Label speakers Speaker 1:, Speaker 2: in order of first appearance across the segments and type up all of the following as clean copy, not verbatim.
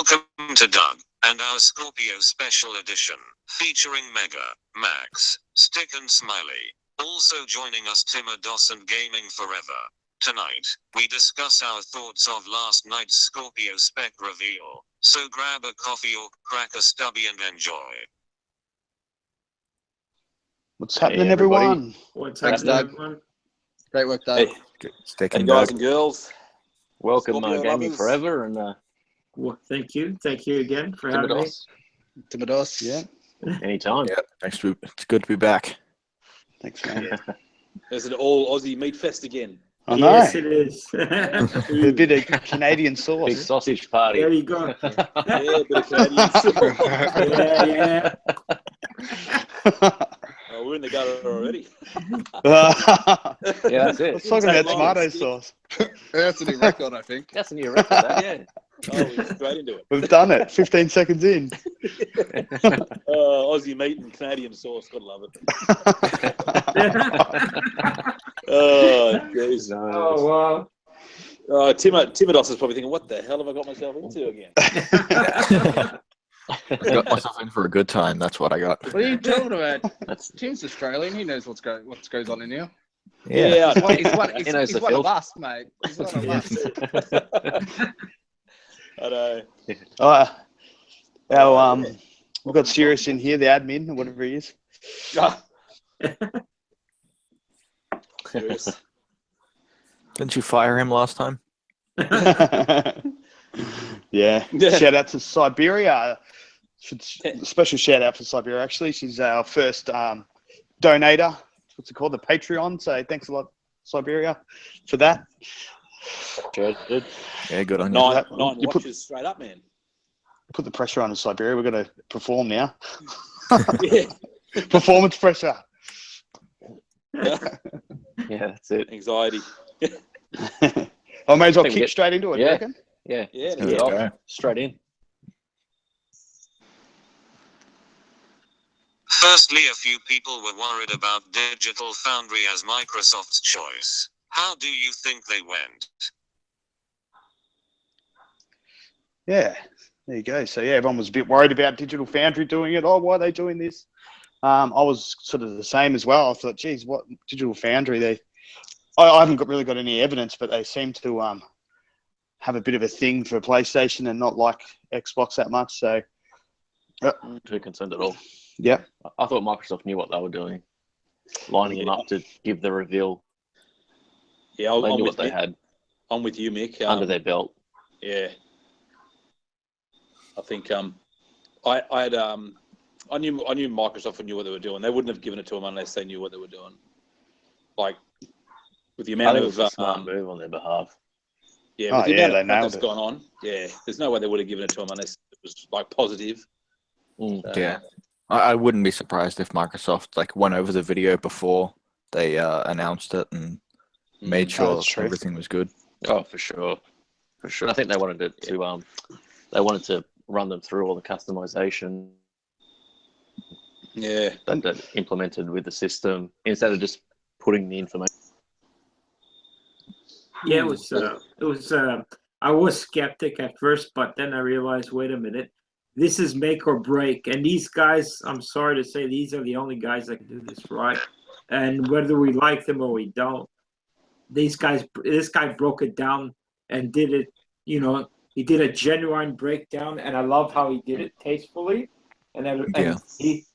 Speaker 1: Welcome to Doug and our Scorpio Special Edition, featuring Mega, Max, Stick and Smiley. Also joining us Timodos and Gaming Forever. Tonight, we discuss our thoughts of last night's Scorpio spec reveal, so grab a coffee or crack a stubby and enjoy.
Speaker 2: What's happening, everyone?
Speaker 3: What's
Speaker 4: Thanks,
Speaker 3: happening,
Speaker 4: Doug.
Speaker 3: everyone?
Speaker 4: Great work, Doug.
Speaker 5: Hey,
Speaker 6: Hey guys and girls, welcome
Speaker 5: Scorpio
Speaker 6: Gaming
Speaker 5: lovers.
Speaker 6: Forever and
Speaker 3: Well, thank you again for having me.
Speaker 4: Timodos.
Speaker 2: Yeah.
Speaker 6: anytime.
Speaker 5: Yeah, thanks. It's good to be back.
Speaker 2: Thanks, man.
Speaker 5: There's an all Aussie meat fest again.
Speaker 2: I know.
Speaker 3: Yes, it is.
Speaker 2: A bit of Canadian
Speaker 6: Big
Speaker 2: sauce.
Speaker 6: sausage party.
Speaker 3: There you go.
Speaker 5: Yeah, a bit of Canadian sauce.
Speaker 3: Yeah.
Speaker 5: Oh, we're in the gutter already.
Speaker 6: Yeah, that's it.
Speaker 2: Let's talk about
Speaker 5: Take long,
Speaker 2: tomato
Speaker 5: stick.
Speaker 2: sauce.
Speaker 4: That's a new record, I think.
Speaker 6: That's a new record, that, yeah.
Speaker 5: Oh, we're straight into it.
Speaker 2: We've done it. 15 seconds in.
Speaker 5: Aussie meat and Canadian sauce, gotta love it. Oh, jeez.
Speaker 3: Oh, wow.
Speaker 5: Timodos is probably thinking, what the hell have I got myself into again? Oh, Uh, I
Speaker 7: got myself in for a good time. That's what I got.
Speaker 4: What are you talking about?
Speaker 6: That's
Speaker 4: Tim's Australian. He knows what goes on in here.
Speaker 5: Yeah, I know.
Speaker 4: He's
Speaker 6: He knows
Speaker 4: he's
Speaker 6: the
Speaker 4: one of
Speaker 6: filth.
Speaker 4: us, mate. He's one of us.
Speaker 5: I know.
Speaker 2: We've got Sirius in here, the admin, or whatever he is.
Speaker 5: Serious.
Speaker 7: Didn't you fire him last time?
Speaker 2: Yeah.
Speaker 5: Yeah.
Speaker 2: Shout out to Siberia. Special shout out for Siberia, actually. She's our first donator. What's it called? The Patreon. So thanks a lot, Siberia, for that.
Speaker 6: good.
Speaker 7: Yeah, good on you.
Speaker 5: Nine
Speaker 2: You put-
Speaker 5: watches straight up, man.
Speaker 2: Put the pressure on in Siberia. We're going to perform now.
Speaker 5: Yeah.
Speaker 2: Performance pressure.
Speaker 6: Yeah, that's it.
Speaker 5: Anxiety.
Speaker 2: I may as well
Speaker 6: Think we
Speaker 2: kick
Speaker 6: get-
Speaker 2: straight into it, you
Speaker 6: Yeah.
Speaker 2: reckon?
Speaker 6: Yeah,
Speaker 5: Yeah,
Speaker 6: let's
Speaker 5: let's
Speaker 6: get
Speaker 5: go.
Speaker 6: off. Straight in.
Speaker 1: Firstly, a few people were worried about Digital Foundry as Microsoft's choice. How do you think they went?
Speaker 2: Yeah, there you go. So yeah, everyone was a bit worried about Digital Foundry doing it. Oh, why are they doing this? I was sort of the same as well. I thought, geez, what Digital Foundry? I haven't really got any evidence, but they seem to have a bit of a thing for PlayStation and not like Xbox that much. So
Speaker 6: Not too concerned at all.
Speaker 2: yeah,
Speaker 6: I thought Microsoft knew what they were doing, lining them up to give the reveal.
Speaker 5: Yeah,
Speaker 6: They
Speaker 5: I'm
Speaker 6: knew
Speaker 5: with
Speaker 6: what they
Speaker 5: Mick.
Speaker 6: had
Speaker 5: I'm with you, Mick.
Speaker 6: under their belt.
Speaker 5: Yeah. I think I knew Microsoft knew what they were doing. They wouldn't have given it to them unless they knew what they were doing. Like with the
Speaker 6: I
Speaker 5: amount
Speaker 6: think it
Speaker 5: of
Speaker 6: was a smart move on their behalf.
Speaker 5: yeah,
Speaker 2: Oh,
Speaker 5: with the
Speaker 2: yeah,
Speaker 5: amount
Speaker 2: they
Speaker 5: of crap
Speaker 2: nailed
Speaker 5: that's
Speaker 2: it.
Speaker 5: gone on. Yeah, there's no way they would have given it to them unless it was like positive.
Speaker 7: Yeah. I wouldn't be surprised if Microsoft went over the video before they announced it and made sure
Speaker 2: that's true.
Speaker 7: everything was good.
Speaker 6: Oh, for sure. For sure. I think they wanted it to they wanted to run them through all the customization
Speaker 5: Yeah.
Speaker 6: that they implemented with the system instead of just putting the information.
Speaker 3: Yeah, it was. I was skeptic at first, but then I realized, wait a minute, this is make or break. And these guys, I'm sorry to say, these are the only guys that can do this right. And whether we like them or we don't, this guy broke it down and did it. You know, he did a genuine breakdown, and I love how he did it tastefully. And
Speaker 7: Yeah.
Speaker 3: he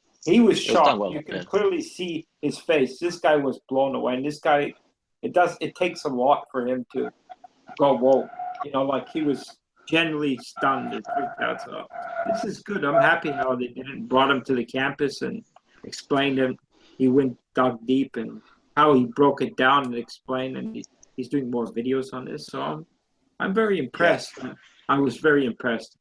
Speaker 3: was
Speaker 6: was done
Speaker 3: shocked.
Speaker 6: well,
Speaker 3: You can
Speaker 6: yeah.
Speaker 3: clearly see his face. This guy was blown away, and this guy, it takes a lot for him to go, whoa, you know, like he was genuinely stunned and freaked out. So this is good. I'm happy how they did it. Brought him to the campus and explained him. He dug deep and how he broke it down and explained. And he's doing more videos on this. So I'm very impressed. I was very impressed.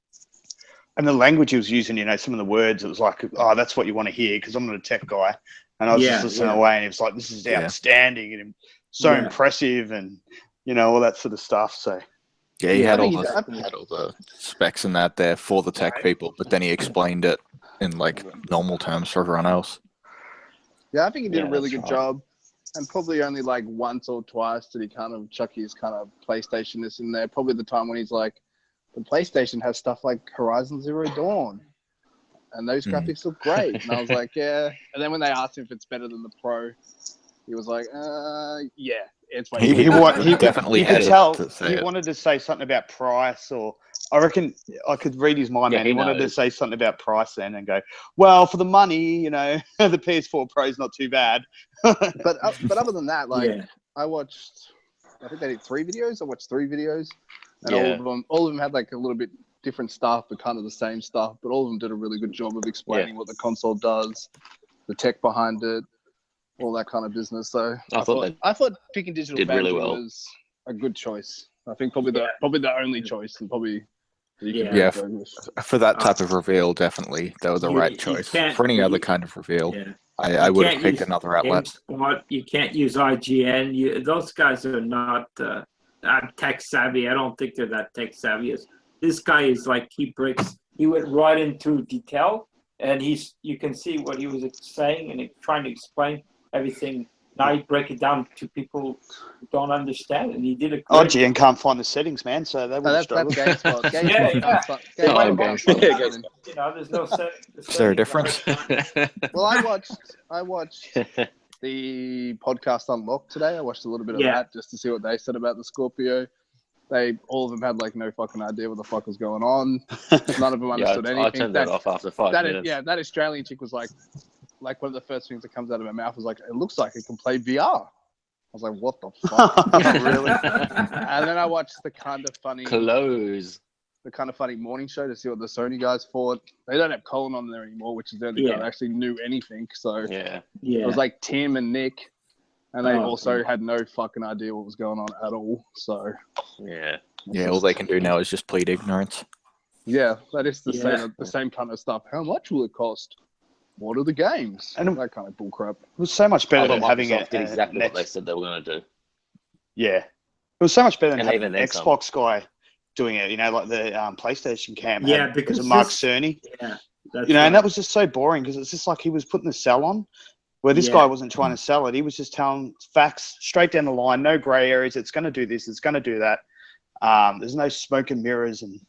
Speaker 2: and the language he was using, you know, some of the words, it was like, oh, that's what you want to hear because I'm not a tech guy. And I was just listening away, and he was like, this is outstanding and so impressive, and you know, all that sort of stuff. So
Speaker 7: Yeah, he had
Speaker 4: I
Speaker 7: all
Speaker 4: think
Speaker 7: the specs and that there for the tech people, but then he explained it in normal terms for everyone else.
Speaker 4: Yeah, I think he did a really
Speaker 6: that's
Speaker 4: good
Speaker 6: right.
Speaker 4: job. And probably only once or twice did he kind of chuck his kind of PlayStation-ness in there. Probably the time when he's like, the PlayStation has stuff like Horizon Zero Dawn, and those graphics look great. And I was like, yeah. And then when they asked him if it's better than the Pro, he was like, yeah, it's way
Speaker 7: He definitely
Speaker 2: you could
Speaker 7: had
Speaker 2: tell
Speaker 7: to say
Speaker 2: he
Speaker 7: it.
Speaker 2: wanted to say something about price, or I reckon I could read his mind,
Speaker 6: Yeah,
Speaker 2: man.
Speaker 6: he
Speaker 2: He wanted to
Speaker 6: knows.
Speaker 2: say something about price then and go, well, for the money, you know, the PS4 Pro is not too bad.
Speaker 4: But other than that, like
Speaker 3: Yeah.
Speaker 4: I think they did 3 videos. I watched 3 videos, and
Speaker 6: Yeah.
Speaker 4: all of them had like a little bit different stuff, but kind of the same stuff. But all of them did a really good job of explaining what the console does, the tech behind it, all that kind of business. So
Speaker 6: I thought
Speaker 4: I thought picking Digital
Speaker 6: did
Speaker 4: Foundry
Speaker 6: really well.
Speaker 4: was a good choice. I think probably the only choice, and probably you can
Speaker 3: Yeah.
Speaker 4: go with.
Speaker 7: For that type of reveal, definitely that was the
Speaker 3: You-
Speaker 7: right
Speaker 3: you
Speaker 7: choice.
Speaker 3: can't-
Speaker 7: For any other
Speaker 3: you-
Speaker 7: kind of reveal,
Speaker 3: Yeah.
Speaker 7: I
Speaker 3: You
Speaker 7: would have
Speaker 3: can't
Speaker 7: picked
Speaker 3: use
Speaker 7: another outlet.
Speaker 3: GameSpot. You can't use IGN. Those guys are not tech savvy. I don't think they're that tech savvy. This guy is like he went right into detail, and you can see what he was saying and trying to explain everything. Now he break it down to people who don't understand, and he did a great
Speaker 2: IGN can't find the settings, man, so they would
Speaker 4: That's
Speaker 2: struggle.
Speaker 4: GameSpot. GameSpot
Speaker 3: Yeah.
Speaker 4: can't find-
Speaker 3: They
Speaker 4: GameSpot
Speaker 3: went
Speaker 4: can't
Speaker 3: home.
Speaker 4: find that.
Speaker 3: You know, there's no set.
Speaker 7: Is there a difference?
Speaker 4: Well, I watched the podcast Unlocked today. I watched a little bit of that just to see what they said about the Scorpio. All of them had like no fucking idea what the fuck was going on. None of them understood anything.
Speaker 6: I turned that off after 5 minutes.
Speaker 4: That Australian chick was like one of the first things that comes out of her mouth was like, it looks like it can play VR. I was like, what the fuck?
Speaker 2: Really?
Speaker 4: And then I watched the kind of funny morning show to see what the Sony guys thought. They don't have Colin on there anymore, which is the only guy that actually knew anything. So
Speaker 6: Yeah.
Speaker 4: it was like Tim and Nick, and they also had no fucking idea what was going on at all. So
Speaker 6: Yeah.
Speaker 7: Yeah, all they can do now is just plead ignorance.
Speaker 4: yeah, that is the same kind of stuff. How much will it cost? What are the games?
Speaker 2: And
Speaker 4: that kind of bullcrap.
Speaker 2: It was so much better
Speaker 6: Although
Speaker 2: than having
Speaker 6: Microsoft
Speaker 2: it.
Speaker 6: did exactly what they said they were going to do.
Speaker 2: Yeah, it was so much better than
Speaker 6: And
Speaker 2: having
Speaker 6: even
Speaker 2: an
Speaker 6: then some.
Speaker 2: Xbox guy doing it. You know, like the PlayStation cam.
Speaker 3: Yeah,
Speaker 2: was
Speaker 3: because
Speaker 2: it Mark
Speaker 3: this-
Speaker 2: Cerny?
Speaker 3: Yeah.
Speaker 2: You know, and that was just so boring because it's just like he was putting the sell on, where this guy wasn't trying to sell it. He was just telling facts straight down the line, no grey areas. It's going to do this. It's going to do that. There's no smoke and mirrors, and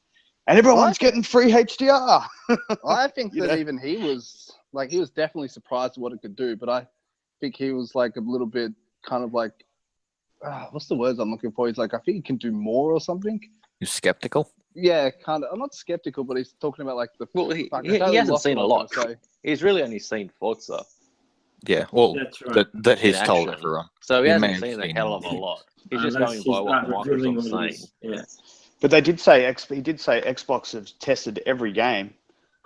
Speaker 2: everyone's getting free HDR.
Speaker 4: I think that even he was definitely surprised at what it could do, but I think he was like a little bit kind of like, what's the words I'm looking for? He's like, I think he can do more or something.
Speaker 7: You're skeptical?
Speaker 4: Yeah, kind of. I'm not skeptical, but he's talking about like the.
Speaker 6: Well, he
Speaker 4: fuck, I totally
Speaker 6: hasn't
Speaker 4: lost
Speaker 6: seen
Speaker 4: what
Speaker 6: a
Speaker 4: I was
Speaker 6: lot.
Speaker 4: gonna say.
Speaker 6: He's really only seen Forza.
Speaker 7: Yeah, well,
Speaker 3: That's right.
Speaker 7: that he's
Speaker 6: In
Speaker 7: told
Speaker 6: action.
Speaker 7: everyone.
Speaker 6: So he
Speaker 7: He may
Speaker 6: hasn't
Speaker 7: have
Speaker 6: seen a
Speaker 7: seen
Speaker 6: hell of a lot. He's just
Speaker 3: Unless
Speaker 6: going
Speaker 3: he's
Speaker 6: by what
Speaker 3: not revealing
Speaker 6: Microsoft's
Speaker 3: what
Speaker 6: saying.
Speaker 3: he's- Yeah.
Speaker 2: But they did say Xbox have tested every game.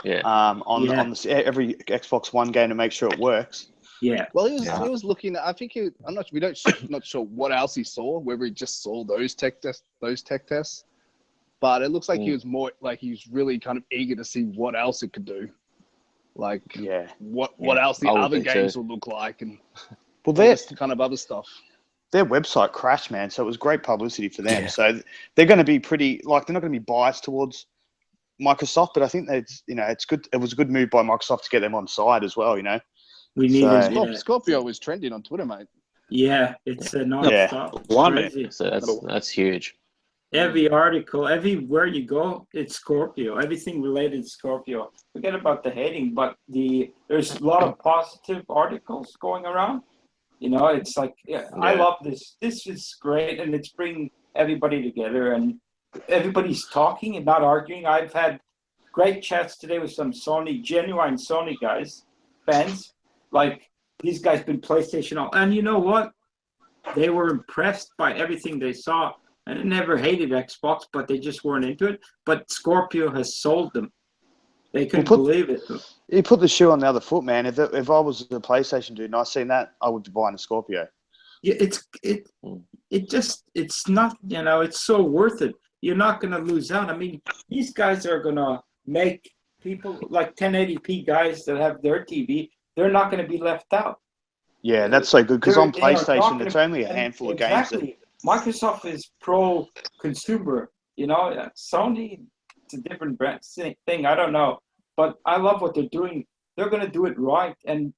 Speaker 6: Yeah.
Speaker 2: On every Xbox One game to make sure it works.
Speaker 3: Yeah.
Speaker 4: Well, he was looking at. I think not sure what else he saw. Whether he just saw those tech tests, but it looks like he was more like he was really kind of eager to see what else it could do. Like what else the other games will look like, and this kind of other stuff.
Speaker 2: Their website crashed, man. So it was great publicity for them. Yeah. So they're going to be they're not going to be biased towards Microsoft, but I think it's good. It was a good move by Microsoft to get them on side as well. You know,
Speaker 3: we need
Speaker 4: Scorpio was trending on Twitter, mate.
Speaker 3: Yeah, it's a non-stop.
Speaker 6: Crazy. So that's huge.
Speaker 3: Every article, everywhere you go, it's Scorpio. Everything related to Scorpio. Forget about the hating, but there's a lot of positive articles going around. You know, it's like, I love this. This is great, and it's bringing everybody together, and everybody's talking and not arguing. I've had great chats today with some genuine Sony guys, fans. Like, these guys been PlayStation all, and you know what? They were impressed by everything they saw, and they never hated Xbox, but they just weren't into it. But Scorpio has sold them. They couldn't believe it.
Speaker 2: He put the shoe on the other foot, man. If I was a PlayStation dude and I seen that, I would be buying a Scorpio.
Speaker 3: Yeah, it's not, it's so worth it. You're not going to lose out. I mean, these guys are going to make people like 1080p guys that have their TV, they're not going to be left out.
Speaker 2: Yeah, that's so good because on PlayStation, it's only a handful of games.
Speaker 3: Exactly. Microsoft is pro-consumer. Sony, it's a different brand thing. I don't know. But I love what they're doing. They're going to do it right. And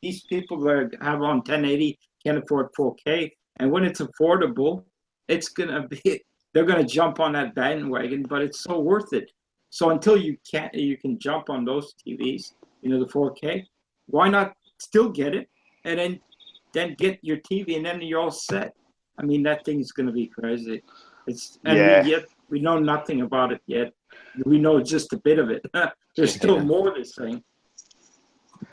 Speaker 3: these people that have on 1080 can't afford 4K. And when it's affordable, it's going to be they're going to jump on that bandwagon, but it's so worth it. So until you can jump on those TVs, the 4K, why not still get it and then get your TV and then you're all set. I mean, that thing is going to be crazy. We know nothing about it yet. We know just a bit of it. There's still more of this thing.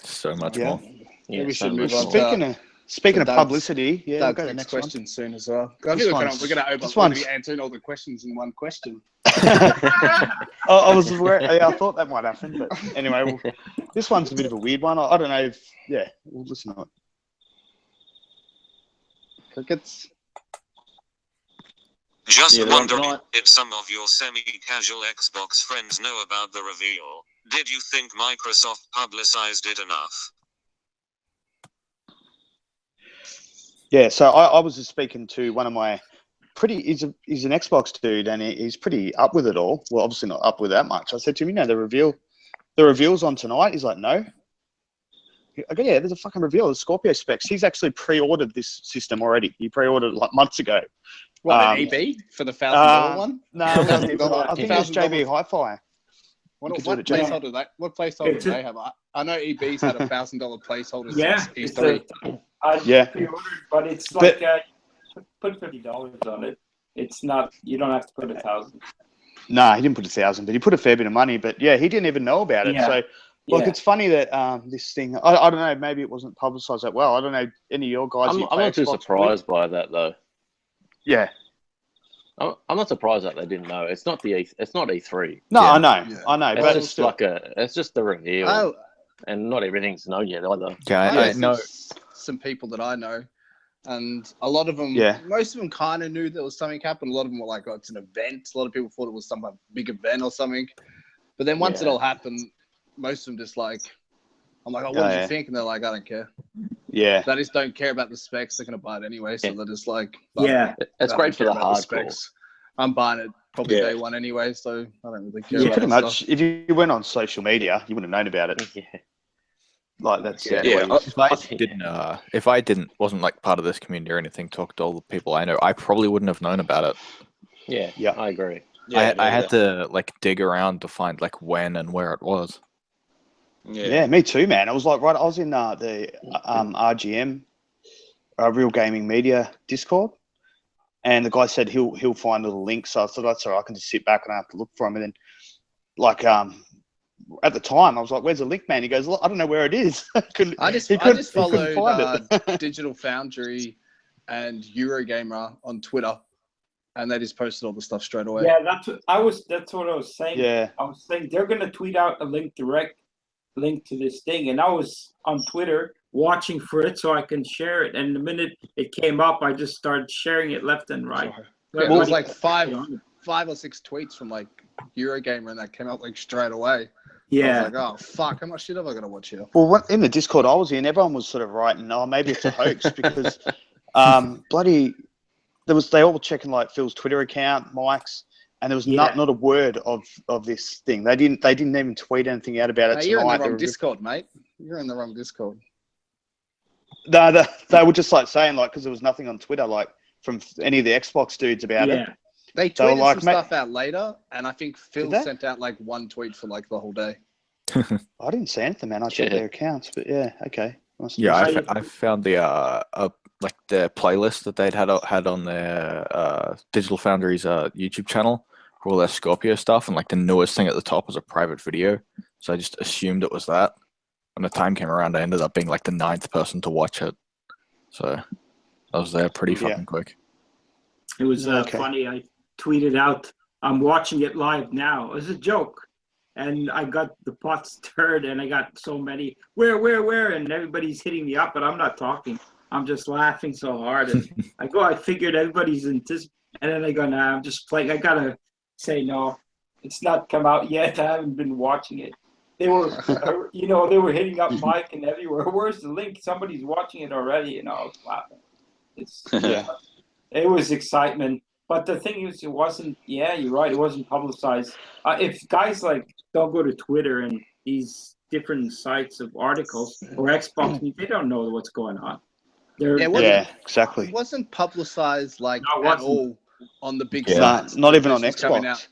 Speaker 7: So much
Speaker 2: Yeah.
Speaker 7: more.
Speaker 6: Yeah,
Speaker 4: we should
Speaker 6: so
Speaker 4: move
Speaker 6: much
Speaker 4: on
Speaker 6: more.
Speaker 2: Speaking of
Speaker 4: Doug's-
Speaker 2: publicity, yeah, we'll
Speaker 4: Doug's
Speaker 2: go to the
Speaker 4: next
Speaker 2: next one.
Speaker 4: question soon as well. I
Speaker 2: This
Speaker 4: think
Speaker 2: one's-
Speaker 4: we're going
Speaker 2: this
Speaker 4: to
Speaker 2: one's-
Speaker 4: be answering all the questions in one question.
Speaker 2: I was aware, I thought that might happen, but anyway, this one's a bit of a weird one. I don't know if, we'll listen to it.
Speaker 4: Crickets.
Speaker 1: Just
Speaker 5: Yeah, they're on
Speaker 1: wondering,
Speaker 5: tonight.
Speaker 1: did some of your semi-casual Xbox friends know about the reveal? Did you think Microsoft publicized it enough?
Speaker 2: Yeah, so I was just speaking to one of my he's an Xbox dude, and he's pretty up with it all. Well, obviously not up with that much. I said to him, the reveal's on tonight. He's like, no. I go, yeah, there's a fucking reveal of Scorpio specs. He's actually pre-ordered this system already. He pre-ordered it like months ago.
Speaker 4: What, an EB for the $1,000 one?
Speaker 2: No, I think it was JB Hi-Fi.
Speaker 4: What
Speaker 2: You could do it,
Speaker 4: placeholder do they have? I know EB's had $1,000 placeholder
Speaker 3: Yeah,
Speaker 4: since
Speaker 3: it's
Speaker 4: E3.
Speaker 3: I
Speaker 2: Yeah.
Speaker 3: pre-ordered, but it's like put $50 on it. It's not. You don't have to put 1,000.
Speaker 2: No, he didn't put 1,000, but he put a fair bit of money. But yeah, he didn't even know about it.
Speaker 3: Yeah.
Speaker 2: So, it's funny that this thing. I don't know. Maybe it wasn't publicized that well. I don't know. Any of your guys?
Speaker 6: I'm not too surprised by that though.
Speaker 2: Yeah.
Speaker 6: I'm not surprised that they didn't know. It's not E3.
Speaker 2: No,
Speaker 7: Yeah.
Speaker 2: I know.
Speaker 4: Yeah.
Speaker 2: I know.
Speaker 6: It's
Speaker 2: But
Speaker 6: just it's just the reveal,
Speaker 4: Oh,
Speaker 6: and not everything's known yet either.
Speaker 7: Yeah,
Speaker 4: I
Speaker 7: I know.
Speaker 4: some people that I know, and a lot of them, most of them kind of knew there was something happened. A lot of them were like, oh, it's an event. A lot of people thought it was some big event or something. But then once it all happened, most of them just like, I'm like, oh, what did you think? And they're like, I don't care.
Speaker 2: Yeah.
Speaker 4: They just don't care about the specs. They're going to buy it anyway. So they're just like,
Speaker 6: It's great for the hardcore.
Speaker 4: specs. I'm buying it probably day one anyway, so I don't really care.
Speaker 2: Yeah, pretty much. If you went on social media, you wouldn't have known about it.
Speaker 6: Yeah.
Speaker 2: Like that's
Speaker 7: If I wasn't like part of this community or anything, talked to all the people I know, I probably wouldn't have known about it.
Speaker 6: Yeah, I agree.
Speaker 7: I had to like dig around to find like when and where it was.
Speaker 2: Yeah, me too, man. I was like, I was in the RGM, Real Gaming Media Discord, and the guy said he'll find a little link. So I thought that's all right. I can just sit back and I have to look for him. And then, like, at the time, I was like, "Where's the link, man?" He goes, "Look, I don't know where it is."
Speaker 4: I just followed Digital Foundry and Eurogamer on Twitter, and they just posted all the stuff straight away.
Speaker 3: Yeah, that's what I was saying.
Speaker 2: Yeah,
Speaker 3: I was saying they're gonna tweet out a direct link to this thing, and I was on Twitter watching for it so I can share it. And the minute it came up, I just started sharing it left and right.
Speaker 4: It was like five or six tweets from like Eurogamer, and that came out like straight away.
Speaker 3: Yeah.
Speaker 4: I was like, oh fuck, how much shit have I got to watch here?
Speaker 2: Well, in the Discord I was in, everyone was sort of writing, "Oh, maybe it's a hoax," because they all were checking like Phil's Twitter account, Mike's, and there was not a word of this thing. They didn't even tweet anything out about it.
Speaker 4: You're in the wrong Discord, mate. You're in the wrong Discord.
Speaker 2: No, they were just like saying like because there was nothing on Twitter like from any of the Xbox dudes about it.
Speaker 4: They tweeted some stuff out later, and I think Phil sent out like one tweet for like the whole day.
Speaker 2: I didn't see anything, man. I checked their accounts, but yeah, okay.
Speaker 7: Yeah, I found the like the playlist that they'd had on their Digital Foundry's YouTube channel for all their Scorpio stuff, and like the newest thing at the top was a private video. So I just assumed it was that. When the time came around, I ended up being like the 9th person to watch it. So I was there pretty fucking quick.
Speaker 3: It was funny. I tweeted out, "I'm watching it live now." It was a joke. And I got the pot stirred, and I got so many, where? And everybody's hitting me up, but I'm not talking. I'm just laughing so hard. And I figured everybody's anticipating. And then I go, nah, I'm just playing. I got to say, no, it's not come out yet. I haven't been watching it. They were, they were hitting up Mike and everywhere. Where's the link? Somebody's watching it already. I was laughing. It was excitement. But the thing is, it wasn't, you're right, it wasn't publicized. If guys like don't go to Twitter and these different sites of articles or Xbox, they don't know what's going on.
Speaker 2: Exactly.
Speaker 4: It wasn't publicized like
Speaker 3: No, it
Speaker 4: at
Speaker 3: wasn't.
Speaker 4: all on the big
Speaker 7: Yeah.
Speaker 4: sites.
Speaker 2: Not even on
Speaker 4: This was coming
Speaker 2: Xbox.
Speaker 4: out.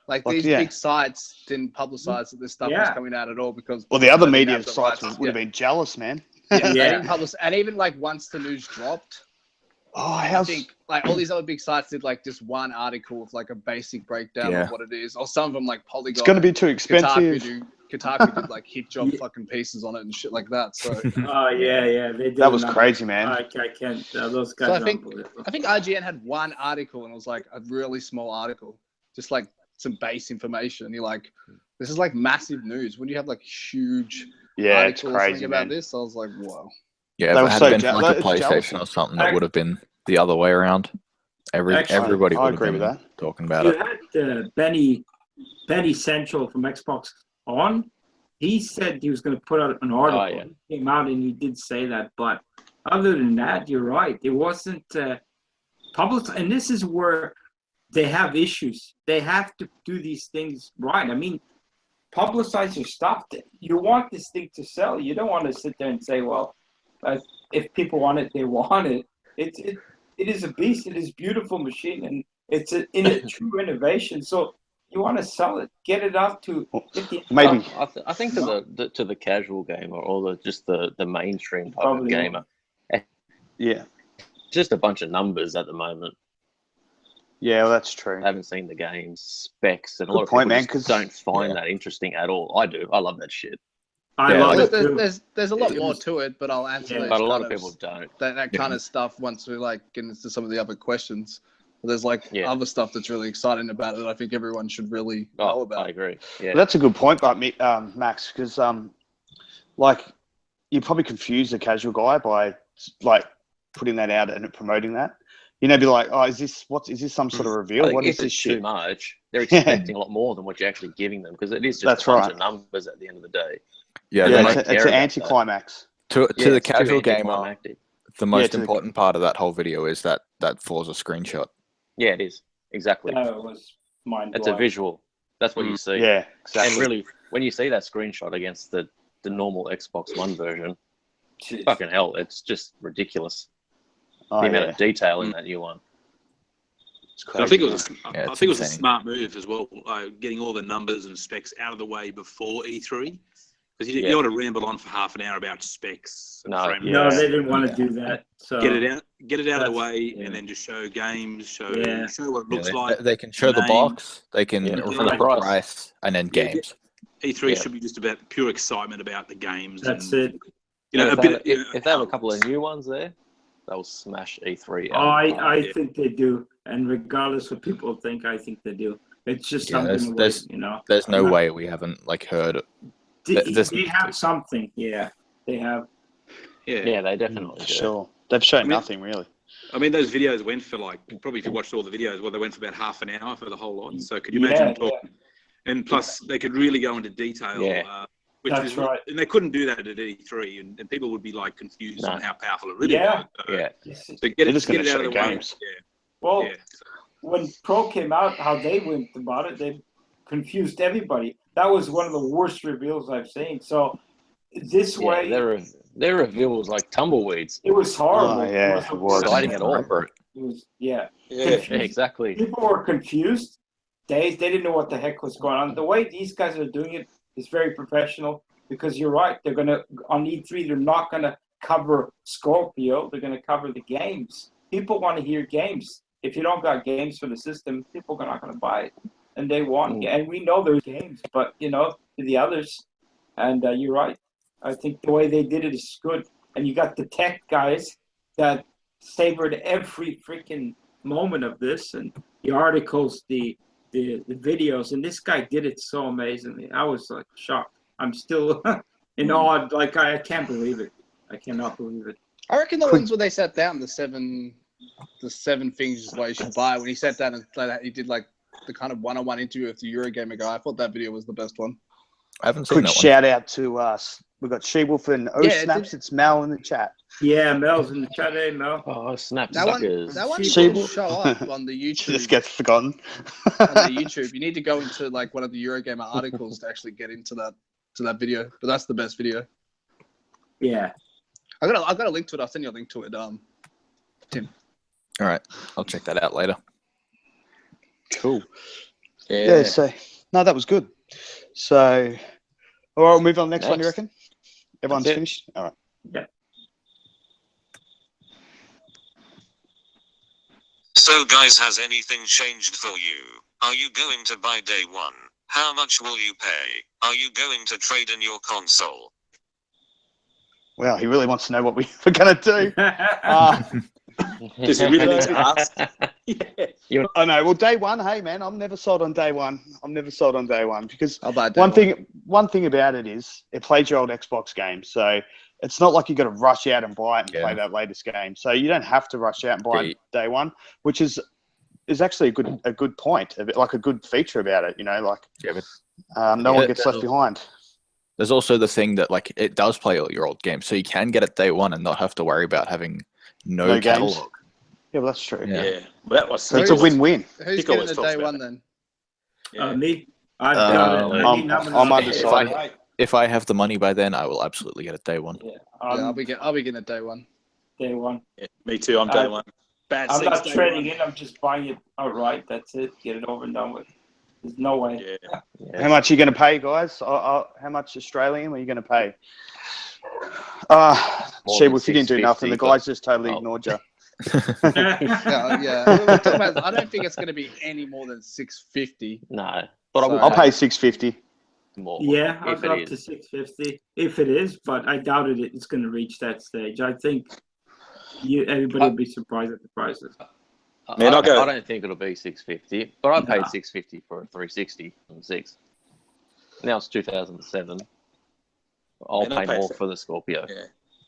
Speaker 4: Like
Speaker 2: Like,
Speaker 4: these
Speaker 2: yeah.
Speaker 4: big sites didn't publicize that this stuff was
Speaker 3: Yeah.
Speaker 4: coming out at all because
Speaker 2: Well, the other
Speaker 4: they didn't
Speaker 2: media
Speaker 4: have the
Speaker 2: sites
Speaker 4: rights.
Speaker 2: would have been jealous, man.
Speaker 4: Yeah, they
Speaker 3: Yeah.
Speaker 4: didn't publish, and even like once the news dropped,
Speaker 2: Oh,
Speaker 4: I
Speaker 2: how's
Speaker 4: think like all these other big sites did like just one article with like a basic breakdown
Speaker 7: Yeah.
Speaker 4: of what it is, or some of them like Polygon.
Speaker 2: it's going to be too expensive?
Speaker 4: Kotaku did like hit job
Speaker 3: Yeah.
Speaker 4: fucking pieces on it and shit like that. So,
Speaker 3: Oh yeah, they did.
Speaker 2: That was
Speaker 3: another-
Speaker 2: crazy, man.
Speaker 3: I can't. Those guys.
Speaker 4: so
Speaker 3: are unbelievable.
Speaker 4: I think IGN had one article and it was like a really small article, just like some base information. You're like, this is like massive news. When you have like huge
Speaker 2: Yeah, it's
Speaker 4: article or something
Speaker 2: crazy,
Speaker 4: about
Speaker 2: man.
Speaker 4: this, I was like, whoa.
Speaker 7: Yeah,
Speaker 2: They
Speaker 7: if
Speaker 2: were
Speaker 7: it had
Speaker 2: so
Speaker 7: been
Speaker 2: jealous.
Speaker 7: like a
Speaker 2: It's jealous.
Speaker 7: PlayStation or something, that would have been the other way around.
Speaker 3: Actually,
Speaker 7: Everybody
Speaker 2: I
Speaker 7: would have
Speaker 2: agree
Speaker 7: been
Speaker 2: with that.
Speaker 7: talking about
Speaker 3: You
Speaker 7: it.
Speaker 3: had Benny Central from Xbox on. He said he was going to put out an article.
Speaker 6: yeah.
Speaker 3: He came out and he did say that. But other than that, you're right. It wasn't public. And this is where they have issues. They have to do these things right. I mean, publicize your stuff. You want this thing to sell. You don't want to sit there and say, well, if people want it, they want it. It is a beast. It is a beautiful machine. And it's a true innovation. So you want to sell it, get it out to 50.
Speaker 2: Maybe.
Speaker 6: I think to the casual gamer or just the mainstream type
Speaker 3: Probably
Speaker 6: of gamer,
Speaker 2: Yeah.
Speaker 6: just a bunch of numbers at the moment.
Speaker 2: Yeah, well, that's true.
Speaker 6: I haven't seen the game's specs, and a
Speaker 2: Good
Speaker 6: lot of
Speaker 2: point,
Speaker 6: people
Speaker 2: man,
Speaker 6: just
Speaker 2: 'cause-
Speaker 6: don't find that interesting at all. I do. I love that shit.
Speaker 3: I
Speaker 7: Yeah,
Speaker 3: love
Speaker 7: like-
Speaker 3: it too.
Speaker 4: There's a lot
Speaker 3: It
Speaker 4: more
Speaker 3: was-
Speaker 4: to it, but I'll answer
Speaker 3: Yeah.
Speaker 4: those
Speaker 6: But a lot
Speaker 4: kind
Speaker 6: of people don't.
Speaker 4: that kind of stuff once we like get into some of the other questions. There's like
Speaker 6: Yeah.
Speaker 4: other stuff that's really exciting about it that I think everyone should really know
Speaker 6: Oh,
Speaker 4: about.
Speaker 6: I agree. Yeah.
Speaker 2: Well, that's a good point, but Max, because like you probably confuse the casual guy by like putting that out and promoting that. You know, be like, oh, is this some sort of
Speaker 6: I
Speaker 2: reveal?
Speaker 6: think
Speaker 2: What
Speaker 6: if
Speaker 2: is this
Speaker 6: it's too
Speaker 2: shit?
Speaker 6: much, they're expecting a lot more than what you're actually giving them because it is just
Speaker 2: That's
Speaker 6: a bunch
Speaker 2: right.
Speaker 6: of numbers at the end of the day.
Speaker 7: Yeah,
Speaker 6: Yeah,
Speaker 7: the
Speaker 6: they
Speaker 7: mo-
Speaker 6: don't
Speaker 2: it's
Speaker 6: care
Speaker 2: an
Speaker 6: about that.
Speaker 2: anticlimax.
Speaker 7: to
Speaker 6: Yeah,
Speaker 7: the
Speaker 6: it's too
Speaker 7: casual gamer,
Speaker 6: anticlimactic.
Speaker 7: the most
Speaker 2: to the-
Speaker 7: important part of that whole video is that Forza screenshot.
Speaker 6: Yeah, it is. Exactly.
Speaker 3: No, it was mind
Speaker 6: It's a
Speaker 3: blowing.
Speaker 6: visual. That's what you see.
Speaker 2: Yeah, exactly.
Speaker 6: And really, when you see that screenshot against the normal Xbox One version, fucking hell, it's just ridiculous.
Speaker 2: Oh,
Speaker 6: The amount
Speaker 2: yeah.
Speaker 6: of detail in that new one.
Speaker 2: It's
Speaker 8: But I think it
Speaker 2: crazy,
Speaker 8: was.
Speaker 2: man.
Speaker 7: Yeah,
Speaker 8: I
Speaker 7: it's
Speaker 8: think it was a
Speaker 7: insane.
Speaker 8: smart move as well, getting all the numbers and specs out of the way before E3, because you
Speaker 6: Yeah.
Speaker 8: don't want to ramble on for half an hour about specs. And
Speaker 6: No,
Speaker 8: frame
Speaker 3: No,
Speaker 8: rates.
Speaker 3: they didn't want to do that. So
Speaker 8: Get it out of the
Speaker 3: That's-
Speaker 8: way,
Speaker 3: yeah.
Speaker 8: and then just show games, show
Speaker 3: Yeah.
Speaker 8: what it
Speaker 7: Yeah,
Speaker 8: looks like.
Speaker 7: they can show the
Speaker 8: name.
Speaker 7: box, they can
Speaker 6: Yeah,
Speaker 7: reveal
Speaker 6: for
Speaker 7: the
Speaker 6: the price.
Speaker 7: price, and then
Speaker 8: Yeah,
Speaker 7: games.
Speaker 8: E3
Speaker 6: Yeah.
Speaker 8: should be just about pure excitement about the games.
Speaker 3: that's
Speaker 8: and,
Speaker 3: it.
Speaker 8: You know,
Speaker 6: if,
Speaker 8: a
Speaker 6: they
Speaker 8: bit.
Speaker 6: have, if they have a couple of new ones there, they'll smash E3 out.
Speaker 3: I
Speaker 8: yeah.
Speaker 3: think they do, and regardless what people think, I think they do. It's just
Speaker 7: Yeah,
Speaker 3: something,
Speaker 7: there's-
Speaker 3: you know.
Speaker 7: There's no
Speaker 3: Yeah.
Speaker 7: way we haven't like heard.
Speaker 3: They,
Speaker 7: there's-
Speaker 3: they have something, yeah. They have.
Speaker 6: Yeah, they definitely
Speaker 2: For
Speaker 6: do.
Speaker 2: sure. They've shown
Speaker 8: I mean-
Speaker 2: nothing really.
Speaker 8: I mean, those videos went for like probably if you watched all the videos, well, they went for about half an hour for the whole lot. So could you imagine? And plus, they could really go into detail.
Speaker 6: Yeah.
Speaker 8: Which
Speaker 3: That's
Speaker 8: is
Speaker 3: right.
Speaker 8: And they couldn't do that at E3, and people would be like confused
Speaker 6: No.
Speaker 8: on how powerful it really
Speaker 3: Yeah.
Speaker 8: was. So,
Speaker 6: Yeah.
Speaker 8: so get
Speaker 2: They're
Speaker 8: it,
Speaker 2: just
Speaker 8: get
Speaker 2: gonna
Speaker 8: it out of
Speaker 2: show
Speaker 8: the way.
Speaker 2: games.
Speaker 3: Well,
Speaker 8: Yeah.
Speaker 3: when Pro came out, how they went about it, they confused everybody. That was one of the worst reveals I've seen. So this
Speaker 6: Yeah,
Speaker 3: way,
Speaker 6: their reveal was like tumbleweeds.
Speaker 3: it was horrible.
Speaker 2: Oh, yeah, it was.
Speaker 6: Exciting at all.
Speaker 7: Remember it.
Speaker 3: It was, yeah.
Speaker 6: Yeah, exactly.
Speaker 3: People were confused. They didn't know what the heck was going on. The way these guys are doing it is very professional because you're right. They're going to, on E3, they're not going to cover Scorpio. They're going to cover the games. People want to hear games. If you don't got games for the system, people are not going to buy it. And they want, and we know there's games, but, you know, to the others. And you're right. I think the way they did it is good. And you got the tech guys that savored every freaking moment of this, and the articles, the videos, and this guy did it so amazingly. I was like shocked. I'm still in awe. Like I can't believe it. I cannot believe it.
Speaker 4: I reckon the ones where they sat down, the seven things why you should buy. When he sat down and he did like the kind of one-on-one interview with the Eurogamer guy. I thought that video was the best one.
Speaker 7: I haven't seen
Speaker 2: Quick
Speaker 7: that one.
Speaker 2: shout out to us. We've got She-Wolf and
Speaker 4: Yeah,
Speaker 2: Snaps. It's Mel in the chat.
Speaker 3: Yeah, Mel's in the chat. Hey, Mel.
Speaker 6: Oh, snap
Speaker 4: That one
Speaker 6: suckers.
Speaker 2: She-
Speaker 4: will show up on the
Speaker 2: She just
Speaker 4: YouTube.
Speaker 2: gets forgotten.
Speaker 4: On the YouTube, you need to go into like one of the Eurogamer articles to actually get into that video. But that's the best video.
Speaker 3: Yeah.
Speaker 4: I got a link to it. I'll send you a link to it. Tim.
Speaker 7: All right, I'll check that out later.
Speaker 2: Cool.
Speaker 5: Yeah.
Speaker 2: So no, that was good. So, all right, we'll move on to the next one. You
Speaker 6: Next.
Speaker 2: reckon? Everyone's
Speaker 6: That's it.
Speaker 2: finished. All right.
Speaker 1: So guys, has anything changed for you? Are you going to buy day one? How much will you pay? Are you going to trade in your console?
Speaker 2: Wow, he really wants to know what we were going to do.
Speaker 5: Does he really need to ask? Yeah.
Speaker 2: I know. Well, day one, hey man, I'm never sold on day one. I'm never sold on day one because
Speaker 4: I'll buy day
Speaker 2: one thing about it is it plays your old Xbox game, so it's not like you got to rush out and buy it and play that latest game. So you don't have to rush out and buy it day one, which is actually a good point, like a good feature about it. You know, like no one gets left behind.
Speaker 7: There's also the thing that like it does play all your old games, so you can get it day one and not have to worry about having no catalog.
Speaker 2: Games. Yeah, well, that's true.
Speaker 5: Yeah. Well, that was.
Speaker 2: So it's a win-win.
Speaker 4: Who's getting the day one then?
Speaker 5: Yeah.
Speaker 3: Me.
Speaker 2: I'm undecided.
Speaker 7: If I have the money by then, I will absolutely get it day one.
Speaker 3: Yeah,
Speaker 4: I'll be getting a day one.
Speaker 3: Day one.
Speaker 5: Yeah, me too. I'm day one. Bad
Speaker 3: I'm not
Speaker 5: day
Speaker 3: trading
Speaker 5: one.
Speaker 3: in. I'm just buying it outright. That's it. Get it over and done with. There's no way.
Speaker 5: Yeah.
Speaker 2: How much are you going to pay, guys? How much Australian are you going to pay? Sheba, if you didn't do nothing, the guys just totally ignored you.
Speaker 4: Yeah. I don't think it's going to be any more than $650.
Speaker 6: No, but
Speaker 2: I'll pay $650.
Speaker 6: More.
Speaker 3: Yeah, I'll
Speaker 6: if
Speaker 3: go
Speaker 6: it
Speaker 3: up to
Speaker 6: is.
Speaker 3: $650 if it is, but I doubted it's going to reach that stage. I think everybody will be surprised at the prices.
Speaker 6: I
Speaker 5: Man, I'll go-
Speaker 6: don't think it'll be $650, but I paid $650 for a 360 on 6. Now it's 2007. I'll
Speaker 5: Man, I'll
Speaker 6: pay
Speaker 5: pay
Speaker 6: more
Speaker 5: for-
Speaker 6: for the Scorpio.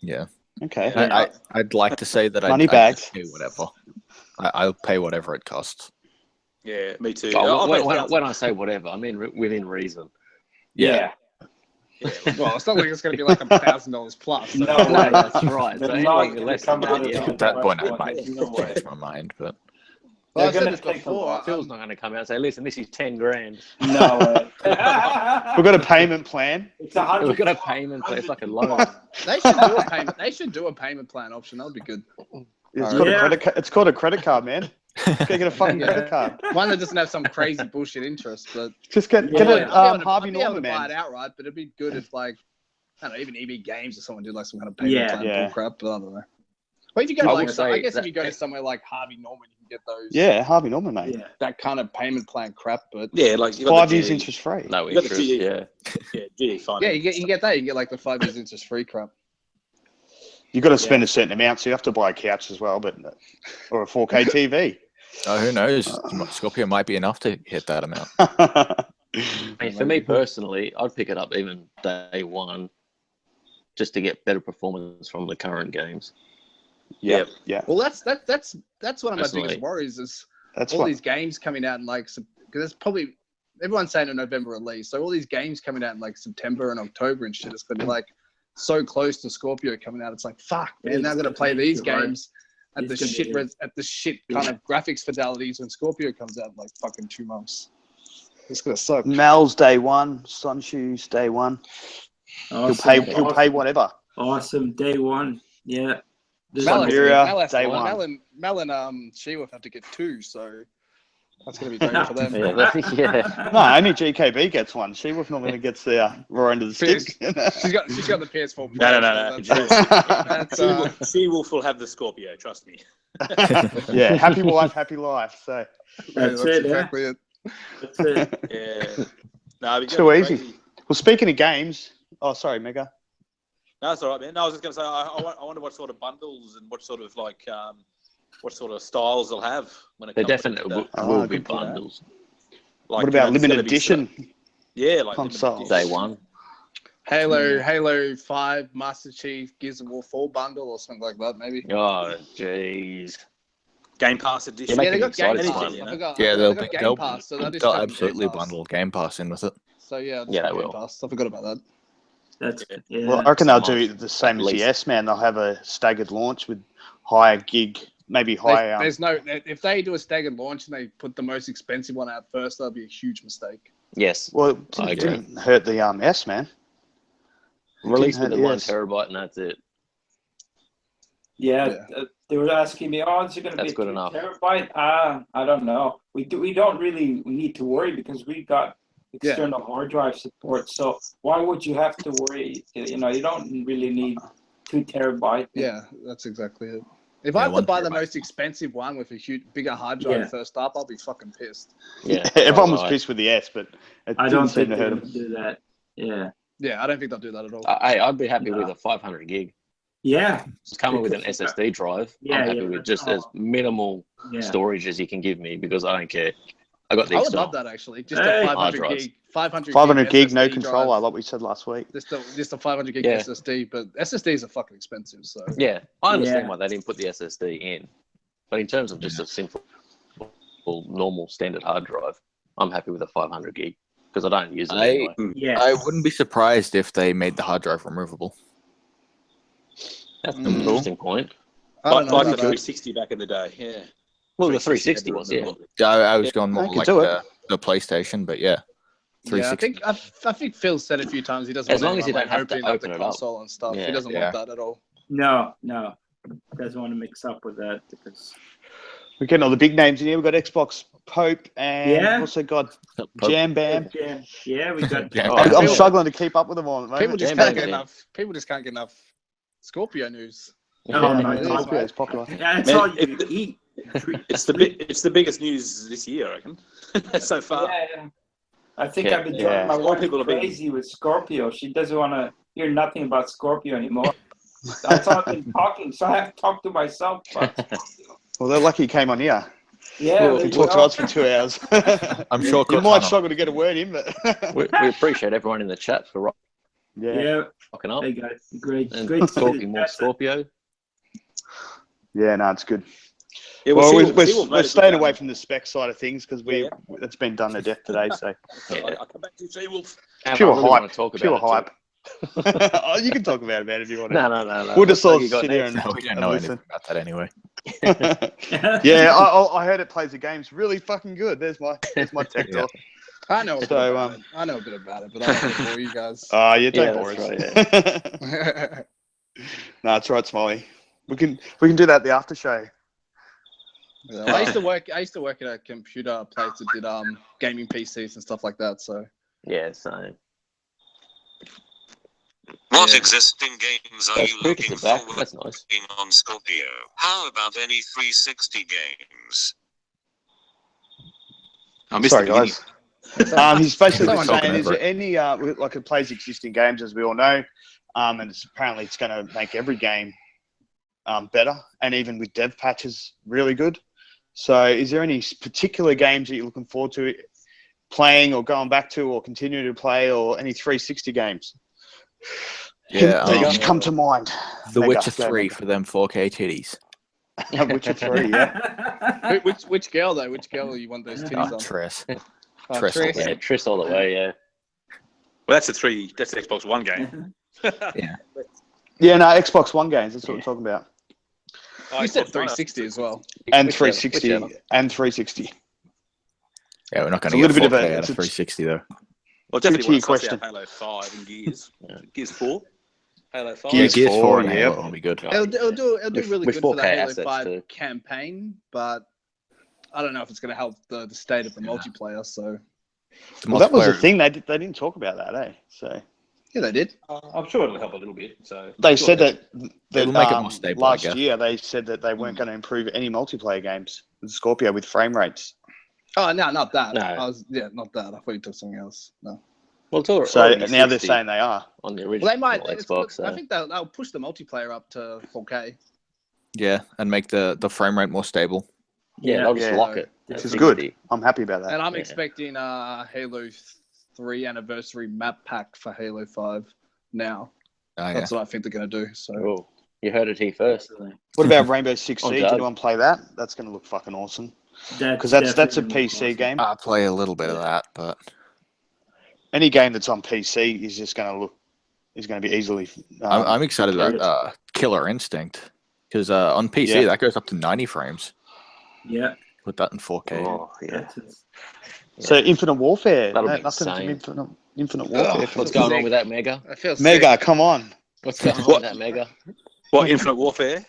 Speaker 7: Yeah.
Speaker 2: Okay.
Speaker 7: I'd like to say that
Speaker 2: Money
Speaker 7: I'd
Speaker 2: bags.
Speaker 7: pay whatever. I'll pay whatever it costs.
Speaker 5: Yeah, me too.
Speaker 6: Oh,
Speaker 5: I'll pay
Speaker 6: when I say whatever, I mean within reason.
Speaker 3: Yeah.
Speaker 4: Well, it's not like it's going to be like $1,000 plus. So.
Speaker 3: No
Speaker 6: No,
Speaker 3: way.
Speaker 6: that's right.
Speaker 3: They're
Speaker 6: So
Speaker 3: not
Speaker 6: anything
Speaker 3: gonna
Speaker 6: less
Speaker 3: come
Speaker 6: than
Speaker 3: out
Speaker 6: that,
Speaker 3: of
Speaker 6: yeah.
Speaker 3: the
Speaker 7: At that point, I
Speaker 3: There's
Speaker 7: might
Speaker 3: no way.
Speaker 7: change my mind, but
Speaker 4: Well, I
Speaker 3: They're
Speaker 4: said
Speaker 3: gonna
Speaker 4: this
Speaker 3: take a
Speaker 4: before.
Speaker 3: lot.
Speaker 6: Phil's not going to come out and say, listen, this is 10 grand.
Speaker 3: No way.
Speaker 2: We've got a payment plan.
Speaker 3: It's 100.
Speaker 6: We've got a payment, but it's like a loan.
Speaker 4: They should do a payment. They should do a payment plan option. That would be good.
Speaker 2: It's called
Speaker 3: Yeah.
Speaker 2: a credit card. It's called a credit card, man. Just get a fucking credit card.
Speaker 4: One that doesn't have some crazy bullshit interest, but
Speaker 2: Just get
Speaker 3: Yeah.
Speaker 2: it.
Speaker 4: I'd
Speaker 2: Harvey
Speaker 4: be able
Speaker 2: Norman,
Speaker 4: to buy it
Speaker 2: man.
Speaker 4: outright. But it'd be good if like I don't know, even EB Games or someone did like some kind of payment
Speaker 3: Yeah.
Speaker 4: plan
Speaker 2: Yeah.
Speaker 4: bull crap. But I don't know. Well, if you go to
Speaker 6: I
Speaker 4: like,
Speaker 6: will
Speaker 4: I
Speaker 6: say
Speaker 4: guess if
Speaker 6: that-
Speaker 4: you go to somewhere like Harvey Norman, you can get those.
Speaker 2: Yeah, Harvey Norman, mate.
Speaker 3: Yeah.
Speaker 4: That kind of payment plan crap, but
Speaker 5: Yeah, like you got
Speaker 2: 5
Speaker 5: the
Speaker 2: years
Speaker 5: GE.
Speaker 2: interest free.
Speaker 6: No
Speaker 5: You got the
Speaker 6: interest,
Speaker 5: GE.
Speaker 6: yeah.
Speaker 5: Yeah, GE finance.
Speaker 4: yeah, you can get that. You can get like the 5 years interest free crap.
Speaker 2: You've got to spend a certain amount, so you have to buy a couch as well, but or a 4K TV.
Speaker 7: who knows? Scorpio might be enough to hit that amount.
Speaker 6: I mean, for me personally, I'd pick it up even day one just to get better performance from the current games.
Speaker 2: Yeah, yeah.
Speaker 4: Well, that's one of my
Speaker 6: Personally.
Speaker 4: biggest worries is
Speaker 2: That's
Speaker 4: all
Speaker 2: what.
Speaker 4: these games coming out in like because it's probably everyone's saying a November release, so all these games coming out in like September and October and shit. It's gonna be like so close to Scorpio coming out. It's like fuck, man. Now I'm gonna play these games at the
Speaker 3: It's gonna be-
Speaker 4: shit kind of graphics fidelities when Scorpio comes out in like fucking 2 months. It's gonna suck.
Speaker 2: Mal's day one, Sun Shoes day one.
Speaker 3: Awesome.
Speaker 2: He'll pay whatever.
Speaker 3: Awesome. Day one. Yeah. There's
Speaker 2: Mel-
Speaker 3: some-
Speaker 2: Siberia, day one.
Speaker 4: Mel and Sheaworth have to get 2, so that's gonna be great for them.
Speaker 6: Yeah.
Speaker 2: No, only GKB gets one. She was normally gets the raw end of the stick.
Speaker 4: She's got the PS4 Pro.
Speaker 5: No.
Speaker 4: So that's,
Speaker 5: She-Wolf will have the Scorpio, trust me.
Speaker 2: Yeah, happy wife, happy life. So
Speaker 3: That's it.
Speaker 4: exactly it.
Speaker 3: That's it.
Speaker 5: Yeah. No,
Speaker 2: It's too easy. Well, speaking of games, sorry, Mega.
Speaker 5: No, that's all right, man. No, I was just going to say, I wonder what sort of bundles and what sort of what sort of styles they'll have when it
Speaker 6: There
Speaker 5: comes
Speaker 6: definitely
Speaker 5: to
Speaker 6: will be
Speaker 2: good for that.
Speaker 6: bundles.
Speaker 5: like,
Speaker 2: What about
Speaker 5: it's
Speaker 2: limited
Speaker 5: gonna be
Speaker 2: edition?
Speaker 5: sort of- yeah, like
Speaker 2: consoles?
Speaker 6: Day one.
Speaker 4: Halo 5, Master Chief, Gears of War 4 bundle or something like that, maybe.
Speaker 6: Oh, jeez.
Speaker 5: Game Pass edition.
Speaker 6: Make
Speaker 4: Yeah, they
Speaker 6: it
Speaker 4: got Game
Speaker 6: exciting,
Speaker 4: Pass.
Speaker 5: you
Speaker 4: I
Speaker 5: know?
Speaker 4: forgot.
Speaker 7: Yeah,
Speaker 4: they
Speaker 7: they'll
Speaker 4: got
Speaker 7: be-
Speaker 4: Game Pass, so that is
Speaker 7: They'll
Speaker 4: fucking Game
Speaker 7: absolutely
Speaker 4: Pass.
Speaker 7: bundle Game Pass in with it.
Speaker 4: So yeah,
Speaker 6: Yeah, they
Speaker 4: Game
Speaker 6: will.
Speaker 4: Pass. I forgot about that.
Speaker 3: That's
Speaker 5: Yeah.
Speaker 2: Well, I reckon they'll
Speaker 6: Some
Speaker 2: do
Speaker 6: of-
Speaker 2: the same
Speaker 6: at
Speaker 2: as the
Speaker 6: least.
Speaker 2: S-Man. They'll have a staggered launch with higher gig, maybe higher.
Speaker 4: There's no. If they do a staggered launch and they put the most expensive one out first, that'll be a huge mistake.
Speaker 6: Yes.
Speaker 2: Well,
Speaker 6: I
Speaker 2: it
Speaker 6: agree.
Speaker 2: didn't hurt the S-Man.
Speaker 6: Release with the
Speaker 2: Yes.
Speaker 6: 1 terabyte and that's it.
Speaker 3: Yeah. They were asking me, "Oh, is it going to be
Speaker 6: That's good
Speaker 3: 2
Speaker 6: enough.
Speaker 3: terabyte?" I don't know. We don't really need to worry because we got external hard drive support. So why would you have to worry? You know, you don't really need 2 terabyte.
Speaker 4: Yeah, that's exactly it. If I have to
Speaker 7: 1
Speaker 4: buy the
Speaker 7: terabyte.
Speaker 4: most expensive one with a huge, bigger hard drive
Speaker 3: Yeah.
Speaker 4: first up, I'll be fucking pissed.
Speaker 6: Yeah.
Speaker 2: Everyone was
Speaker 6: Alright.
Speaker 2: pissed with the S, but it
Speaker 3: I
Speaker 2: didn't
Speaker 3: don't
Speaker 2: seem
Speaker 3: think
Speaker 2: to
Speaker 3: they're
Speaker 2: hurt
Speaker 3: going
Speaker 2: them.
Speaker 3: to do that. Yeah.
Speaker 4: Yeah, I don't think they'll do that at all.
Speaker 6: I'd be happy
Speaker 3: No.
Speaker 6: with a 500 gig.
Speaker 3: Yeah.
Speaker 6: It's coming with an
Speaker 3: Because-
Speaker 6: SSD drive.
Speaker 3: Yeah,
Speaker 6: I'm happy
Speaker 3: yeah,
Speaker 6: with
Speaker 3: that's
Speaker 6: just as minimal
Speaker 3: Yeah.
Speaker 6: storage as you can give me because I don't care. I got the
Speaker 4: I would
Speaker 6: external.
Speaker 4: love that actually. Just
Speaker 3: Hey.
Speaker 4: a 500
Speaker 6: drives.
Speaker 4: gig, 500
Speaker 2: 500 gig, no
Speaker 4: SSD
Speaker 2: controller,
Speaker 4: drive.
Speaker 2: like we said last week.
Speaker 4: Just a 500 gig
Speaker 6: Yeah.
Speaker 4: SSD, but SSDs are fucking expensive. So
Speaker 6: Yeah, I understand
Speaker 3: Yeah.
Speaker 6: why they didn't put the SSD in, but in terms of just a simple, normal standard hard drive, I'm happy with a 500 gig because I don't use it anyway.
Speaker 3: Yeah.
Speaker 7: I wouldn't be surprised if they made the hard drive removable.
Speaker 6: That's an
Speaker 4: Mm.
Speaker 6: interesting point.
Speaker 4: I don't know
Speaker 8: Like the
Speaker 4: about that.
Speaker 8: 360 back in the day, yeah.
Speaker 6: Well, the 360 was, yeah.
Speaker 7: I was going more
Speaker 2: I can
Speaker 7: like
Speaker 2: do it.
Speaker 7: the PlayStation, but yeah,
Speaker 4: Yeah,
Speaker 7: 360.
Speaker 4: I think Phil said a few times he doesn't
Speaker 6: As
Speaker 4: want
Speaker 6: long as you
Speaker 4: anyone,
Speaker 6: don't have to
Speaker 4: opening up
Speaker 6: open
Speaker 4: the
Speaker 6: it up.
Speaker 4: console and stuff.
Speaker 6: Yeah.
Speaker 4: He doesn't want that at all.
Speaker 3: No. Doesn't want to mix up with that because.
Speaker 2: We're getting all the big names in here. We've got Xbox Pope and
Speaker 3: Yeah.
Speaker 2: we've also got
Speaker 7: Pope.
Speaker 2: Jam Bam.
Speaker 3: Yeah, we got.
Speaker 7: Jam
Speaker 6: Oh,
Speaker 7: Bam.
Speaker 2: I'm
Speaker 4: People-
Speaker 2: struggling to keep up with them all at the
Speaker 4: People
Speaker 2: moment.
Speaker 4: just
Speaker 6: Yeah,
Speaker 4: can't
Speaker 6: man,
Speaker 4: get
Speaker 6: yeah.
Speaker 4: enough. People just can't get enough Scorpio news.
Speaker 3: Oh,
Speaker 2: Yeah,
Speaker 3: my
Speaker 2: no,
Speaker 3: God.
Speaker 2: Scorpio is popular.
Speaker 3: Yeah, that's
Speaker 8: Man,
Speaker 3: all you eat.
Speaker 8: It's the biggest news this year, I reckon. So far.
Speaker 3: Yeah. I think
Speaker 6: Yeah.
Speaker 3: I've been
Speaker 2: Yeah.
Speaker 3: driving my
Speaker 8: A lot of
Speaker 3: wife
Speaker 8: people have been-
Speaker 3: crazy with Scorpio. She doesn't want to hear nothing about Scorpio anymore. That's all I've been talking, so I have to talk to myself about Scorpio.
Speaker 2: Well, they're lucky you came on here.
Speaker 3: Yeah,
Speaker 6: Well,
Speaker 3: there
Speaker 2: You
Speaker 3: you
Speaker 2: talked to
Speaker 3: go.
Speaker 2: us for 2 hours.
Speaker 7: I'm sure
Speaker 2: You
Speaker 7: Cortana-
Speaker 2: might struggle to get a word in, but
Speaker 6: we appreciate everyone in the chat for
Speaker 2: yeah.
Speaker 3: Yeah,
Speaker 6: rocking up
Speaker 3: they got it. Great.
Speaker 6: and
Speaker 3: Great. to see
Speaker 6: talking
Speaker 3: the
Speaker 6: more
Speaker 3: chat.
Speaker 6: Scorpio.
Speaker 2: Yeah, no, it's good.
Speaker 8: Yeah,
Speaker 2: Well,
Speaker 8: Seawolf
Speaker 2: we're
Speaker 8: made a good
Speaker 2: staying
Speaker 8: game.
Speaker 2: away from the spec side of things because
Speaker 8: Yeah.
Speaker 2: it's been done to death today. So
Speaker 6: Yeah.
Speaker 8: I'll come back to you, Seawolf.
Speaker 6: And
Speaker 2: Pure
Speaker 6: I really
Speaker 2: hype.
Speaker 6: want to talk about
Speaker 2: pure
Speaker 6: it too.
Speaker 2: hype. Oh, you can talk about it, man, if you want to.
Speaker 6: No.
Speaker 2: We'll just
Speaker 6: What
Speaker 2: all
Speaker 6: you got
Speaker 2: sit here
Speaker 6: next?
Speaker 2: and,
Speaker 7: No, we don't
Speaker 2: and
Speaker 7: know
Speaker 2: listen.
Speaker 7: anything about that anyway.
Speaker 2: Yeah, I heard it plays the games really fucking good. There's my tech
Speaker 7: Yeah.
Speaker 2: talk.
Speaker 4: I know a bit
Speaker 2: So,
Speaker 4: about it. I know a bit about it, but I don't know for you guys.
Speaker 2: Oh, yeah,
Speaker 6: Yeah,
Speaker 2: don't bore
Speaker 6: that's
Speaker 2: us.
Speaker 6: right,
Speaker 2: No, it's right, Smiley. We can do that at the after show.
Speaker 4: Yeah, I used to work at a computer place that did gaming PCs and stuff like that. So
Speaker 6: Yeah, so
Speaker 1: What
Speaker 4: Yeah.
Speaker 1: existing games are
Speaker 6: those
Speaker 1: you
Speaker 6: crickets
Speaker 1: looking
Speaker 6: are back.
Speaker 1: forward
Speaker 6: That's nice.
Speaker 1: to on Scorpio? How about any 360 games?
Speaker 8: I missed
Speaker 2: Sorry,
Speaker 8: the beginning.
Speaker 2: guys. He's basically
Speaker 4: Someone
Speaker 2: saying,
Speaker 7: talking
Speaker 2: is
Speaker 7: over
Speaker 2: there any like it plays existing games as we all know, and apparently it's going to make every game better, and even with dev patches, really good. So, is there any particular games that you're looking forward to playing, or going back to, or continuing to play, or any 360 games?
Speaker 7: Yeah,
Speaker 2: that just come to mind.
Speaker 7: The
Speaker 2: Mega,
Speaker 7: Witcher
Speaker 2: go
Speaker 7: 3
Speaker 2: Mega.
Speaker 7: for them 4K titties.
Speaker 2: Witcher 3, yeah.
Speaker 4: which girl though? Which girl you want those titties
Speaker 7: Oh,
Speaker 4: on?
Speaker 7: Triss.
Speaker 4: Oh,
Speaker 7: Triss.
Speaker 4: Triss.
Speaker 6: Yeah, Triss all the way. Yeah.
Speaker 8: Well, that's the Xbox One game.
Speaker 2: Yeah, no, Xbox One games. That's what we're talking about.
Speaker 4: You said 360 as well.
Speaker 2: And
Speaker 6: Whichever,
Speaker 2: 360.
Speaker 6: whichever.
Speaker 2: And 360.
Speaker 7: Yeah, we're not going
Speaker 2: It's a
Speaker 7: to get
Speaker 2: little bit of
Speaker 7: 4K
Speaker 2: a-
Speaker 7: out
Speaker 2: it's
Speaker 7: of
Speaker 2: a-
Speaker 7: 360 though.
Speaker 8: Well,
Speaker 2: To
Speaker 8: definitely
Speaker 2: your
Speaker 8: want to suss
Speaker 2: question.
Speaker 8: out Halo 5 and Gears.
Speaker 2: Yeah.
Speaker 8: Gears 4. Halo 5.
Speaker 7: Yeah,
Speaker 2: Gears
Speaker 7: Gears 4
Speaker 2: 4,
Speaker 7: and
Speaker 2: yeah.
Speaker 7: Halo will be good.
Speaker 4: It'll do
Speaker 6: With-
Speaker 4: really
Speaker 6: with
Speaker 4: good for the
Speaker 6: 4K
Speaker 4: Halo
Speaker 6: assets
Speaker 4: 5
Speaker 6: too.
Speaker 4: campaign, but I don't know if it's going to help the state of the multiplayer. So
Speaker 7: The
Speaker 2: Well, that was the
Speaker 7: multiplayer-
Speaker 2: thing. They didn't talk about that, eh? So
Speaker 4: yeah, they did.
Speaker 8: I'm sure it'll help a little bit. So
Speaker 2: they
Speaker 8: sure.
Speaker 2: said that
Speaker 7: It'll make it more stable, I
Speaker 2: last
Speaker 7: guess.
Speaker 2: year they said that they weren't going to improve any multiplayer games with Scorpio with frame rates.
Speaker 4: Oh no, not that.
Speaker 6: No.
Speaker 4: Not that. I thought you took something else. No.
Speaker 6: Well, it's already
Speaker 2: So now they're
Speaker 6: 60
Speaker 2: saying they are.
Speaker 6: on the original
Speaker 4: Well, they might.
Speaker 6: Xbox. So.
Speaker 4: I think they'll push the multiplayer up to 4K.
Speaker 7: Yeah, and make the frame rate more stable.
Speaker 6: yeah, they'll just
Speaker 2: Yeah.
Speaker 6: lock it.
Speaker 2: Which
Speaker 6: at
Speaker 2: is
Speaker 6: 60.
Speaker 2: good. I'm happy about that.
Speaker 4: And I'm
Speaker 6: Yeah.
Speaker 4: expecting Halo 3 anniversary map pack for Halo 5 now.
Speaker 7: Oh, yeah.
Speaker 4: That's what I think they're going to do. So
Speaker 6: Oh, you heard it here first.
Speaker 2: What about Rainbow Six
Speaker 6: On
Speaker 2: Siege?
Speaker 6: Doug.
Speaker 2: Anyone play that? That's going to look fucking awesome. Because that's a
Speaker 3: definitely
Speaker 2: PC
Speaker 3: awesome.
Speaker 2: game.
Speaker 7: I play a little bit of that, but
Speaker 2: Any game that's on PC is just going to be easily.
Speaker 7: I'm excited
Speaker 2: carried.
Speaker 7: about Killer Instinct because on PC
Speaker 2: Yeah.
Speaker 7: that goes up to 90 frames.
Speaker 3: Yeah.
Speaker 7: Put that in 4K.
Speaker 6: Oh, yeah.
Speaker 3: That's
Speaker 2: So Infinite Warfare.
Speaker 6: That'll
Speaker 2: No,
Speaker 6: be
Speaker 2: nothing from
Speaker 6: insane.
Speaker 2: Infinite Warfare.
Speaker 6: What's going on with that, Mega?
Speaker 4: I feel
Speaker 2: Mega,
Speaker 4: sick.
Speaker 2: come on.
Speaker 6: What's going on
Speaker 8: What?
Speaker 6: with that, Mega?
Speaker 8: What, Infinite Warfare?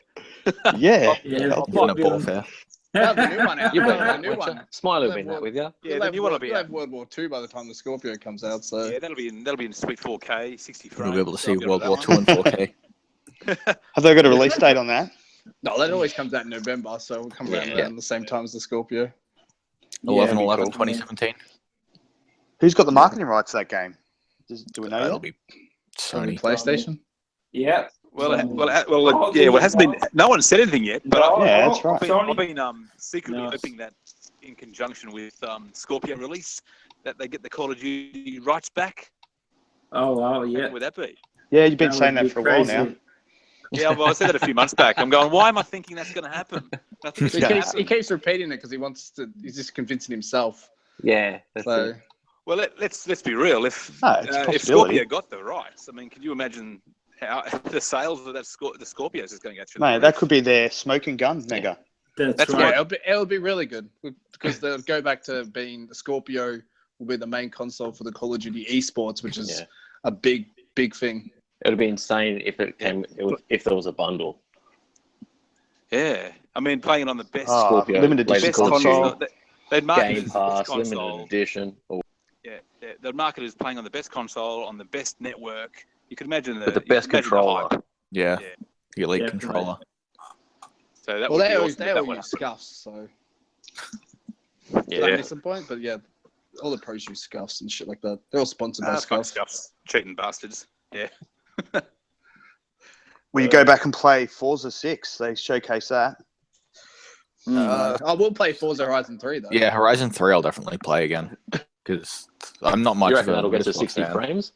Speaker 2: Yeah.
Speaker 3: Yeah,
Speaker 7: Infinite Warfare.
Speaker 4: We'll have the new one out.
Speaker 6: You'll
Speaker 4: We'll
Speaker 6: be
Speaker 4: have
Speaker 6: that,
Speaker 4: the new
Speaker 6: won't
Speaker 4: one.
Speaker 6: you? Smiley will
Speaker 4: We'll
Speaker 6: be
Speaker 4: have
Speaker 6: that with you.
Speaker 8: Yeah,
Speaker 4: We'll
Speaker 8: the
Speaker 4: have
Speaker 8: new one will
Speaker 4: World,
Speaker 8: be
Speaker 4: we'll
Speaker 8: out.
Speaker 4: have World War II by the time the Scorpio comes out. So
Speaker 8: Yeah, that'll be in sweet 4K, 60 frames.
Speaker 7: You'll be able to
Speaker 8: so
Speaker 7: see
Speaker 8: I'll be
Speaker 7: World
Speaker 8: able
Speaker 7: War
Speaker 8: to
Speaker 7: II in 4K.
Speaker 2: Have they got a release date on that?
Speaker 4: no, that always comes out in November. So we'll come around
Speaker 6: Yeah.
Speaker 4: around the same time as the Scorpio.
Speaker 7: 11/11/2017.
Speaker 2: Who's got the marketing rights to that game? Do we know
Speaker 7: It'll
Speaker 2: yet?
Speaker 7: be
Speaker 4: Probably
Speaker 7: Sony.
Speaker 4: PlayStation.
Speaker 3: Yeah.
Speaker 8: Well,
Speaker 3: Oh,
Speaker 8: yeah, well, it hasn't
Speaker 3: no.
Speaker 8: been. No one said anything yet, but
Speaker 3: No,
Speaker 2: Yeah,
Speaker 3: no,
Speaker 2: that's right.
Speaker 8: I've
Speaker 3: Sony.
Speaker 8: been secretly
Speaker 3: No.
Speaker 8: hoping that in conjunction with Scorpio release, that they get the Call of Duty rights back.
Speaker 3: Oh wow,
Speaker 8: How
Speaker 3: yeah.
Speaker 8: good would that be?
Speaker 2: Yeah, you've been
Speaker 3: That
Speaker 2: saying
Speaker 3: would
Speaker 2: that
Speaker 3: be
Speaker 2: for a while
Speaker 3: crazy.
Speaker 2: now.
Speaker 8: Yeah, well, I said that a few months back. I'm going, why am I thinking that's going to happen? I think it's
Speaker 4: He
Speaker 8: going to
Speaker 4: keeps, he
Speaker 8: happen.
Speaker 4: keeps repeating it because he wants to. He's just convincing himself.
Speaker 6: Yeah, that's
Speaker 4: So
Speaker 6: it.
Speaker 8: Well, let's be real. If
Speaker 2: No, it's a
Speaker 8: if
Speaker 2: possibility.
Speaker 8: Scorpio got the rights, I mean, could you imagine how the sales of the Scorpios is going to go through?
Speaker 2: Mate,
Speaker 8: the
Speaker 2: that
Speaker 8: roof?
Speaker 2: could be their smoking gun mega.
Speaker 8: That's
Speaker 3: right.
Speaker 4: yeah, it'll be really good because they'll go back to being the Scorpio will be the main console for the Call of Duty esports, which is
Speaker 6: Yeah.
Speaker 4: a big thing.
Speaker 6: It would be insane if it came if there was a bundle.
Speaker 8: Yeah, I mean, playing it on the best
Speaker 6: Scorpio,
Speaker 2: limited
Speaker 6: latest
Speaker 2: edition
Speaker 8: best
Speaker 6: Call of
Speaker 2: console.
Speaker 8: console. They'd market it
Speaker 6: Game
Speaker 8: as the best
Speaker 6: Pass, limited
Speaker 8: console.
Speaker 6: edition. Or,
Speaker 8: Yeah, they'd market it as playing on the best console on the best network. You could imagine
Speaker 6: But the
Speaker 8: you
Speaker 6: best
Speaker 8: could imagine the
Speaker 6: controller.
Speaker 8: hype.
Speaker 7: Yeah.
Speaker 8: Yeah.
Speaker 7: The Elite
Speaker 3: Definitely.
Speaker 7: controller.
Speaker 8: So that
Speaker 4: Well,
Speaker 8: would be
Speaker 4: they
Speaker 8: awesome. if that
Speaker 4: all
Speaker 8: would
Speaker 4: use
Speaker 8: happen.
Speaker 4: scuffs, so
Speaker 8: Yeah.
Speaker 4: that missing point. But yeah, all the pros use scuffs and shit like that. They're all sponsored by
Speaker 8: Fuck
Speaker 4: scuffs.
Speaker 8: scuffs, cheating bastards. Yeah.
Speaker 2: Will you go back and play Forza 6? They showcase that.
Speaker 4: I will play Forza Horizon 3 though.
Speaker 7: Yeah, Horizon 3 I'll definitely play again. Because I'm not much
Speaker 6: you
Speaker 7: of
Speaker 6: reckon
Speaker 7: a
Speaker 6: that'll get to
Speaker 7: motorsport
Speaker 6: 60
Speaker 7: fan.
Speaker 6: frames?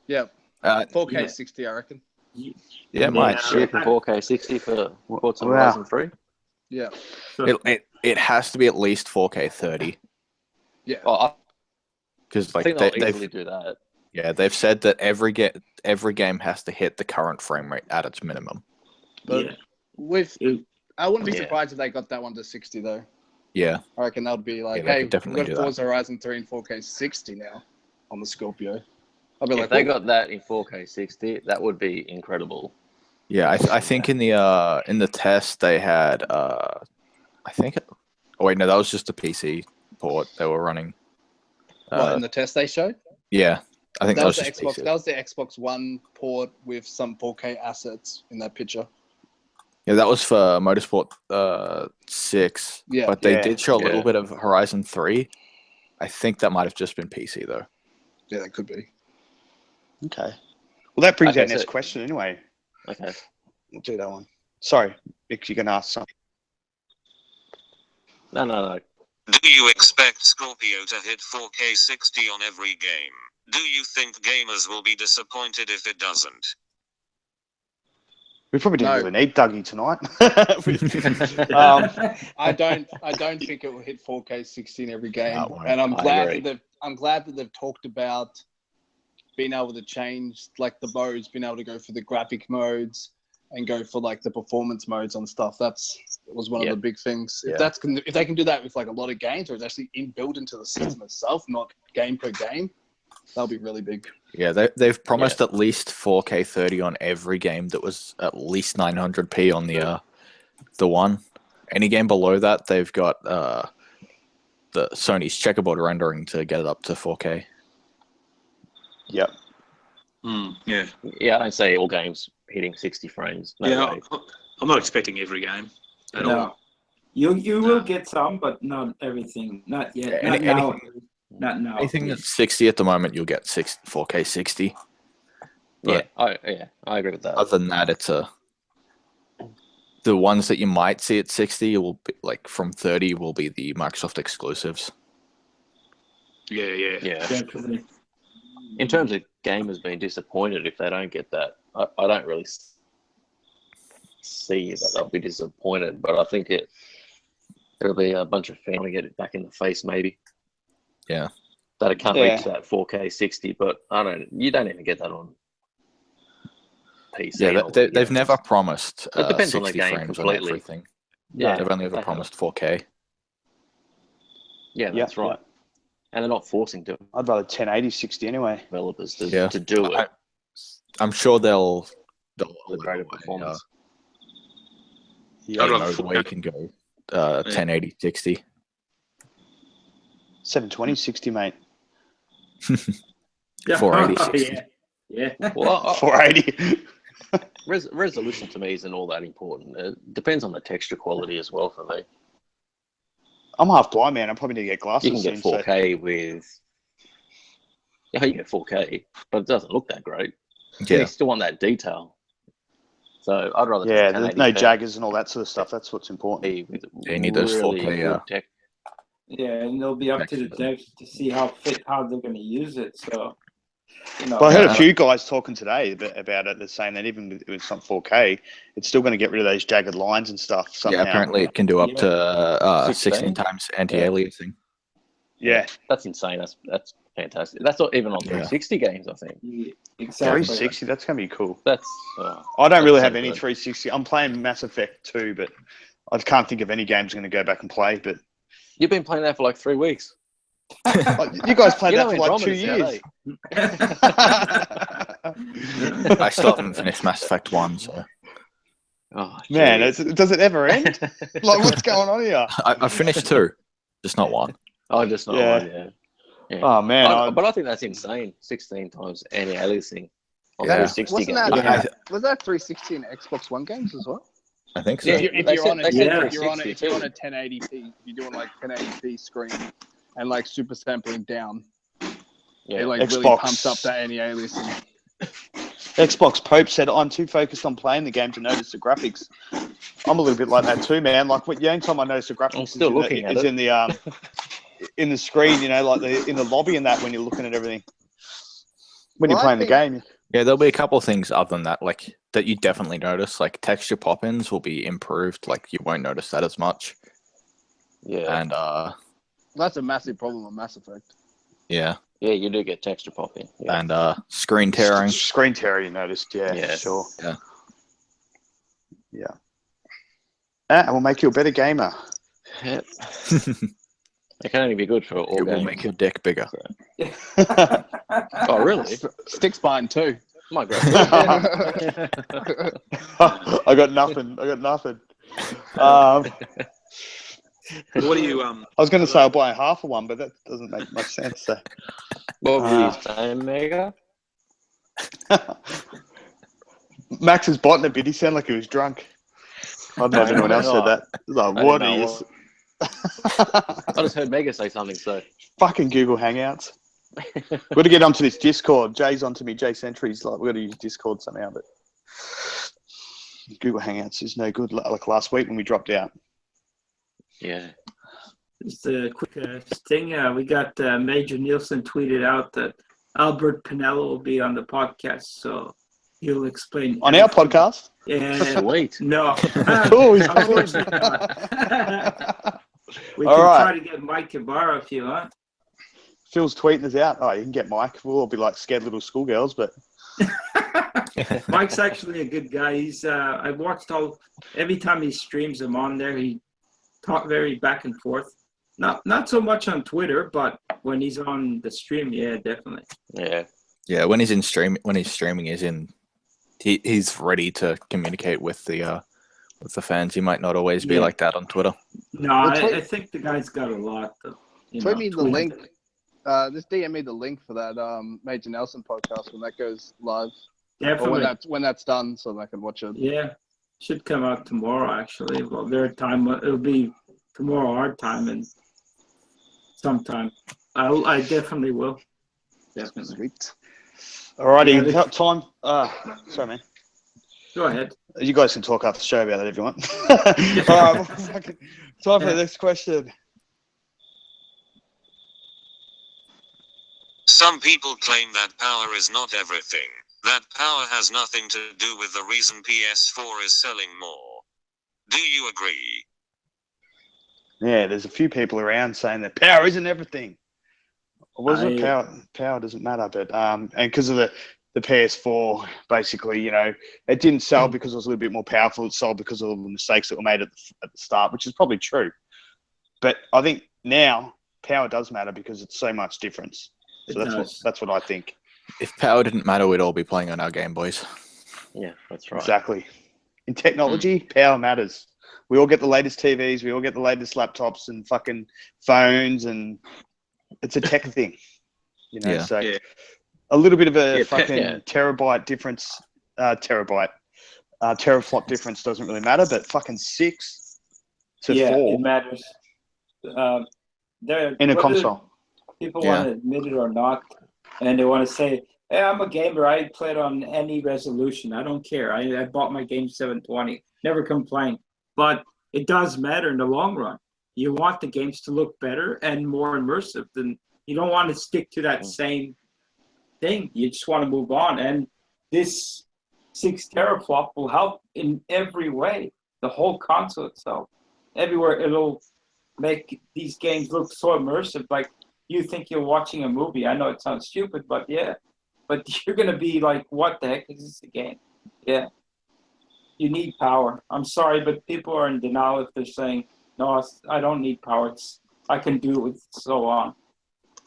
Speaker 4: Yeah, 4K
Speaker 3: Yeah.
Speaker 4: 60, I reckon.
Speaker 7: Yeah, it might.
Speaker 6: You reckon 4K 60 for Forza
Speaker 2: Wow.
Speaker 6: Horizon 3?
Speaker 4: Yeah,
Speaker 7: It has to be at least 4K 30.
Speaker 4: yeah.
Speaker 6: Oh, I
Speaker 7: Because like
Speaker 6: think they'll
Speaker 7: they've
Speaker 6: easily do that.
Speaker 7: they've said that every game has to hit the current frame rate at its minimum.
Speaker 4: But
Speaker 3: Yeah.
Speaker 4: with,
Speaker 3: It-
Speaker 4: I wouldn't be
Speaker 6: Yeah.
Speaker 4: surprised if they got that one to 60 though.
Speaker 7: Yeah.
Speaker 4: I reckon that would be like,
Speaker 7: Yeah, they
Speaker 4: hey,
Speaker 7: could definitely
Speaker 4: we've
Speaker 7: do
Speaker 4: got
Speaker 7: that.
Speaker 4: Forza Horizon 3 in 4K 60 now on the Scorpio. I'll be
Speaker 6: If
Speaker 4: like,
Speaker 6: they
Speaker 4: "Ooh."
Speaker 6: got that in 4K 60, that would be incredible.
Speaker 7: Yeah, I think in the test they had I think oh wait, no, that was just a PC port they were running.
Speaker 4: What, in the test they showed?
Speaker 7: Yeah. I think
Speaker 4: That was the
Speaker 7: just
Speaker 4: Xbox.
Speaker 7: PC.
Speaker 4: That was the Xbox One port with some 4K assets in that picture.
Speaker 7: Yeah, that was for Motorsport 6.
Speaker 4: Yeah.
Speaker 7: But they
Speaker 2: Yeah.
Speaker 7: did show a little
Speaker 6: Yeah.
Speaker 7: bit of Horizon 3. I think that might have just been PC though.
Speaker 4: Yeah, that could be.
Speaker 2: Okay. Well, that brings
Speaker 6: Okay,
Speaker 2: our next
Speaker 6: so-
Speaker 2: question anyway.
Speaker 6: Okay.
Speaker 2: We'll do that one. Sorry, Mick, you're going to ask something.
Speaker 6: No.
Speaker 1: Do you expect Scorpio to hit 4K 60 on every game? Do you think gamers will be disappointed if it doesn't?
Speaker 2: We probably didn't
Speaker 4: No.
Speaker 2: really need Dougie tonight.
Speaker 4: I don't think it will hit 4K 60 in every game,
Speaker 7: No,
Speaker 4: and I'm
Speaker 6: I
Speaker 4: glad
Speaker 6: agree.
Speaker 4: that they've talked about being able to change like the modes, being able to go for the graphic modes and go for like the performance modes on stuff. That was one of the big things.
Speaker 7: Yeah.
Speaker 4: If they can do that with like a lot of games, or it's actually inbuilt into the system itself, not game per game, that'll be really big.
Speaker 7: Yeah, they've promised at least 4K 30 on every game that was at least 900p on the one. Any game below that, they've got the Sony's checkerboard rendering to get it up to 4K.
Speaker 2: Yep.
Speaker 8: Yeah.
Speaker 6: Yeah, I don't say all games hitting 60 frames. No
Speaker 8: Yeah.
Speaker 6: way.
Speaker 8: I'm not expecting every game at all.
Speaker 3: No. You will get some, but not everything. Not yet.
Speaker 7: Yeah,
Speaker 3: Not now. Not now.
Speaker 7: Anything that's 60 at the moment, you'll get 4K 60.
Speaker 6: Yeah,
Speaker 7: But
Speaker 6: I agree with that.
Speaker 7: other than that, it's the ones that you might see at 60 will be like from 30 will be the Microsoft exclusives.
Speaker 8: Yeah.
Speaker 6: Yeah.
Speaker 3: Definitely.
Speaker 6: In terms of gamers being disappointed if they don't get that, I don't really see that they'll be disappointed, but I think there'll be a bunch of fans to get it back in the face, maybe.
Speaker 7: Yeah.
Speaker 6: That it can't
Speaker 2: Yeah.
Speaker 6: reach that 4K 60, but you don't even get that on PC.
Speaker 7: Yeah,
Speaker 6: or-
Speaker 7: they've never promised
Speaker 6: It depends on the
Speaker 7: 60
Speaker 6: game
Speaker 7: frames on
Speaker 6: completely.
Speaker 7: everything.
Speaker 6: Yeah,
Speaker 7: They've only ever
Speaker 6: they
Speaker 7: promised 4K.
Speaker 6: Yeah, that's right. And they're not forcing
Speaker 2: I'd rather 1080 60 anyway.
Speaker 6: developers to
Speaker 7: Yeah.
Speaker 6: do it.
Speaker 7: I'm sure they'll
Speaker 6: The greater performance.
Speaker 2: Yeah,
Speaker 8: I'd rather
Speaker 7: mode where you can go 1080 60.
Speaker 2: 720 60, mate.
Speaker 3: Yeah.
Speaker 7: 480 60.
Speaker 3: Yeah.
Speaker 6: Well,
Speaker 2: 480.
Speaker 6: resolution to me isn't all that important. It depends on the texture quality as well for me.
Speaker 2: I'm half blind, man. I probably need to get glasses
Speaker 6: You can get
Speaker 2: soon.
Speaker 6: 4K with. Yeah, you can get 4K, but it doesn't look that great.
Speaker 7: Yeah.
Speaker 6: You still want that detail. So I'd rather.
Speaker 2: Yeah,
Speaker 6: take
Speaker 2: there's no
Speaker 6: 1080p
Speaker 2: jaggers and all that sort of stuff. That's what's important.
Speaker 6: with
Speaker 7: You need those
Speaker 6: really
Speaker 7: 4K,
Speaker 6: good tech.
Speaker 3: Yeah, and it'll be up to the
Speaker 7: Textures.
Speaker 3: devs to see how they're going to use it. So, you know.
Speaker 2: But I heard a few guys talking today about it. They're saying that even with it's not 4K, it's still going to get rid of those jagged lines and stuff somehow.
Speaker 7: Yeah, apparently it can do up to
Speaker 6: 16
Speaker 7: 16 times anti-aliasing.
Speaker 2: Yeah.
Speaker 6: That's insane. That's fantastic. That's not even on 360 games, I think.
Speaker 3: Yeah, exactly.
Speaker 2: 360, that's going to be cool.
Speaker 6: That's.
Speaker 2: I don't really
Speaker 6: so
Speaker 2: have any
Speaker 6: good.
Speaker 2: 360. I'm playing Mass Effect 2, but I can't think of any games I'm going to go back and play. But
Speaker 6: You've been playing that for like 3 weeks.
Speaker 2: you guys played
Speaker 6: You
Speaker 2: that
Speaker 6: know
Speaker 2: for like
Speaker 6: Andromeda's
Speaker 2: 2
Speaker 6: out,
Speaker 2: years.
Speaker 7: I still haven't finished Mass Effect 1, so
Speaker 6: Oh,
Speaker 2: Man,
Speaker 6: jeez.
Speaker 2: does it ever end? Like, what's going on here?
Speaker 7: I finished 2, just not 1.
Speaker 6: Oh, just not
Speaker 2: Yeah.
Speaker 6: one, yeah. Yeah.
Speaker 2: Oh, man.
Speaker 6: But I think that's insane. 16 times anti-aliasing on
Speaker 7: Yeah.
Speaker 6: 360
Speaker 4: Wasn't
Speaker 6: games.
Speaker 4: that
Speaker 7: Yeah.
Speaker 4: was that 360 and Xbox One games as well?
Speaker 7: I think so.
Speaker 6: Yeah.
Speaker 4: If
Speaker 6: They
Speaker 4: you're
Speaker 6: said-
Speaker 4: on
Speaker 6: they
Speaker 4: a
Speaker 6: said
Speaker 3: Yeah.
Speaker 4: if you're on a
Speaker 6: 360
Speaker 4: 1080p, you're doing like 1080p screen and like super sampling down.
Speaker 6: Yeah.
Speaker 4: It like really
Speaker 2: Xbox.
Speaker 4: pumps up that anti-aliasing.
Speaker 2: Xbox Pope said, I'm too focused on playing the game to notice the graphics. I'm a little bit like that too, man. Like, the only time I notice the graphics
Speaker 6: I'm still looking at
Speaker 2: is
Speaker 6: it.
Speaker 2: in the in the screen, you know, like in the lobby and that when you're looking at everything. When
Speaker 4: Well,
Speaker 2: you're
Speaker 4: I
Speaker 2: playing the
Speaker 4: think-
Speaker 2: game.
Speaker 7: Yeah, there'll be a couple of things other than that, like that you definitely notice. Like texture pop-ins will be improved. Like you won't notice that as much.
Speaker 6: Yeah.
Speaker 7: And
Speaker 4: That's a massive problem on Mass Effect.
Speaker 7: yeah,
Speaker 6: Yeah, you do get texture popping. Yeah.
Speaker 7: and screen tearing.
Speaker 2: Screen tear, you noticed, yeah,
Speaker 6: Yeah.
Speaker 2: sure.
Speaker 7: Yeah.
Speaker 2: Yeah. That will make you a better gamer.
Speaker 6: Yep. It can only be good for all
Speaker 7: It will
Speaker 6: games.
Speaker 7: make your dick bigger.
Speaker 6: Oh, really?
Speaker 4: Stick spine too.
Speaker 6: My God.
Speaker 2: I got nothing.
Speaker 8: What do you
Speaker 2: I was going to say I'll buy half of one, but that doesn't make much sense. So.
Speaker 6: What would you say, Mega?
Speaker 2: Max is biting a bit. He sounded like he was drunk. I don't know if anyone else said that. Like,
Speaker 6: I
Speaker 2: what
Speaker 6: didn't
Speaker 2: are
Speaker 6: know
Speaker 2: you?
Speaker 6: I just heard Mega say something, so.
Speaker 2: Fucking Google Hangouts. We've got to get onto this Discord. Jay's onto me. Jay Centric. Like, we've got to use Discord somehow, but Google Hangouts is no good. Like last week when we dropped out.
Speaker 6: Yeah.
Speaker 3: Just a quick thing. We got Major Nielsen tweeted out that Albert Pinello will be on the podcast, so he'll explain.
Speaker 2: On our podcast?
Speaker 3: Yeah.
Speaker 6: Sweet.
Speaker 3: No.
Speaker 2: Cool. He's
Speaker 3: Unfortunately not. We
Speaker 2: All
Speaker 3: can
Speaker 2: right.
Speaker 3: try to get Mike Ibarra if you want.
Speaker 2: Phil's tweeting us out. Oh, you can get Mike. We'll all be like scared little schoolgirls, but
Speaker 3: Mike's actually a good guy. He's I watched every time he streams him on there. He talk very back and forth. Not so much on Twitter, but when he's on the stream, yeah, definitely.
Speaker 6: Yeah.
Speaker 7: Yeah, when he's streaming, he's ready to communicate with the fans. He might not always be
Speaker 3: Yeah.
Speaker 7: like that on Twitter.
Speaker 3: No,
Speaker 4: Well,
Speaker 3: I think the guy's got a lot.
Speaker 4: Tweet me the
Speaker 3: Twitter.
Speaker 4: link. Just DM me the link for that Major Nelson podcast when that goes live. Or
Speaker 3: Definitely.
Speaker 4: when that's done, so I can watch it.
Speaker 3: Yeah, should come out tomorrow. Actually, well, their time it'll be tomorrow our time and sometime. I definitely will. Definitely.
Speaker 4: Sweet.
Speaker 2: alrighty.
Speaker 3: Yeah,
Speaker 2: Time. Sorry, man.
Speaker 3: Go ahead.
Speaker 2: You guys can talk after the show about it if you want. All right. Time for the next question.
Speaker 1: Some people claim that power is not everything. That power has nothing to do with the reason PS4 is selling more. Do you agree?
Speaker 2: Yeah, there's a few people around saying that power isn't everything. Wasn't
Speaker 3: I-
Speaker 2: power doesn't matter, but and because of the PS4, basically, you know, it didn't sell because it was a little bit more powerful. It sold because of all the mistakes that were made at the start, which is probably true. But I think now power does matter because it's so much difference. So
Speaker 3: It does.
Speaker 2: that's what I think.
Speaker 7: If power didn't matter, we'd all be playing on our Game Boys.
Speaker 6: Yeah, that's right.
Speaker 2: Exactly. In technology, power matters. We all get the latest TVs. We all get the latest laptops and fucking phones, and it's a tech thing, you know.
Speaker 7: Yeah.
Speaker 2: So
Speaker 8: Yeah.
Speaker 2: a little bit of a
Speaker 8: Yeah,
Speaker 2: fucking
Speaker 6: yeah.
Speaker 2: terabyte difference, teraflop difference doesn't really matter, but fucking 6 to
Speaker 3: Yeah,
Speaker 2: 4
Speaker 3: it matters. There,
Speaker 2: in a
Speaker 3: whether
Speaker 2: console.
Speaker 3: people
Speaker 7: Yeah.
Speaker 3: want to admit it or not, and they want to say, "Hey, I'm a gamer. I play it on any resolution. I don't care. I bought my game 720. Never complained." But it does matter in the long run. You want the games to look better and more immersive. Than you don't want to stick to that same thing. You just want to move on. And this 6 teraflop will help in every way. The whole console itself, everywhere, it'll make these games look so immersive. Like you think you're watching a movie. I know it sounds stupid, but yeah. But you're gonna be like, "What the heck is this a game?" Yeah. You need power. I'm sorry, but people are in denial if they're saying, "No, I don't need power. I can do it with so on."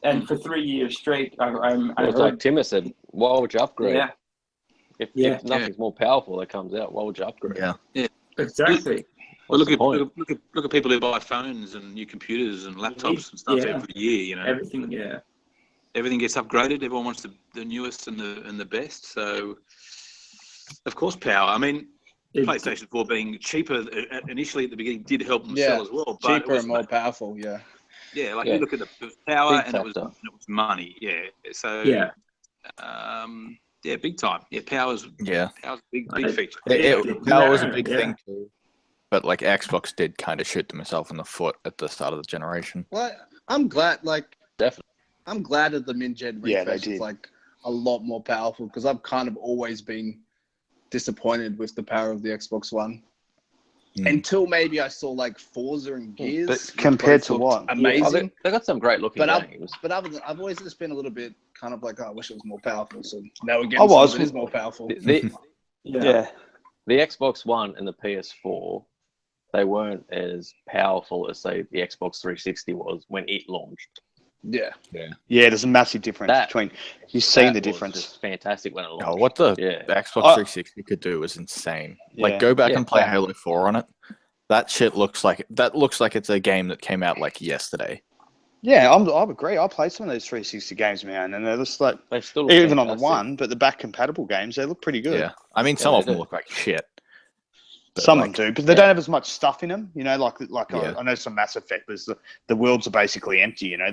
Speaker 3: And for 3 years straight, I
Speaker 6: It's
Speaker 3: heard.
Speaker 6: like Timmer said, why would you upgrade?
Speaker 3: Yeah,
Speaker 6: If nothing's more powerful that comes out, why would you upgrade?
Speaker 7: Yeah.
Speaker 3: exactly.
Speaker 8: Well,
Speaker 6: What's the point?
Speaker 8: look at people who buy phones and new computers and laptops and stuff
Speaker 3: Yeah.
Speaker 8: every year. You know,
Speaker 3: Everything. Yeah.
Speaker 8: everything gets upgraded. Everyone wants the newest and the best. So, of course, power. I mean, PlayStation 4 being cheaper initially at the beginning did help them sell as well. But
Speaker 4: Cheaper and more powerful, yeah.
Speaker 8: Yeah, like
Speaker 6: Yeah.
Speaker 8: you look at the power
Speaker 6: Big
Speaker 8: and it was
Speaker 6: factor.
Speaker 8: money. Yeah. So
Speaker 3: Yeah.
Speaker 8: yeah, big time. Yeah, power's a big feature.
Speaker 7: That was a big
Speaker 3: Yeah.
Speaker 7: thing too. But like Xbox did kind of shoot themselves in the foot at the start of the generation.
Speaker 4: Well, I'm glad,
Speaker 6: Definitely.
Speaker 4: I'm glad that the mid-gen
Speaker 2: Yeah, they
Speaker 4: refresh is
Speaker 2: did.
Speaker 4: like a lot more powerful because I've kind of always been disappointed with the power of the Xbox One. Until maybe I saw like Forza and Gears.
Speaker 2: But
Speaker 4: which
Speaker 2: compared
Speaker 4: both
Speaker 2: to
Speaker 4: looked
Speaker 2: what?
Speaker 4: Amazing.
Speaker 6: They got some great looking games.
Speaker 4: But other than, I've always just been a little bit kind of like, oh, I wish it was more powerful. So now again, it is more powerful.
Speaker 6: The
Speaker 2: Yeah.
Speaker 6: Xbox One and the PS4, they weren't as powerful as say the Xbox 360 was when it launched.
Speaker 4: Yeah.
Speaker 2: Yeah, there's a massive difference between. You've seen the
Speaker 6: That was
Speaker 2: difference.
Speaker 6: just fantastic when it launched.
Speaker 7: Oh, what the Xbox 360 could do was insane. Like,
Speaker 2: Yeah.
Speaker 7: go back
Speaker 6: Yeah.
Speaker 7: and play Halo 4 on it. That shit looks like it's a game that came out like yesterday.
Speaker 2: Yeah, I agree. I played some of those 360 games, man, and they're just like
Speaker 6: They still look
Speaker 2: even on the
Speaker 6: fantastic.
Speaker 2: one, but the back compatible games, they look pretty good.
Speaker 7: Yeah, I mean, some
Speaker 6: they
Speaker 7: of them
Speaker 6: do.
Speaker 7: look like shit. But
Speaker 2: Some
Speaker 7: like,
Speaker 2: of them do, but they don't have as much stuff in them. You know, like
Speaker 7: Yeah.
Speaker 2: I know some Mass Effect. There's the worlds are basically empty. You know,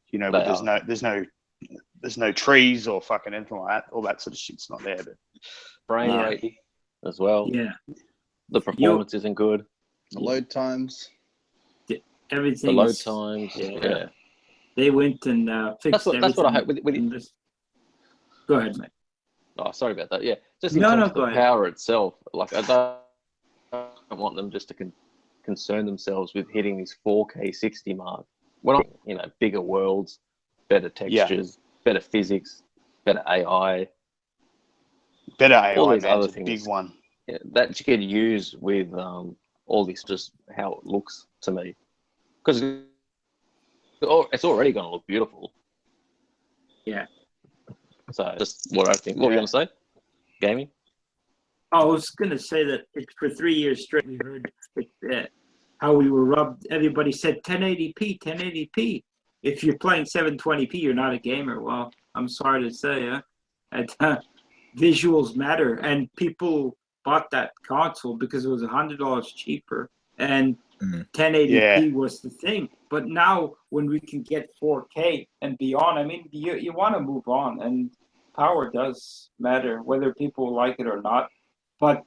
Speaker 2: you know, but there's no trees or fucking anything like that. All that sort of shit's not there. But
Speaker 6: Frame rate as well.
Speaker 3: Yeah.
Speaker 6: The performance isn't good.
Speaker 4: The load times.
Speaker 3: Everything.
Speaker 6: The load
Speaker 3: is-
Speaker 6: times.
Speaker 3: Yeah.
Speaker 6: Yeah.
Speaker 3: They went and fixed
Speaker 6: That's what I hope.
Speaker 3: everything. Go ahead, mate.
Speaker 6: Oh, sorry about that. Yeah, just in
Speaker 3: No,
Speaker 6: terms
Speaker 3: no,
Speaker 6: of
Speaker 3: go
Speaker 6: the
Speaker 3: ahead.
Speaker 6: power itself. Like, I don't want them just to concern themselves with hitting this 4K 60 mark. We're not, bigger worlds, better textures, better physics, better AI.
Speaker 2: better AI,
Speaker 6: All these
Speaker 2: man,
Speaker 6: other
Speaker 2: is a big
Speaker 6: things.
Speaker 2: one.
Speaker 6: Yeah, that you could use with all this, just how it looks to me, because it's already going to look beautiful.
Speaker 3: Yeah.
Speaker 6: So just what I think. What were you going to say? Gaming?
Speaker 3: I was going to say that for 3 years straight, we heard how we were rubbed. Everybody said 1080p, 1080p. If you're playing 720p, you're not a gamer. Well, I'm sorry to say, visuals matter. And people bought that console because it was $100 cheaper. And 1080p was the thing. But now when we can get 4K and beyond, I mean, you want to move on. And power does matter, whether people like it or not. But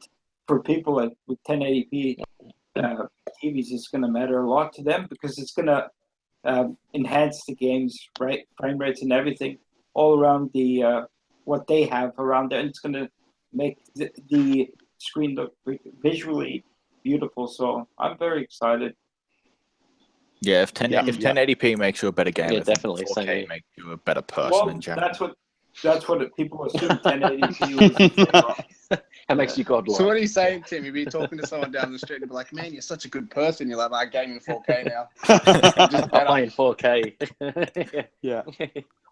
Speaker 3: for people like with 1080p TVs, it's going to matter a lot to them because it's going to enhance the game's frame rates and everything all around the what they have around there. And it's going to make the screen look visually beautiful. So I'm very excited.
Speaker 7: Yeah, if 1080p makes you a better gamer,
Speaker 6: Yeah, definitely.
Speaker 7: 4K makes you a better person in general.
Speaker 3: That's what people assume 1080p was the thing.
Speaker 6: That makes you godlike.
Speaker 4: So what are you saying, Tim? You'd be talking to someone down the street and be like, man, you're such a good person. You're like, I'm gaming 4K now.
Speaker 6: I'm playing 4K.
Speaker 2: Yeah.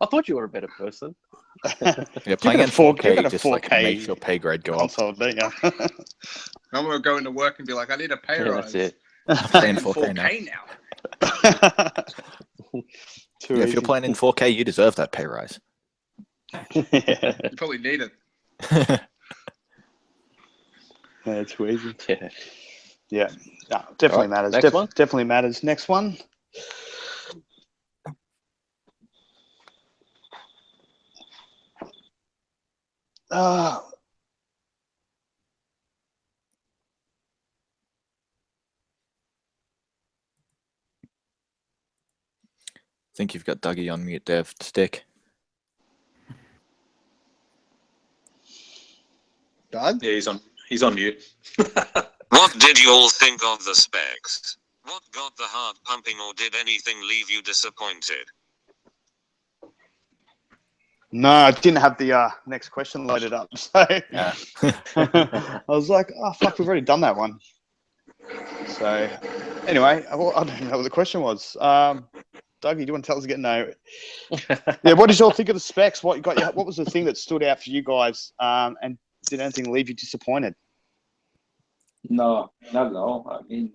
Speaker 6: I thought you were a better person.
Speaker 7: Yeah, playing in 4K just like
Speaker 2: 4K
Speaker 7: makes your pay grade go up.
Speaker 2: console, don't you?
Speaker 4: I'm gonna go into work and be like, I need a pay
Speaker 6: Yeah,
Speaker 4: rise.
Speaker 6: that's it.
Speaker 7: Playing
Speaker 4: I'm
Speaker 7: 4K now.
Speaker 4: 4K now.
Speaker 2: Too
Speaker 7: Yeah, if you're
Speaker 2: easy.
Speaker 7: playing in 4K, you deserve that pay rise.
Speaker 2: Yeah,
Speaker 4: You probably need it.
Speaker 2: too easy.
Speaker 6: Yeah.
Speaker 2: Yeah, no, definitely
Speaker 6: Alright,
Speaker 2: matters.
Speaker 6: next one?
Speaker 2: Definitely matters. Next one. Uh,
Speaker 7: I think you've got Dougie on mute, Dev. Stick.
Speaker 4: Doug?
Speaker 8: Yeah, he's on mute.
Speaker 1: What did you all think of the specs? What got the heart pumping, or did anything leave you disappointed?
Speaker 2: no, I didn't have the next question loaded up, so
Speaker 7: Yeah.
Speaker 2: I was like, oh fuck, we've already done that one. So anyway, I don't know what the question was. Dougie, do you want to tell us again? No. Yeah, what did you all think of the specs? What was the thing that stood out for you guys? And did anything leave you disappointed?
Speaker 3: No, not at all. I mean,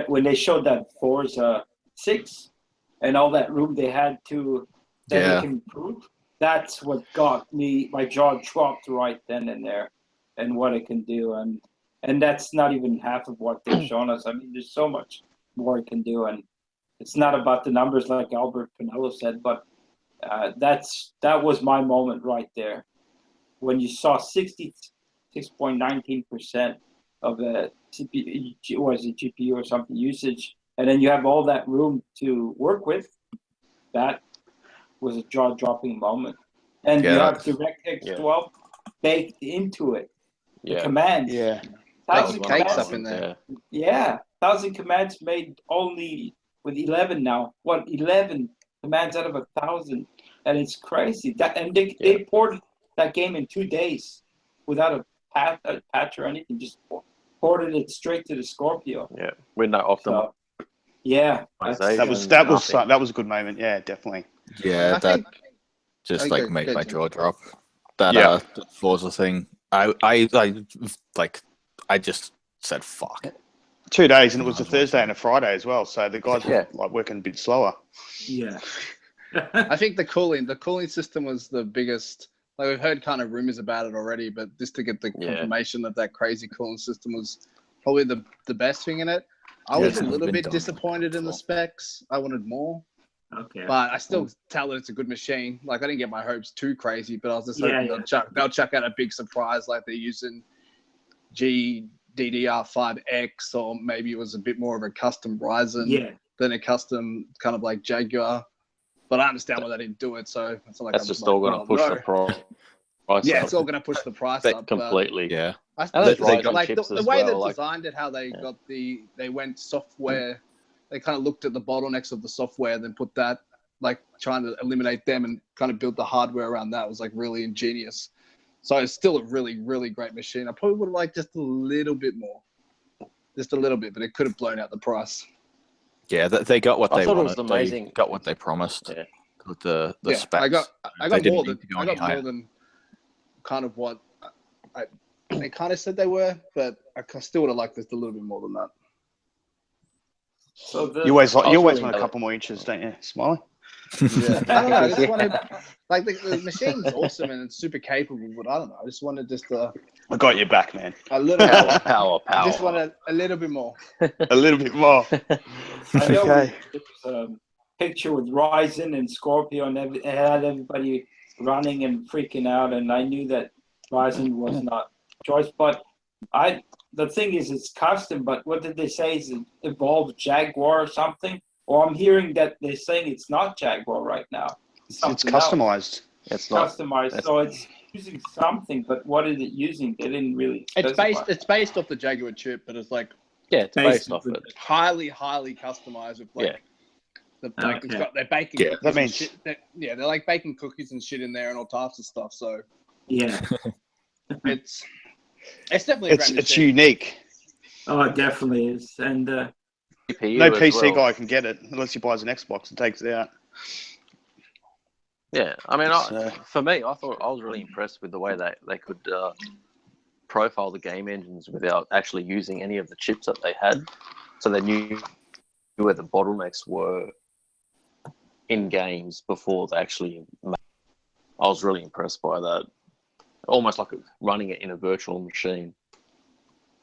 Speaker 3: when they showed that Forza 6 and all that room they had to that
Speaker 7: Yeah.
Speaker 3: they can improve, that's what got me. My jaw dropped right then and there, and what it can do, and that's not even half of what they've shown us. I mean, there's so much more it can do, and it's not about the numbers like Albert Pinello said, but that was my moment right there when you saw 66.19% of the CPU, was it GPU or something usage, and then you have all that room to work with. That was a jaw-dropping moment, and you have DirectX 12 baked into it. The commands,
Speaker 2: Yeah.
Speaker 3: 1,000
Speaker 4: Cakes
Speaker 3: commands
Speaker 4: up in there.
Speaker 3: Yeah, 1,000 commands made only with 11 now. What 11 commands out of 1,000, and it's crazy. They ported that game in 2 days without a patch or anything. Just ported it straight to the Scorpio.
Speaker 6: Yeah, with no optimization.
Speaker 3: So, yeah,
Speaker 2: That was a good moment. Yeah, definitely.
Speaker 7: Yeah,
Speaker 4: I
Speaker 7: that
Speaker 4: think-
Speaker 7: just
Speaker 4: I
Speaker 7: like
Speaker 4: go-
Speaker 7: made
Speaker 4: go
Speaker 7: my
Speaker 4: to-
Speaker 7: jaw drop. That
Speaker 2: Yeah.
Speaker 7: the Forza thing. I just said fuck.
Speaker 2: 2 days, and it was a Thursday and a Friday as well. So the guys were
Speaker 6: Yeah.
Speaker 2: like working a bit slower.
Speaker 3: yeah.
Speaker 4: I think the cooling system was the biggest. Like we've heard kind of rumors about it already, but just to get the confirmation that crazy cooling system was probably the best thing in it. I
Speaker 7: Yeah,
Speaker 4: was
Speaker 7: it's
Speaker 4: a
Speaker 7: never
Speaker 4: little
Speaker 7: been
Speaker 4: bit
Speaker 7: done
Speaker 4: disappointed in the
Speaker 7: before.
Speaker 4: specs. I wanted more,
Speaker 3: Okay.
Speaker 4: but I still tell that it's a good machine. Like I didn't get my hopes too crazy, but I was just
Speaker 3: Yeah,
Speaker 4: hoping they'll chuck out a big surprise like they're using GDDR5X, or maybe it was a bit more of a custom Ryzen than a custom kind of like Jaguar. But I understand why they didn't do it, so it's not like
Speaker 6: That's
Speaker 4: I'm
Speaker 6: just all going to push the price.
Speaker 4: Yeah,
Speaker 6: up
Speaker 4: it's all going to push the price up.
Speaker 6: completely.
Speaker 7: Yeah.
Speaker 4: I
Speaker 6: And
Speaker 4: still
Speaker 6: they got
Speaker 4: like
Speaker 6: chips
Speaker 4: the
Speaker 6: as
Speaker 4: way
Speaker 6: well,
Speaker 4: they
Speaker 6: like-
Speaker 4: designed it, how they got they went software. They kind of looked at the bottlenecks of the software, then put that, like trying to eliminate them and kind of build the hardware around that was like really ingenious. So it's still a really, really great machine. I probably would have liked just a little bit more. Just a little bit, but it could have blown out the price.
Speaker 7: Yeah, they got what
Speaker 6: I
Speaker 7: they
Speaker 6: thought it
Speaker 7: wanted.
Speaker 6: was amazing.
Speaker 7: They got what they promised.
Speaker 6: Yeah.
Speaker 7: With the
Speaker 4: Yeah,
Speaker 7: specs.
Speaker 4: I got
Speaker 7: They didn't
Speaker 4: more
Speaker 7: need
Speaker 4: than
Speaker 7: to go any higher.
Speaker 4: kind of what they kind of said they were, but I still would have liked just a little bit more than that.
Speaker 3: So
Speaker 2: You always
Speaker 6: really
Speaker 2: want a couple more inches, don't you, Smiley?
Speaker 4: Yeah. I don't know. I just wanted, like, the machine's awesome and it's super capable, but I don't know. I just wanted just
Speaker 2: I got your back, man.
Speaker 4: a little
Speaker 6: Power.
Speaker 4: I just wanted a little bit more.
Speaker 2: A little bit more.
Speaker 3: I know
Speaker 2: Okay.
Speaker 3: there was a picture with Ryzen and Scorpio, and it had everybody running and freaking out, and I knew that Ryzen was not choice. But the thing is, it's custom. But what did they say? Is it evolved Jaguar or something? Or I'm hearing that they're saying it's not Jaguar right now.
Speaker 2: It's
Speaker 3: something else.
Speaker 2: customized.
Speaker 6: It's not.
Speaker 3: Customized. So it's using something, but what is it using? They didn't really specify.
Speaker 4: It's based off the Jaguar chip, but it's like
Speaker 6: Yeah, it's based off it.
Speaker 4: highly customized with like they're baking
Speaker 2: Yeah,
Speaker 4: cookies
Speaker 2: that
Speaker 4: and
Speaker 2: means-
Speaker 4: shit. They're like baking cookies and shit in there and all types of stuff. So
Speaker 3: Yeah.
Speaker 4: it's definitely a great
Speaker 2: It's
Speaker 4: machine.
Speaker 2: unique.
Speaker 3: Oh, it definitely is. And
Speaker 6: GPU
Speaker 2: No
Speaker 6: as
Speaker 2: PC
Speaker 6: well.
Speaker 2: guy can get it unless he buys an Xbox and takes it out.
Speaker 6: Yeah, I mean,
Speaker 2: So-
Speaker 6: for me, I thought I was really impressed with the way they could profile the game engines without actually using any of the chips that they had. So they knew where the bottlenecks were in games before they actually made. I was really impressed by that. Almost like running it in a virtual machine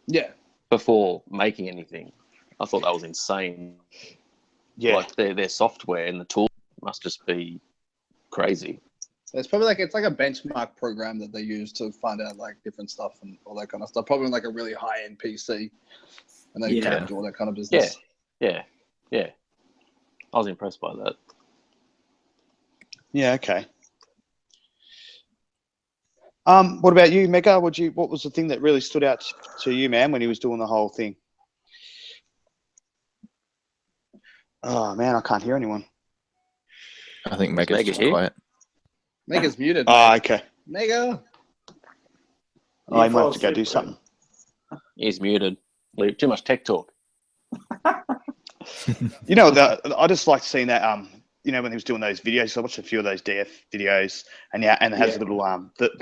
Speaker 4: Yeah.
Speaker 6: before making anything. I thought that was insane.
Speaker 2: Yeah.
Speaker 6: Like their software and the tool must just be crazy.
Speaker 4: It's probably like a benchmark program that they use to find out like different stuff and all that kind of stuff. Probably like a really high end PC, and they
Speaker 3: Yeah.
Speaker 4: can do all that kind of business.
Speaker 6: Yeah. I was impressed by that.
Speaker 2: Yeah. Okay. What about you, Mega? What was the thing that really stood out to you, man, when he was doing the whole thing? Oh man, I can't hear anyone.
Speaker 7: I think Mega's
Speaker 6: Mega
Speaker 7: just
Speaker 6: here?
Speaker 7: quiet.
Speaker 4: Mega's muted.
Speaker 2: Oh,
Speaker 4: mate.
Speaker 2: okay.
Speaker 4: Mega.
Speaker 2: I might have to go do something.
Speaker 6: He's muted. Too much tech talk.
Speaker 2: You know, I just like seeing that. You know, when he was doing those videos, I watched a few of those DF videos, and it has a little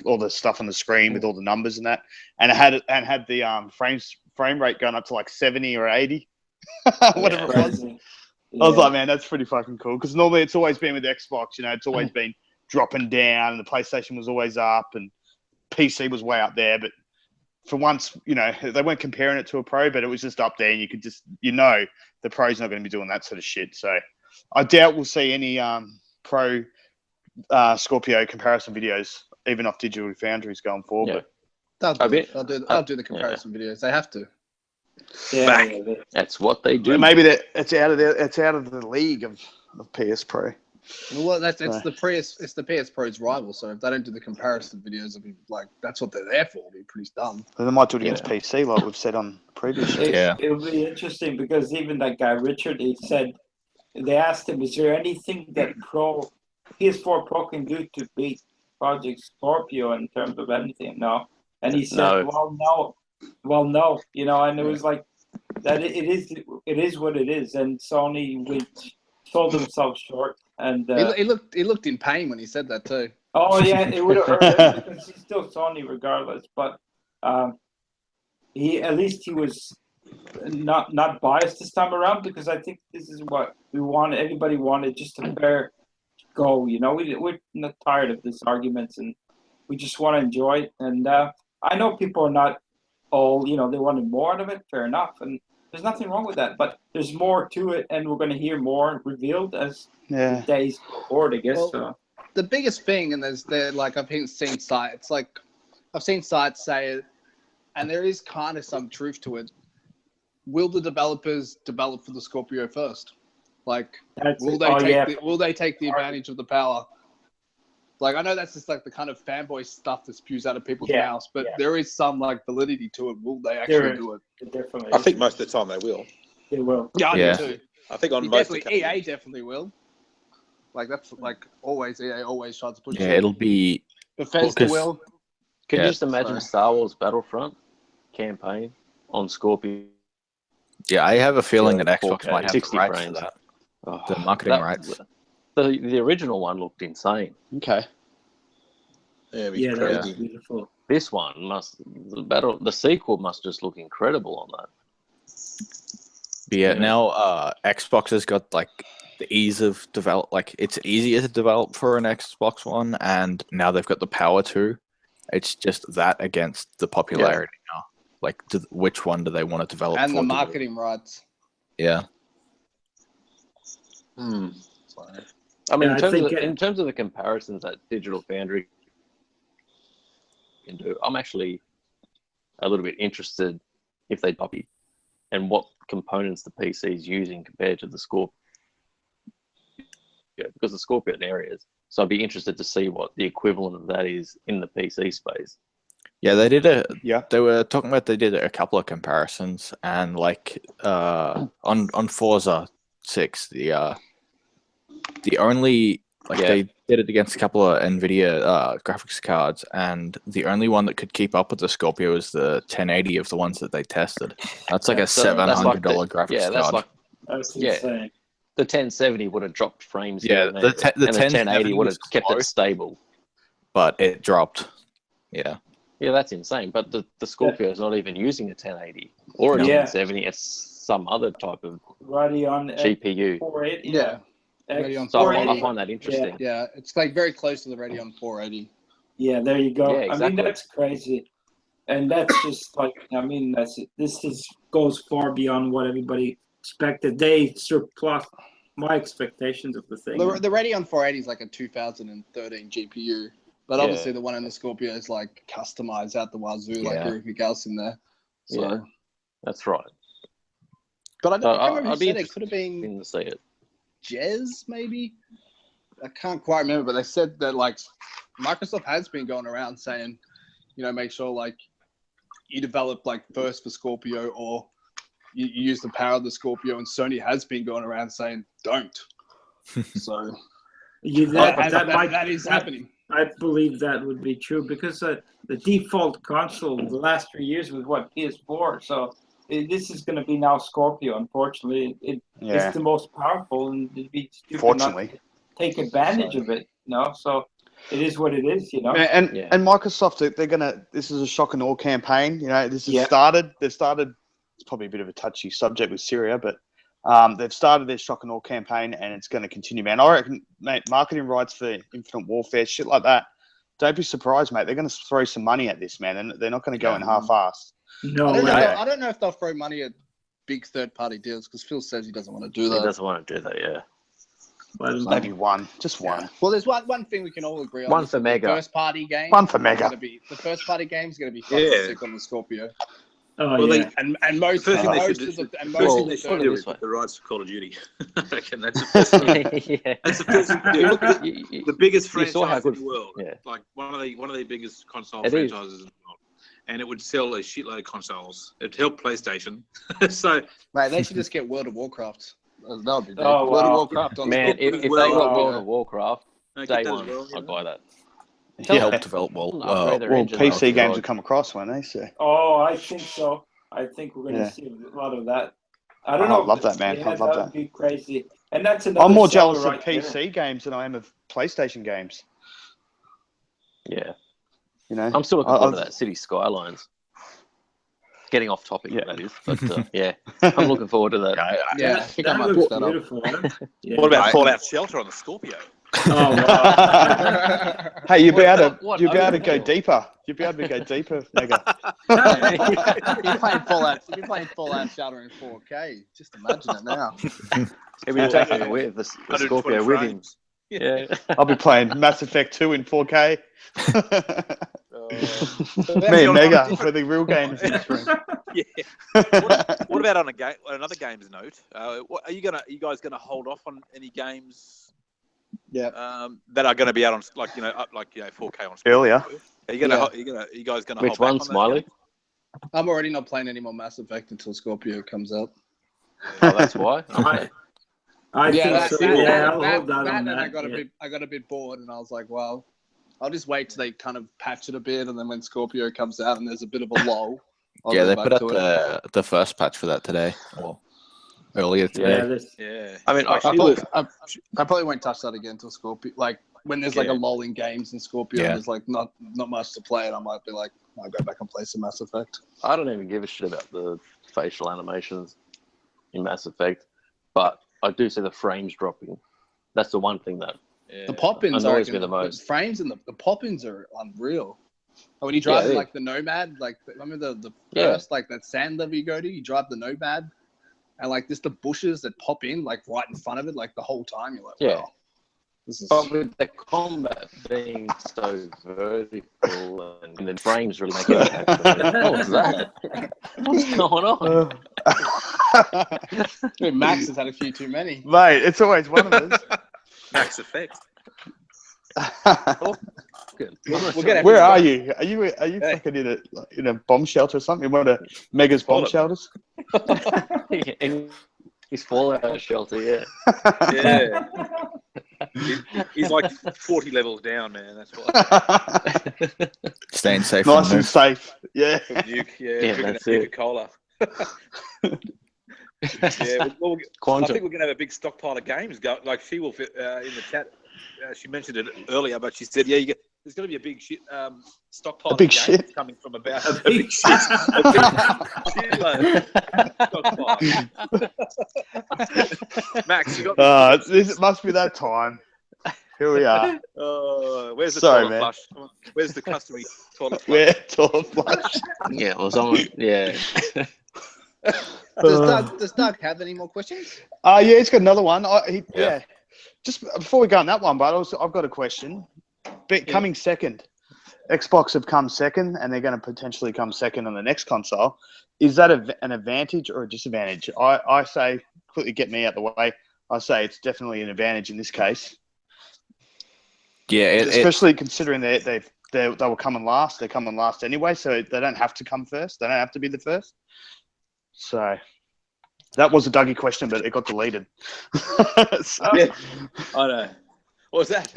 Speaker 2: all the stuff on the screen with all the numbers and that, and it had the frame rate going up to like 70 or 80, whatever it was.
Speaker 3: Yeah.
Speaker 2: I was like, man, that's pretty fucking cool. Because normally it's always been with Xbox, you know, it's always been dropping down, and the PlayStation was always up, and PC was way up there. But for once, you know, they weren't comparing it to a Pro, but it was just up there, and you could just, you know, the Pro's not going to be doing that sort of shit. So I doubt we'll see any Pro Scorpio comparison videos, even off Digital Foundries going forward.
Speaker 6: Yeah.
Speaker 2: But
Speaker 4: I'll do the comparison videos. They have to.
Speaker 3: Yeah.
Speaker 6: That's what they do.
Speaker 2: but maybe it's out of the league of PS Pro.
Speaker 4: Well, it's
Speaker 2: So-
Speaker 4: the PS Pro's rival. So if they don't do the comparison videos, it'll be like that's what they're there for. It'll be pretty dumb.
Speaker 2: And they might do it against PC, like we've said on previous shows.
Speaker 7: Yeah.
Speaker 3: It'll be interesting because even that guy Richard, he said they asked him, "Is there anything that PS4 Pro can do to beat Project Scorpio in terms of anything?" No, and he said,
Speaker 6: No.
Speaker 3: well, no, you know." And it was like that. It is what it is, and Sony sold themselves short. And
Speaker 4: He looked in pain when he said that too.
Speaker 3: oh yeah, it would have hurt him because he's still Sony regardless. But he was not biased this time around, because I think this is what we wanted. Everybody wanted just a fair go. You know, we're not tired of these arguments, and we just want to enjoy it. And I know people are not all, you know, they wanted more out of it. Fair enough, and there's nothing wrong with that. But there's more to it, and we're going to hear more revealed as
Speaker 2: Yeah.
Speaker 3: days go forward, I guess.
Speaker 4: Well,
Speaker 3: So.
Speaker 4: The biggest thing, and I've seen sites say it, and there is kind of some truth to it. Will the developers develop for the Scorpio first? Like, will they take the advantage of the power? Like, I know that's just like the kind of fanboy stuff that spews out of people's mouths, but there is some like validity to it. Will they actually do it?
Speaker 3: Definitely.
Speaker 8: I think most of the time they will.
Speaker 3: They will.
Speaker 4: Yeah, I
Speaker 7: Yeah.
Speaker 4: do too.
Speaker 8: I think on most of the
Speaker 4: Definitely, EA
Speaker 8: companies.
Speaker 4: definitely will. Like that's like always, EA always tries to push.
Speaker 7: Yeah,
Speaker 4: it.
Speaker 7: it'll be.
Speaker 4: Bethesda
Speaker 7: Because-
Speaker 4: will.
Speaker 6: Could
Speaker 7: Yeah.
Speaker 6: you just imagine Star Wars Battlefront campaign on Scorpio?
Speaker 7: Yeah, I have a feeling
Speaker 6: Yeah,
Speaker 7: that Xbox
Speaker 6: 4K,
Speaker 7: might have the
Speaker 6: 60
Speaker 7: rights
Speaker 6: frames.
Speaker 7: for that.
Speaker 6: Oh,
Speaker 7: The marketing rights.
Speaker 6: The original one looked insane.
Speaker 2: Okay.
Speaker 8: Yeah, it'd be
Speaker 3: Yeah, that
Speaker 8: crazy.
Speaker 3: was beautiful.
Speaker 6: This one the sequel must just look incredible on that.
Speaker 7: But yeah,
Speaker 6: Yeah.
Speaker 7: now Xbox has got like the ease of develop. Like it's easier to develop for an Xbox One, and now they've got the power too. It's just that against the popularity now. Like, which one do they want to develop
Speaker 4: And
Speaker 7: for?
Speaker 4: the marketing rights.
Speaker 7: Yeah.
Speaker 6: I mean,
Speaker 3: Yeah,
Speaker 6: in terms of the comparisons that Digital Foundry can do, I'm actually a little bit interested if they copy and what components the PC is using compared to the Scorpio, because the Scorpio areas. So I'd be interested to see what the equivalent of that is in the PC space.
Speaker 7: Yeah, they did
Speaker 2: Yeah.
Speaker 7: They were talking about they did a couple of comparisons, and like on Forza 6, the only they did it against a couple of NVIDIA graphics cards, and the only one that could keep up with the Scorpio is the 1080 of the ones that they tested. That's like a $700 graphics card.
Speaker 6: That's like
Speaker 3: That's insane.
Speaker 6: the 1070 would have dropped frames.
Speaker 7: Yeah,
Speaker 6: here and there,
Speaker 7: the
Speaker 6: and the
Speaker 7: 1070
Speaker 6: 1080 would have
Speaker 7: was
Speaker 6: kept it
Speaker 7: close.
Speaker 6: stable.
Speaker 7: But it dropped. Yeah.
Speaker 6: Yeah, that's insane. But the Scorpio is not even using a 1080 or a
Speaker 3: Yeah.
Speaker 6: 1070. It's some other type of
Speaker 3: Radeon
Speaker 6: GPU.
Speaker 3: 480.
Speaker 4: Yeah.
Speaker 3: X
Speaker 4: Radeon
Speaker 6: So I
Speaker 3: 480.
Speaker 6: find that interesting.
Speaker 4: Yeah, it's like very close to the Radeon 480.
Speaker 3: Yeah, there you go.
Speaker 6: Yeah,
Speaker 3: I mean,
Speaker 6: exactly.
Speaker 3: that's crazy. And that's just like, I mean, goes far beyond what everybody expected. They surpassed my expectations of the thing.
Speaker 4: The Radeon 480 is like a 2013 GPU, but
Speaker 6: Yeah.
Speaker 4: obviously the one in the Scorpio is like customized out the wazoo, like
Speaker 7: Yeah.
Speaker 4: everything else in there. So,
Speaker 6: Yeah. That's right.
Speaker 4: but I can't remember who
Speaker 6: I'd be
Speaker 4: said it. Could have been
Speaker 6: Interesting to see it.
Speaker 4: Jez, maybe. I can't quite remember, but they said that like Microsoft has been going around saying, you know, make sure like you develop like first for Scorpio or you use the power of the Scorpio, and Sony has been going around saying don't. So that is happening.
Speaker 3: I believe that would be true because the default console the last 3 years was what, PS4. So this is going to be now Scorpio. Unfortunately, it's the most powerful, and it'd be stupid
Speaker 2: Fortunately.
Speaker 3: not to take advantage of it. So it is what it is.
Speaker 2: And Microsoft, they're gonna. This is a shock and awe campaign. This has started. They've started. It's probably a bit of a touchy subject with Syria, but they've started their shock and awe campaign, and it's going to continue, man. I reckon, mate, marketing rights for Infinite Warfare, shit like that. Don't be surprised, mate. They're going to throw some money at this, man, and they're not going to go in half-assed.
Speaker 3: No,
Speaker 4: I don't know if they'll throw money at big third-party deals because Phil says he doesn't want to do that.
Speaker 6: He doesn't want to do that, yeah.
Speaker 2: Maybe one, just one.
Speaker 4: Well, there's one thing we can all agree on.
Speaker 6: One for Mega.
Speaker 4: First-party game.
Speaker 2: One for Mega.
Speaker 4: The first-party game is going to be fucking sick on the Scorpio.
Speaker 3: Oh, yeah.
Speaker 4: And most
Speaker 8: First thing they
Speaker 4: most
Speaker 8: should
Speaker 4: of the
Speaker 8: do
Speaker 6: they
Speaker 8: is
Speaker 6: should
Speaker 8: do
Speaker 6: do
Speaker 8: is
Speaker 6: it.
Speaker 8: the rights to Call of Duty. I reckon that's the first thing.
Speaker 6: Yeah.
Speaker 8: That's the first thing to do. Look at the biggest
Speaker 6: You saw how
Speaker 8: franchise in
Speaker 6: good-
Speaker 8: the world.
Speaker 6: yeah.
Speaker 8: Like one of the biggest console
Speaker 6: It is.
Speaker 8: franchises in the world. And it would sell a shitload of consoles. It'd help PlayStation. So
Speaker 4: Mate, they should just get World of Warcraft. That would be big.
Speaker 3: Oh,
Speaker 4: World of
Speaker 3: wow.
Speaker 4: Warcraft on
Speaker 6: Man,
Speaker 4: Scorpio.
Speaker 6: if they
Speaker 8: Well,
Speaker 6: got World of Warcraft,
Speaker 8: get
Speaker 6: day
Speaker 8: that as
Speaker 6: one,
Speaker 8: well,
Speaker 6: I'd buy that.
Speaker 7: Help develop
Speaker 6: Upgrade their
Speaker 2: Well,
Speaker 6: engine,
Speaker 2: PC
Speaker 6: though,
Speaker 2: games
Speaker 6: God.
Speaker 2: will come across, won't they? So.
Speaker 3: Oh, I think so. I think we're going to see a lot of that. I don't know.
Speaker 2: I love that, man.
Speaker 3: Yeah,
Speaker 2: I love
Speaker 3: that
Speaker 2: that.
Speaker 3: would be crazy. And that's another
Speaker 2: I'm more
Speaker 3: seller
Speaker 2: jealous
Speaker 3: right
Speaker 2: of PC games than I am of PlayStation games.
Speaker 6: Yeah.
Speaker 2: I'm
Speaker 6: I'm still looking forward to that City Skylines. Getting off topic, that is. But yeah, I'm looking forward to that.
Speaker 4: Yeah, I think I
Speaker 3: That
Speaker 4: might
Speaker 3: looks
Speaker 4: pick that up.
Speaker 3: beautiful. Adam. Yeah.
Speaker 8: what about Fallout Shelter on the Scorpio?
Speaker 3: Oh, wow.
Speaker 2: Hey, you'll be able
Speaker 6: What
Speaker 2: to go
Speaker 6: overkill.
Speaker 2: deeper. You'll be able to go deeper, Mega.
Speaker 4: You're playing Fallout Shelter in 4K. Just imagine it now.
Speaker 6: He'll be taking it with the Scorpio
Speaker 8: 120
Speaker 6: with him.
Speaker 8: frames.
Speaker 6: Yeah.
Speaker 2: I'll be playing Mass Effect 2 in 4K. Me and Mega for the real games in stream.
Speaker 8: Yeah. What about on another game's note? Are you guys gonna hold off on any games?
Speaker 4: Yeah.
Speaker 8: That are going to be out on 4K on.
Speaker 2: Earlier.
Speaker 8: Are you guys gonna?
Speaker 6: Which
Speaker 8: hold back
Speaker 6: one,
Speaker 8: on those
Speaker 6: Smiley?
Speaker 8: games?
Speaker 4: I'm already not playing any more Mass Effect until Scorpio comes out.
Speaker 6: Oh, that's why. Okay.
Speaker 3: I think
Speaker 4: that,
Speaker 3: so.
Speaker 4: that,
Speaker 3: Yeah, I'll
Speaker 4: that,
Speaker 3: hold
Speaker 4: that,
Speaker 3: on
Speaker 4: and
Speaker 3: that.
Speaker 4: I got a bit bored, and I was like, well, I'll just wait till they kind of patch it a bit, and then when Scorpio comes out and there's a bit of a lull, I'll
Speaker 7: Yeah,
Speaker 4: go
Speaker 7: they
Speaker 4: back
Speaker 7: put out
Speaker 4: to it.
Speaker 7: the first patch for that today, or earlier today.
Speaker 8: Yeah.
Speaker 6: I mean,
Speaker 4: I probably won't touch that again until Scorpio. Like when there's like a lull in games in Scorpio, and there's like not much to play, and I might be like, I'll go back and play some Mass Effect.
Speaker 6: I don't even give a shit about the facial animations in Mass Effect, but I do see the frames dropping. That's the one thing that
Speaker 4: The pop-ins
Speaker 6: annoys
Speaker 4: are
Speaker 6: me the most.
Speaker 4: frames and the pop-ins are unreal. When you drive like the Nomad, like remember the first like that sand level you go to, you drive the Nomad, and like just the bushes that pop in like right in front of it, like the whole time you're like, wow, this is.
Speaker 6: But with the combat being so vertical and the frames really make it. What was that? What's going on?
Speaker 4: Max has had a few too many.
Speaker 2: Mate, it's always one of us.
Speaker 8: Max Effect.
Speaker 2: Where are you? Are you fucking in a bomb shelter or something? One of Mega's bomb shelters?
Speaker 6: In his Fallout shelter, yeah.
Speaker 8: Yeah. He's like 40 levels down, man. That's why.
Speaker 7: Staying safe.
Speaker 2: Nice and safe. Yeah.
Speaker 8: Nuke,
Speaker 6: Yeah,
Speaker 8: drinking
Speaker 6: that's
Speaker 8: that
Speaker 6: it.
Speaker 8: Nuke cola. Yeah, well, I
Speaker 6: Quantum.
Speaker 8: think we're going to have a big stockpile of games. Like she will fit in the chat. She mentioned it earlier, but she said, "Yeah, there's going to be a big stockpile
Speaker 2: big
Speaker 8: of games
Speaker 2: shit.
Speaker 8: coming from about a big shit, a big shitload stockpile." Max, you got
Speaker 2: It must be that time. Here we are.
Speaker 8: Where's the
Speaker 2: Sorry,
Speaker 8: toilet
Speaker 2: man.
Speaker 8: flush? Come on. Where's the customary toilet flush?
Speaker 2: Where toilet flush?
Speaker 6: Yeah, or someone. Yeah.
Speaker 4: Does Doug have any more questions?
Speaker 2: Yeah, he's got another one.
Speaker 7: Yeah.
Speaker 2: Yeah. Just before we go on that one, but I've got a question. Coming second, Xbox have come second, and they're going to potentially come second on the next console. Is that an advantage or a disadvantage? I say, quickly get me out the way. I say it's definitely an advantage in this case.
Speaker 7: Yeah,
Speaker 2: Especially considering they were coming last. They're coming last anyway, so they don't have to come first. They don't have to be the first. So that was a Dougie question, but it got deleted.
Speaker 8: Yeah, I know. What was that?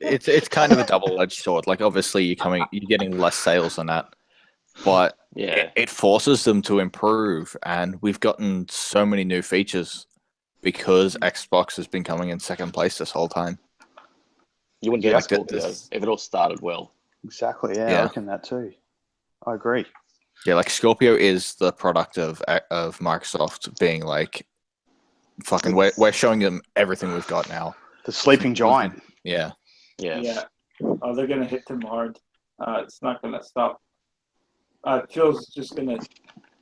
Speaker 7: it's kind of a double-edged sword. Like, obviously, you're getting less sales than that, but
Speaker 6: Yeah.
Speaker 7: it forces them to improve. And we've gotten so many new features because Xbox has been coming in second place this whole time.
Speaker 6: You wouldn't get
Speaker 7: Yeah,
Speaker 6: a Scorpio if it all started well.
Speaker 2: Exactly. Yeah,
Speaker 7: Yeah.
Speaker 2: I reckon that too. I agree.
Speaker 7: Yeah, like Scorpio is the product of Microsoft being like, fucking, we're showing them everything we've got now.
Speaker 2: The sleeping giant.
Speaker 7: Yeah.
Speaker 6: Yeah.
Speaker 3: Yeah. Oh, they're going to hit them hard. It's not going to stop. Phil's just going to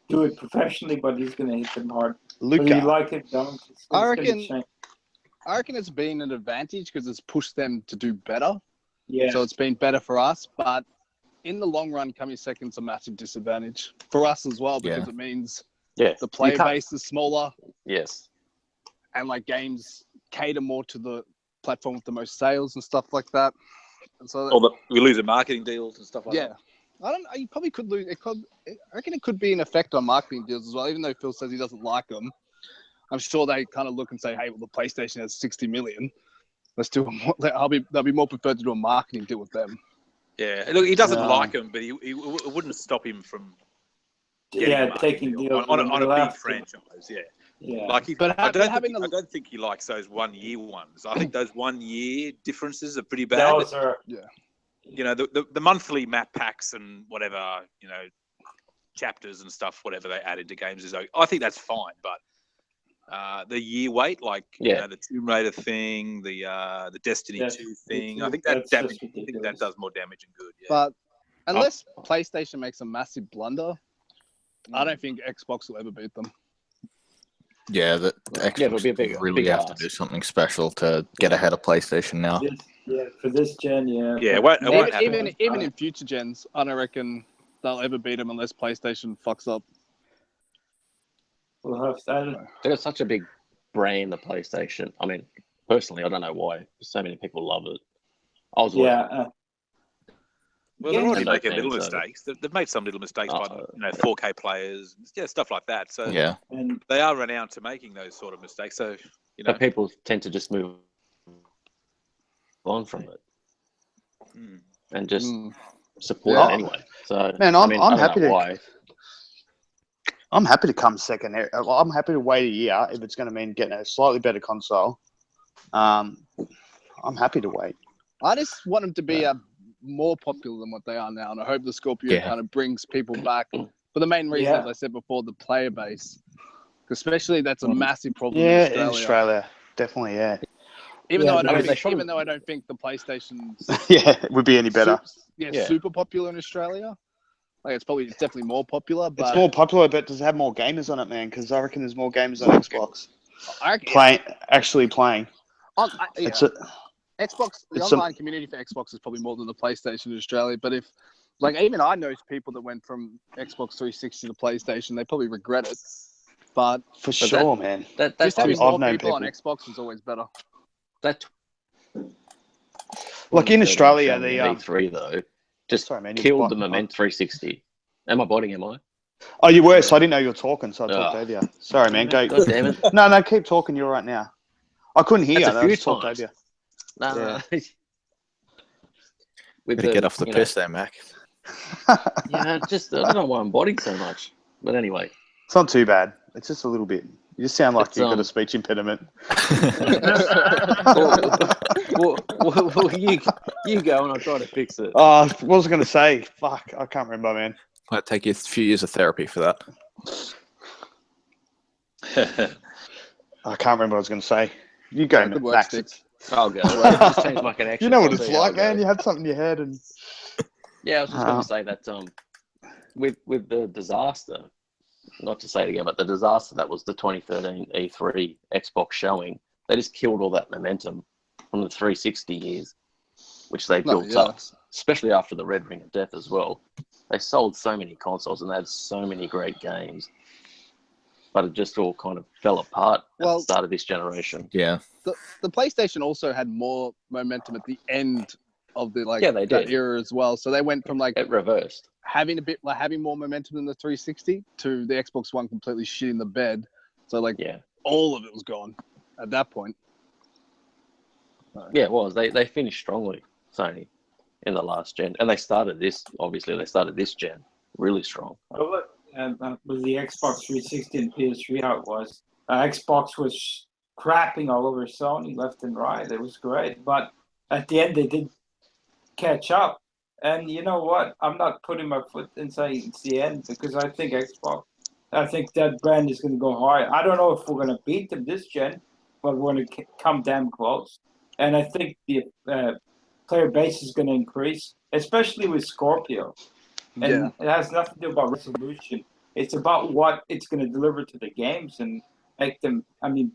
Speaker 3: do it professionally, but he's going to hit them hard. Whether you
Speaker 2: Luca.
Speaker 3: like it, don't. It's
Speaker 4: I
Speaker 3: gonna
Speaker 4: reckon-
Speaker 3: change.
Speaker 4: I reckon it's been an advantage because it's pushed them to do better.
Speaker 3: Yeah.
Speaker 4: So it's been better for us, but in the long run, coming second's a massive disadvantage for us as well because it means
Speaker 6: Yeah.
Speaker 4: the player
Speaker 2: can't-
Speaker 4: base is smaller
Speaker 6: Yes.
Speaker 4: and like games cater more to the platform with the most sales and stuff like that. And so
Speaker 8: We lose the marketing deals and stuff like that.
Speaker 4: I don't know. You probably could lose. I reckon it could be an effect on marketing deals as well. Even though Phil says he doesn't like them, I'm sure they kind of look and say, "Hey, well, the PlayStation has 60 million. Let's do. They'll be more preferred to do a marketing deal with them."
Speaker 8: Yeah, look, he doesn't
Speaker 2: Yeah.
Speaker 8: like them, but it wouldn't stop him from getting a marketing
Speaker 3: taking
Speaker 8: deal
Speaker 3: deals
Speaker 8: on
Speaker 3: when
Speaker 8: a
Speaker 3: they
Speaker 8: big
Speaker 3: have to.
Speaker 8: franchise. Yeah,
Speaker 3: Yeah.
Speaker 8: like
Speaker 4: But
Speaker 8: I don't
Speaker 4: having
Speaker 8: think he likes those 1 year ones. I think those 1 year differences are pretty bad.
Speaker 3: Those are.
Speaker 8: You know, the monthly map packs and whatever, you know, chapters and stuff, whatever they add into games is. I think that's fine, but the year wait, like you know, the Tomb Raider thing, the Destiny 2 thing, I think that does more damage than good. Yeah.
Speaker 4: But unless PlayStation makes a massive blunder, I don't think Xbox will ever beat them.
Speaker 7: Yeah, the Xbox
Speaker 6: it'll be a big,
Speaker 7: really
Speaker 6: big
Speaker 7: have to
Speaker 6: ask.
Speaker 7: do something special to get ahead of PlayStation now.
Speaker 3: For this gen, yeah.
Speaker 8: Yeah, it won't happen.
Speaker 4: Even in future gens, I don't reckon they'll ever beat them unless PlayStation fucks up.
Speaker 3: We'll have to.
Speaker 6: They got such a big brand, the PlayStation. I mean, personally, I don't know why so many people love it. I was
Speaker 8: Well, they're already
Speaker 6: And I
Speaker 8: making
Speaker 6: think
Speaker 8: little
Speaker 6: so.
Speaker 8: mistakes. They've made some little mistakes by 4K players, stuff like that. So
Speaker 7: Yeah.
Speaker 3: And
Speaker 8: they are renowned to making those sort of mistakes. So you know,
Speaker 6: but people tend to just move on from it and just support
Speaker 2: Yeah.
Speaker 6: it anyway. So
Speaker 2: Man,
Speaker 6: I mean,
Speaker 2: I'm
Speaker 6: I don't
Speaker 2: happy
Speaker 6: know
Speaker 2: to-
Speaker 6: why.
Speaker 2: I'm happy to come second. I'm happy to wait a year if it's going to mean getting a slightly better console. I'm happy to wait.
Speaker 4: I just want them to be more popular than what they are now, and I hope the Scorpio kind of brings people back for the main reason, as I said before, the player base. Especially that's a massive problem in Australia.
Speaker 2: Definitely, yeah.
Speaker 4: Even though I don't
Speaker 6: I mean,
Speaker 4: think, even though I don't think the PlayStation's
Speaker 2: Yeah, it would be any better.
Speaker 4: super popular in Australia. Like it's definitely more popular, but
Speaker 2: It's more popular, but does it have more gamers on it, man? Because I reckon there's more gamers on Xbox
Speaker 4: I reckon,
Speaker 2: actually playing. It's
Speaker 4: Xbox, the
Speaker 2: it's
Speaker 4: online community for Xbox is probably more than the PlayStation in Australia. But if, like, even I know people that went from Xbox 360 to PlayStation, they probably regret it. But
Speaker 2: for sure, man.
Speaker 6: That's
Speaker 4: just having
Speaker 2: I've
Speaker 4: more
Speaker 2: known
Speaker 4: people on
Speaker 2: people.
Speaker 4: Xbox is always better.
Speaker 6: that.
Speaker 2: Like in Australia, the
Speaker 6: E3 though just
Speaker 2: sorry, man,
Speaker 6: killed the Moment 360. Am I biting? Am I?
Speaker 2: Oh, you were. So I didn't know you were talking, so I talked
Speaker 6: Oh.
Speaker 2: over you. Sorry, man. Go.
Speaker 6: God damn it!
Speaker 2: No, keep talking. You're right now. I couldn't hear.
Speaker 6: That's a
Speaker 2: I
Speaker 6: few
Speaker 2: just talked
Speaker 6: times.
Speaker 2: over you.
Speaker 6: Nah. With
Speaker 7: Better get off the
Speaker 6: you
Speaker 7: piss there, Mac.
Speaker 6: Yeah, just I don't know why I'm biting so much. But anyway,
Speaker 2: It's not too bad. It's just a little bit. You just sound like
Speaker 6: It's,
Speaker 2: you've got a speech impediment.
Speaker 6: well, you go and I'll try to fix it.
Speaker 2: Oh, what was I going to say? Fuck, I can't remember, man.
Speaker 7: Might take you a few years of therapy for that.
Speaker 2: I can't remember what I was going to say. You go,
Speaker 4: Good work,
Speaker 2: Max.
Speaker 4: Sticks.
Speaker 6: I'll go. Well, just change my connection.
Speaker 2: You know what
Speaker 6: I'll
Speaker 2: it's
Speaker 6: see how
Speaker 2: like,
Speaker 6: it
Speaker 2: man.
Speaker 6: goes.
Speaker 2: You had something in your head, and
Speaker 6: Yeah, I was just going to say that with the disaster, not to say it again, but the disaster that was the 2013 E3 Xbox showing, they just killed all that momentum from the 360 years, which they built up, especially after the Red Ring of Death as well. They sold so many consoles and they had so many great games, but it just all kind of fell apart at the start of this generation.
Speaker 7: Yeah.
Speaker 4: The PlayStation also had more momentum at the end of the
Speaker 6: they
Speaker 4: that
Speaker 6: did.
Speaker 4: era as well. So they went from
Speaker 6: It reversed.
Speaker 4: having having more momentum than the 360 to the Xbox One completely shitting the bed. So all of it was gone at that point.
Speaker 6: Yeah, it was. They finished strongly, Sony, in the last gen, and they started this gen really strong.
Speaker 3: Well, look, with the Xbox 360 and PS3, how it was. Xbox was crapping all over Sony left and right. It was great, but at the end they did catch up. And you know what? I'm not putting my foot and saying it's the end because I think I think that brand is going to go high. I don't know if we're going to beat them this gen, but we're going to come damn close. And I think the player base is going to increase, especially with Scorpio. And it has nothing to do about resolution. It's about what it's going to deliver to the games and make them,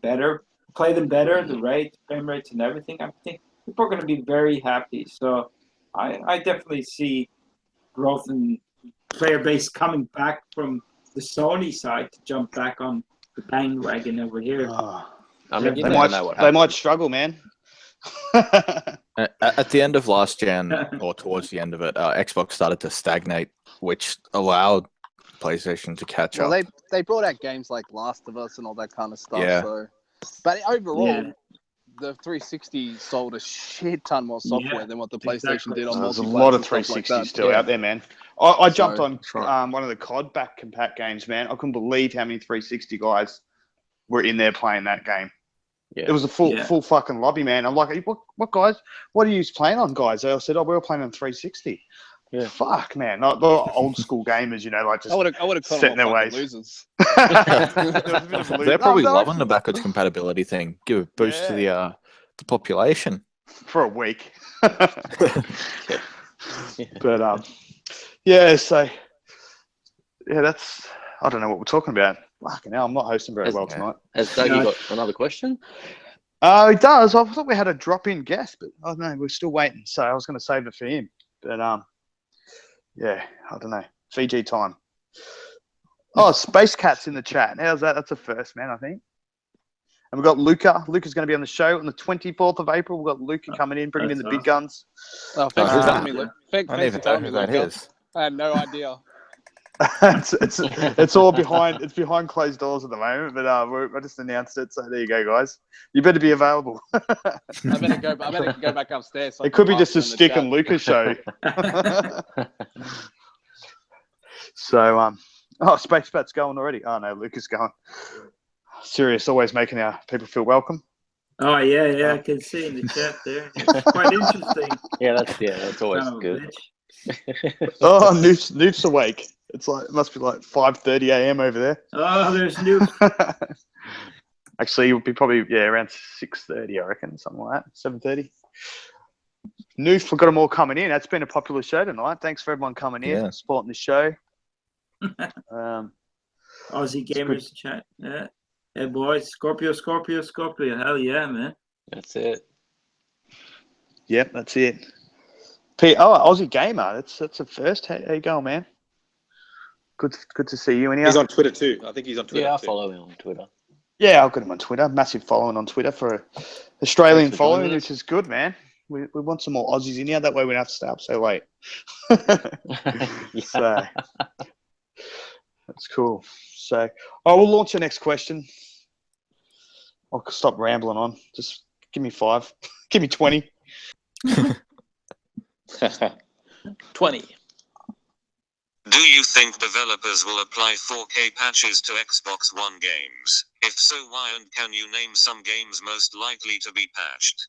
Speaker 3: better, play them better, the frame rates and everything. I think people are going to be very happy. So I definitely see growth in player base coming back from the Sony side to jump back on the bandwagon over here.
Speaker 2: They might struggle, man.
Speaker 7: At the end of last gen, or towards the end of it, Xbox started to stagnate, which allowed PlayStation to catch up.
Speaker 4: They brought out games like Last of Us and all that kind of stuff.
Speaker 7: Yeah.
Speaker 4: So, but overall, the 360 sold a shit ton more software than what the PlayStation did on
Speaker 2: There's a
Speaker 4: multiplayer
Speaker 2: lot of
Speaker 4: and stuff like
Speaker 2: 360s
Speaker 4: that.
Speaker 2: still out there, man. I jumped
Speaker 4: So,
Speaker 2: on one of the COD back compat games, man. I couldn't believe how many 360 guys were in there playing that game.
Speaker 6: Yeah.
Speaker 2: It was a full fucking lobby, man. I'm like, hey, what guys? What are you playing on, guys? They all said, we were playing on 360. Yeah. Fuck, man. Like the old school gamers, just
Speaker 4: I would have
Speaker 2: set in their ways.
Speaker 4: Losers.
Speaker 7: They're probably loving the backwards compatibility thing. Give a boost to the population
Speaker 2: for a week. But that's I don't know what we're talking about. Fucking hell, I'm not hosting very well tonight.
Speaker 6: Has Dougie got another question?
Speaker 2: He does. I thought we had a drop-in guest, but I don't know. We're still waiting. So I was going to save it for him. But I don't know. Fiji time. Oh, Space Cat's in the chat. How's that? That's a first, man, I think. And we've got Luca. Luca's going to be on the show on the 24th of April. We've got Luca coming in, bringing in the big guns.
Speaker 4: Oh, thanks for telling me, Luca.
Speaker 7: I don't even know who that is.
Speaker 4: I had no idea.
Speaker 2: it's all behind closed doors at the moment, but I just announced it, so there you go, guys. You better be available.
Speaker 4: I better go back upstairs. So
Speaker 2: it could be just a Stick and Lucas show. So Space Bat's going already. Oh no, Lucas going. Serious, always making our people feel welcome.
Speaker 3: Oh yeah, I can see in the chat there. It's quite interesting.
Speaker 6: That's always good.
Speaker 2: Oh, Noof's awake. It must be like 5:30 a.m. over there.
Speaker 3: Oh, there's Noof.
Speaker 2: Actually, it would be probably around 6:30, I reckon, something like that. 7:30. Noof, we've got them all coming in. That's been a popular show tonight. Thanks for everyone coming in, supporting the show.
Speaker 3: Aussie Gamers chat. Yeah. Hey boys, Scorpio. Hell yeah, man.
Speaker 6: That's it.
Speaker 2: Yep, that's it. Aussie Gamer. That's a first. How you going, man? Good to see you.
Speaker 5: He's on Twitter too. I think he's on Twitter.
Speaker 6: Yeah, I follow him on Twitter.
Speaker 2: Yeah, I've got him on Twitter. Massive following on Twitter for Australian following, which is good, man. We want some more Aussies in here. That way we don't have to stay up so late. So that's cool. So we'll launch the next question. I'll stop rambling on. Just give me 5. Give me 20.
Speaker 5: 20.
Speaker 1: Do you think developers will apply 4K patches to Xbox One games? If so, why, and can you name some games most likely to be patched?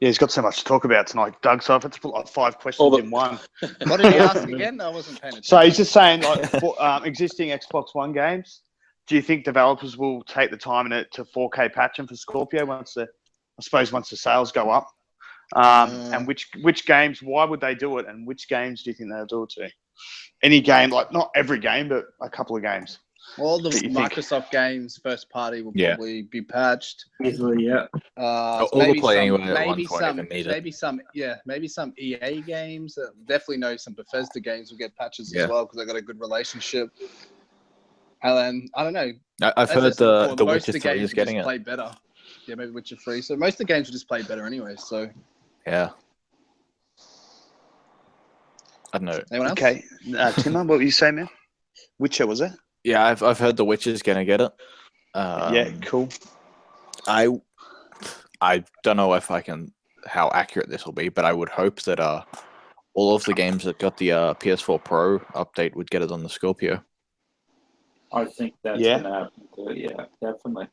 Speaker 2: Yeah, he's got so much to talk about tonight, Doug. So I've had to put like 5 questions in one.
Speaker 4: What did he ask again? I wasn't paying attention.
Speaker 2: So he's just saying, like, for existing Xbox One games, do you think developers will take the time to 4K patch them for Scorpio once the sales go up? And which games? Why would they do it? And which games do you think they'll do it to? Any game, like not every game, but a couple of games.
Speaker 4: All the Microsoft games, first party, will probably be patched.
Speaker 3: Easily, yeah.
Speaker 7: All the play anyway at one point if needed.
Speaker 4: Maybe some EA games. Definitely know some Bethesda games will get patches as well because they got a good relationship. And then I don't know.
Speaker 7: I've heard the Witcher 3 is getting it.
Speaker 4: Play better. Yeah, maybe Witcher 3. So most of the games will just play better anyway. So
Speaker 7: yeah. I don't know.
Speaker 4: Anyone else?
Speaker 2: Okay, Timmer, what were you saying, man? Witcher, was it?
Speaker 7: Yeah, I've heard the Witcher's gonna get it.
Speaker 2: Yeah, cool.
Speaker 7: I don't know how accurate this will be, but I would hope that all of the games that got the PS4 Pro update would get it on the Scorpio.
Speaker 3: I think that's gonna happen too. Yeah, definitely.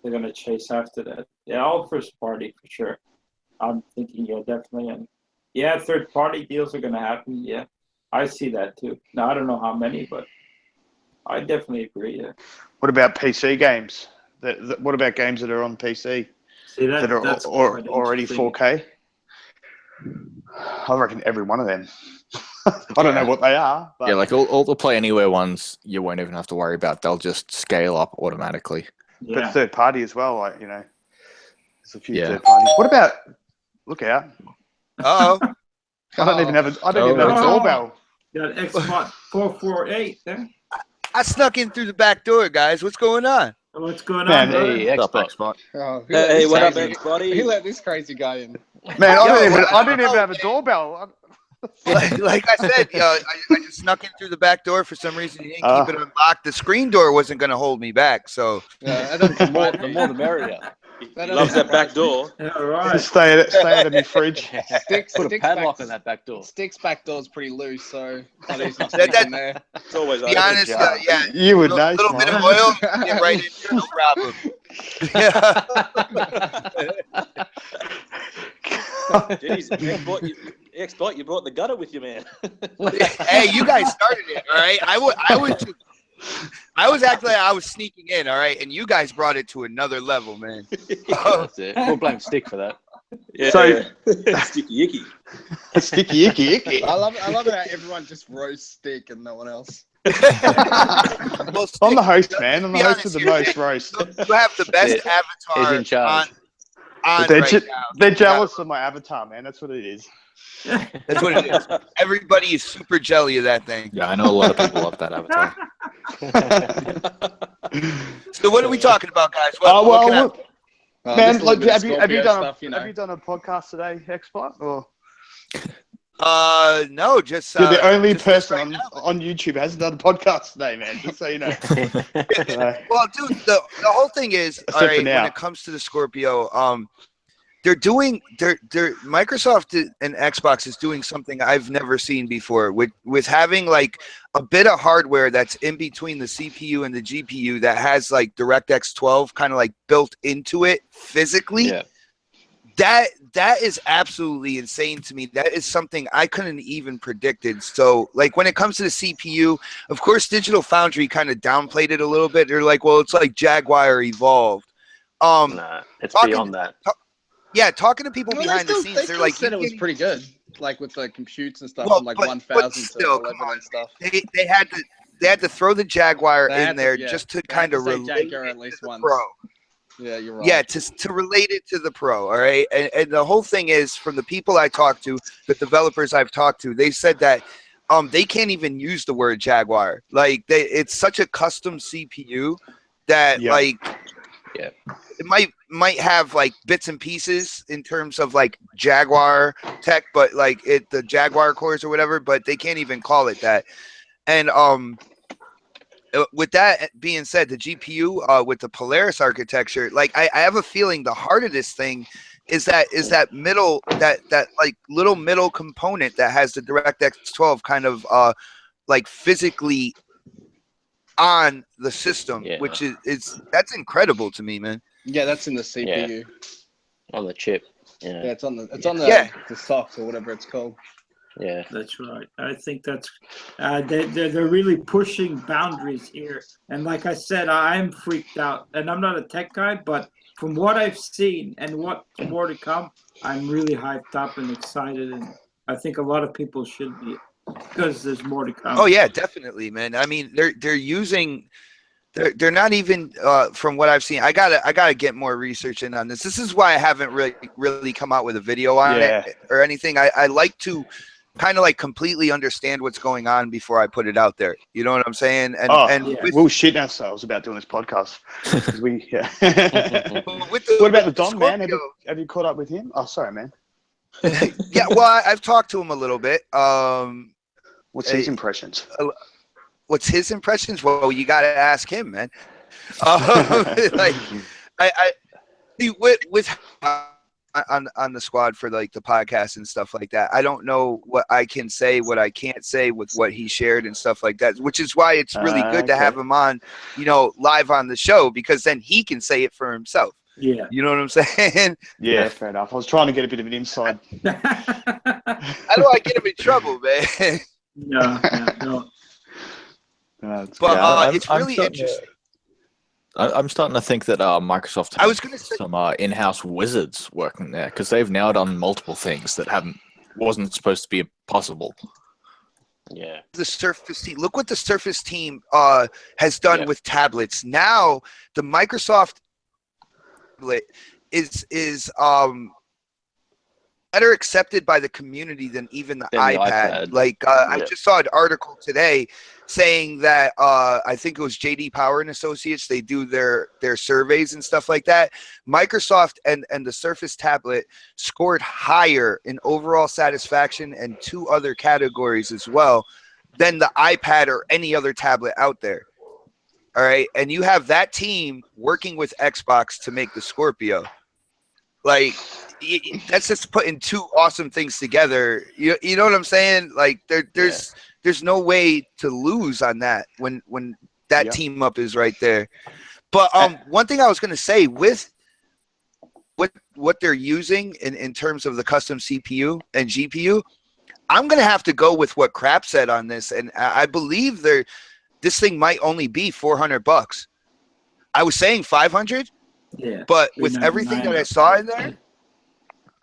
Speaker 3: They're gonna chase after that. Yeah, all first party for sure. I'm thinking, yeah, definitely, and yeah, third party deals are gonna happen. Yeah, I see that too. Now I don't know how many, but I definitely agree. Yeah.
Speaker 2: What about PC games? What about games that are on PC that are already 4K? I reckon every one of them. I don't know what they are. But...
Speaker 7: Yeah, like all the Play Anywhere ones, you won't even have to worry about. They'll just scale up automatically.
Speaker 2: Yeah. But third party as well, like, you know, there's a few third parties. What about? Look out!
Speaker 9: Oh,
Speaker 2: I don't even have a doorbell.
Speaker 3: Got Xbox 448 there.
Speaker 9: I snuck in through the back door, guys. What's going on?
Speaker 3: What's going on?
Speaker 5: Hey,
Speaker 7: Xbox.
Speaker 5: Hey, what up, everybody?
Speaker 4: Who let this crazy guy in?
Speaker 2: Man, I didn't even have a doorbell.
Speaker 9: Like I said, I just snuck in through the back door for some reason. You didn't keep it unlocked. The screen door wasn't going to hold me back, so.
Speaker 5: Yeah, the more the merrier. He loves that back door.
Speaker 3: Yeah, right.
Speaker 2: Just stay out of my fridge.
Speaker 5: Put a padlock on that back door.
Speaker 4: Stick's back door's pretty loose, so not easy to sneak in there.
Speaker 5: It's always
Speaker 9: be honest, yeah.
Speaker 2: You would know.
Speaker 9: A little bit of oil, get right in there, no problem.
Speaker 5: Jeez, X-Bot, you brought the gutter with you, man.
Speaker 9: Hey, you guys started it, all right? I was acting like I was sneaking in, all right? And you guys brought it to another level, man.
Speaker 5: That's it. We'll blame Stick for that. Yeah.
Speaker 2: So,
Speaker 5: Sticky icky.
Speaker 2: Sticky icky.
Speaker 4: I love it how everyone just roasts Stick and no one else.
Speaker 9: Well, Stick,
Speaker 2: I'm the host, man. I'm the host with the most roast.
Speaker 9: You have the best avatar
Speaker 5: He's in charge.
Speaker 9: on
Speaker 2: they're,
Speaker 9: right now.
Speaker 2: They're jealous of my avatar, man. That's what it is.
Speaker 9: That's what it is. Everybody is super jelly of that thing.
Speaker 7: Yeah, I know a lot of people love that avatar.
Speaker 9: So what are we talking about, guys?
Speaker 2: Man, like, have you done a podcast today, Xbox? Or
Speaker 9: no, just
Speaker 2: you're the only person on YouTube who hasn't done a podcast today, man. Just so you know.
Speaker 9: Well, dude, the whole thing is, all right, when it comes to the Scorpio, Microsoft and Xbox is doing something I've never seen before with having like a bit of hardware that's in between the CPU and the GPU that has like DirectX 12 kind of like built into it physically. Yeah. That is absolutely insane to me. That is something I couldn't even predicted. So like when it comes to the CPU, of course, Digital Foundry kind of downplayed it a little bit. They're like, well, it's like Jaguar evolved.
Speaker 6: Nah, it's beyond that.
Speaker 9: Yeah, talking to people behind the scenes, they're like,
Speaker 4: said it was pretty good, like with the computes and stuff, from like 1,000 to 11 and stuff.
Speaker 9: They had to throw the Jaguar in there just to kind of relate
Speaker 4: Jaguar at least once.
Speaker 9: Pro.
Speaker 4: Yeah, you're right.
Speaker 9: Yeah, to relate it to the Pro, all right? And the whole thing is, from the people I talked to, the developers I've talked to, they said that they can't even use the word Jaguar. Like, it's such a custom CPU that, it might have like bits and pieces in terms of like Jaguar tech, but like the Jaguar cores or whatever, but they can't even call it that. And with that being said, the GPU with the Polaris architecture, like I have a feeling the heart of this thing is that middle that like little middle component that has the DirectX 12 kind of like physically on the system, which is that's incredible to me, man.
Speaker 4: Yeah, that's in the CPU.
Speaker 6: On the chip. Yeah,
Speaker 4: it's on the socks or whatever it's called.
Speaker 6: Yeah,
Speaker 3: that's right. I think that's they're really pushing boundaries here. And like I said, I'm freaked out, and I'm not a tech guy, but from what I've seen and what's more to come, I'm really hyped up and excited, and I think a lot of people should be because there's more to come.
Speaker 9: Oh yeah, definitely, man. I mean, they're using. They're not even from what I've seen. I gotta get more research in on this. This is why I haven't really come out with a video on it or anything. I like to kind of like completely understand what's going on before I put it out there. You know what I'm saying? And
Speaker 2: we'll shit ourselves about doing this podcast. What about the Don, man? Have you caught up with him? Oh, sorry, man.
Speaker 9: Yeah, well, I've talked to him a little bit.
Speaker 2: What's his impressions?
Speaker 9: What's his impressions? Well, you got to ask him, man. Like, I with on the squad for like the podcast and stuff like that. I don't know what I can say, what I can't say with what he shared and stuff like that. Which is why it's really good to have him on, live on the show, because then he can say it for himself.
Speaker 3: Yeah,
Speaker 9: you know what I'm saying?
Speaker 2: Yeah, fair enough. I was trying to get a bit of an inside.
Speaker 9: How do I get him in trouble, man?
Speaker 3: No.
Speaker 9: But it's really interesting.
Speaker 7: I'm starting to think that Microsoft has some in-house wizards working there, because they've now done multiple things that wasn't supposed to be possible.
Speaker 6: Yeah.
Speaker 9: The Surface team. Look what the Surface team has done with tablets. Now the Microsoft tablet is better accepted by the community than even the iPad. Like I just saw an article today saying that I think it was JD Power and Associates. They do their surveys and stuff like that. Microsoft and the Surface tablet scored higher in overall satisfaction and 2 other categories as well than the iPad or any other tablet out there. All right, and you have that team working with Xbox to make the Scorpio. Like, that's just putting 2 awesome things together. You know what I'm saying? Like, there's no way to lose on that when that team up is right there. But one thing I was gonna say with what they're using in terms of the custom CPU and GPU, I'm gonna have to go with what Crap said on this, and I believe this thing might only be $400. I was saying 500.
Speaker 3: Yeah. But
Speaker 9: with everything that I saw in there,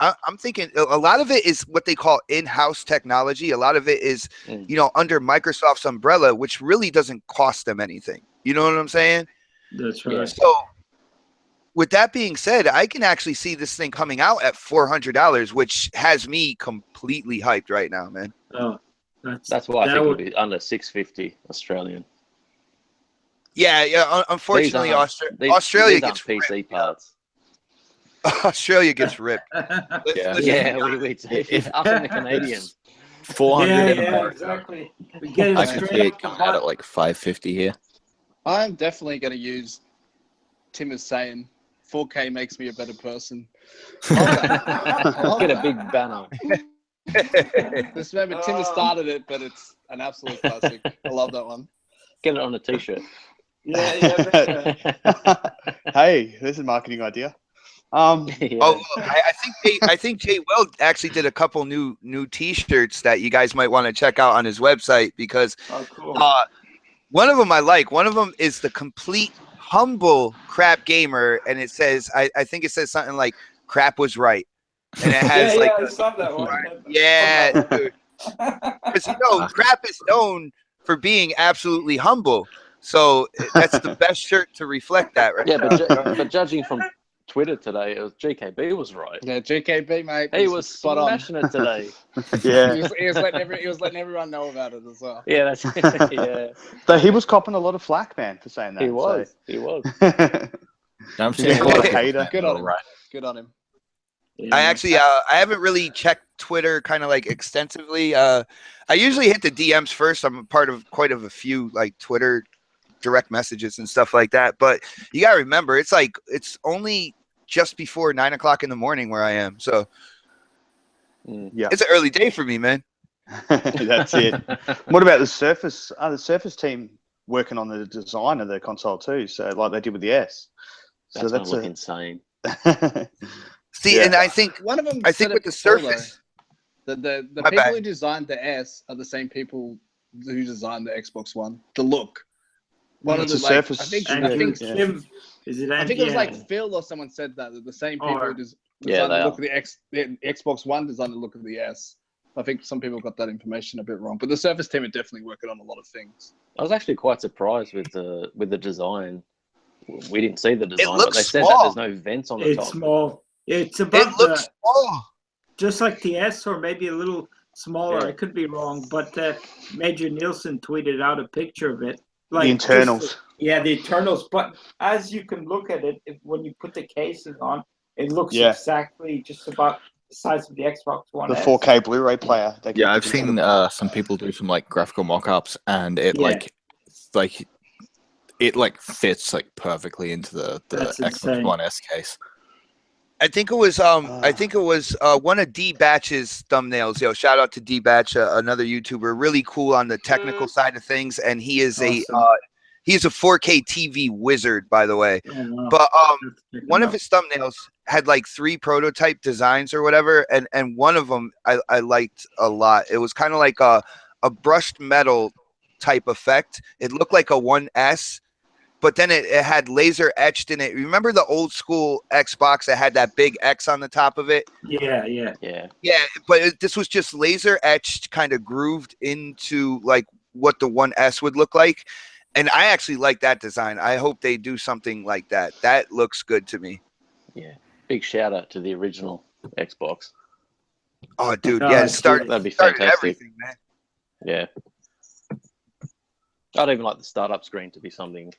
Speaker 9: I'm thinking a lot of it is what they call in-house technology. A lot of it is, under Microsoft's umbrella, which really doesn't cost them anything. You know what I'm saying?
Speaker 3: That's right.
Speaker 9: So with that being said, I can actually see this thing coming out at $400, which has me completely hyped right now, man.
Speaker 3: Oh,
Speaker 6: that's why I think it'll be under $650 Australian.
Speaker 9: Yeah. Unfortunately, Australia gets
Speaker 6: PC
Speaker 9: ripped.
Speaker 6: parts.
Speaker 9: Australia gets ripped.
Speaker 6: We up in the Canadians.
Speaker 7: 400.
Speaker 3: Yeah, exactly.
Speaker 7: I can see it coming out at like 550 here.
Speaker 4: I'm definitely going to use Tim is saying 4K makes me a better person.
Speaker 6: I'll get a big banner.
Speaker 4: Just remember, Tim has started it, but it's an absolute classic. I love that one.
Speaker 6: Get it on a t-shirt.
Speaker 3: Yeah.
Speaker 2: Hey, there's a marketing idea.
Speaker 9: I think Jay Will actually did a couple new T-shirts that you guys might want to check out on his website, because
Speaker 3: cool.
Speaker 9: One of them I like. One of them is the complete humble Crap gamer, and it says I think it says something like "Crap was right," and it has
Speaker 3: I saw that one.
Speaker 9: Yeah, dude. Because Crap is known for being absolutely humble, so that's the best shirt to reflect that, right?
Speaker 6: Yeah, but judging from Twitter today, it was GKB was right.
Speaker 4: Yeah, GKB, mate.
Speaker 6: He was smashing it today.
Speaker 2: Yeah,
Speaker 4: he was letting everyone know about it as well.
Speaker 6: Yeah, that's yeah.
Speaker 2: So he was copping a lot of flack, man, for saying that.
Speaker 6: He was. He was.
Speaker 7: I'm seeing a lot of
Speaker 2: hater.
Speaker 4: Good on him. Right. Good on him.
Speaker 9: Yeah. I haven't really checked Twitter kind of like extensively. I usually hit the DMs first. I'm a part of quite a few like Twitter direct messages and stuff like that. But you gotta remember, it's only just before 9 o'clock in the morning where I am. So
Speaker 2: Yeah,
Speaker 9: it's an early day for me, man.
Speaker 2: that's it. What about the Surface? The Surface team working on the design of the console too. So like they did with the S. So
Speaker 6: That's gonna look
Speaker 2: a
Speaker 6: insane.
Speaker 9: See,
Speaker 2: Yeah.
Speaker 9: and I think
Speaker 4: One of them.
Speaker 9: with the
Speaker 4: before,
Speaker 9: Surface,
Speaker 4: though, the
Speaker 9: My
Speaker 4: people
Speaker 9: bad.
Speaker 4: who designed the S are the same people who designed the Xbox One. The look. One of
Speaker 2: It's
Speaker 4: the
Speaker 2: a
Speaker 4: like,
Speaker 2: Surface.
Speaker 4: I think
Speaker 3: Andrew
Speaker 2: yeah.
Speaker 3: Kim, is it
Speaker 4: I
Speaker 3: Andrew?
Speaker 4: think it was like Phil or someone said that the same people
Speaker 3: Or-
Speaker 4: who designed
Speaker 6: Yeah,
Speaker 4: the
Speaker 6: they
Speaker 4: look
Speaker 6: are.
Speaker 4: of the Xbox One designed the look of the S. I think some people got that information a bit wrong, but the Surface team are definitely working on a lot of things.
Speaker 6: I was actually quite surprised with the design. We didn't see the design, but
Speaker 9: looks
Speaker 6: they said
Speaker 9: small.
Speaker 6: that there's no vents on the
Speaker 3: It's
Speaker 6: top.
Speaker 3: small. It's
Speaker 9: It
Speaker 3: about
Speaker 9: looks small.
Speaker 3: just like the S, or maybe a little smaller.
Speaker 6: Yeah.
Speaker 3: I could be wrong, but Major Nielsen tweeted out a picture of it.
Speaker 2: The
Speaker 3: Like
Speaker 2: internals.
Speaker 3: yeah, the internals. But as you can look at it, when you put the casing on, it looks
Speaker 2: Yeah.
Speaker 3: exactly just about the size of the Xbox One.
Speaker 2: The
Speaker 3: S.
Speaker 2: 4K Blu-ray player. They
Speaker 7: Yeah,
Speaker 2: can
Speaker 7: I've
Speaker 2: put into
Speaker 7: seen
Speaker 2: the-
Speaker 7: some people do some like graphical mock-ups, and it
Speaker 3: Yeah.
Speaker 7: like fits like perfectly into the
Speaker 3: That's
Speaker 7: Xbox
Speaker 3: insane.
Speaker 7: One S case.
Speaker 9: I think it was one of D Batch's thumbnails. Yo, shout out to D Batch, another YouTuber, really cool on the technical side of things, and he is
Speaker 3: Awesome.
Speaker 9: he's a 4K TV wizard, by the way.
Speaker 3: Oh, wow.
Speaker 9: But
Speaker 3: Let's check
Speaker 9: one
Speaker 3: it
Speaker 9: of
Speaker 3: out.
Speaker 9: his thumbnails had like 3 prototype designs or whatever, and one of them I liked a lot. It was kind of like a brushed metal type effect. It looked like a 1S, but then it had laser etched in it. Remember the old school Xbox that had that big X on the top of it?
Speaker 3: Yeah.
Speaker 6: Yeah.
Speaker 9: Yeah, but this was just laser etched, kind of grooved into like what the 1S would look like. And I actually like that design. I hope they do something like that. That looks good to me.
Speaker 6: Yeah. Big shout out to the original Xbox.
Speaker 9: Oh, dude,
Speaker 3: Oh,
Speaker 9: yeah,
Speaker 3: dude.
Speaker 6: That'd be
Speaker 9: started
Speaker 6: fantastic.
Speaker 9: everything, man.
Speaker 6: Yeah. I'd even like the startup screen to be something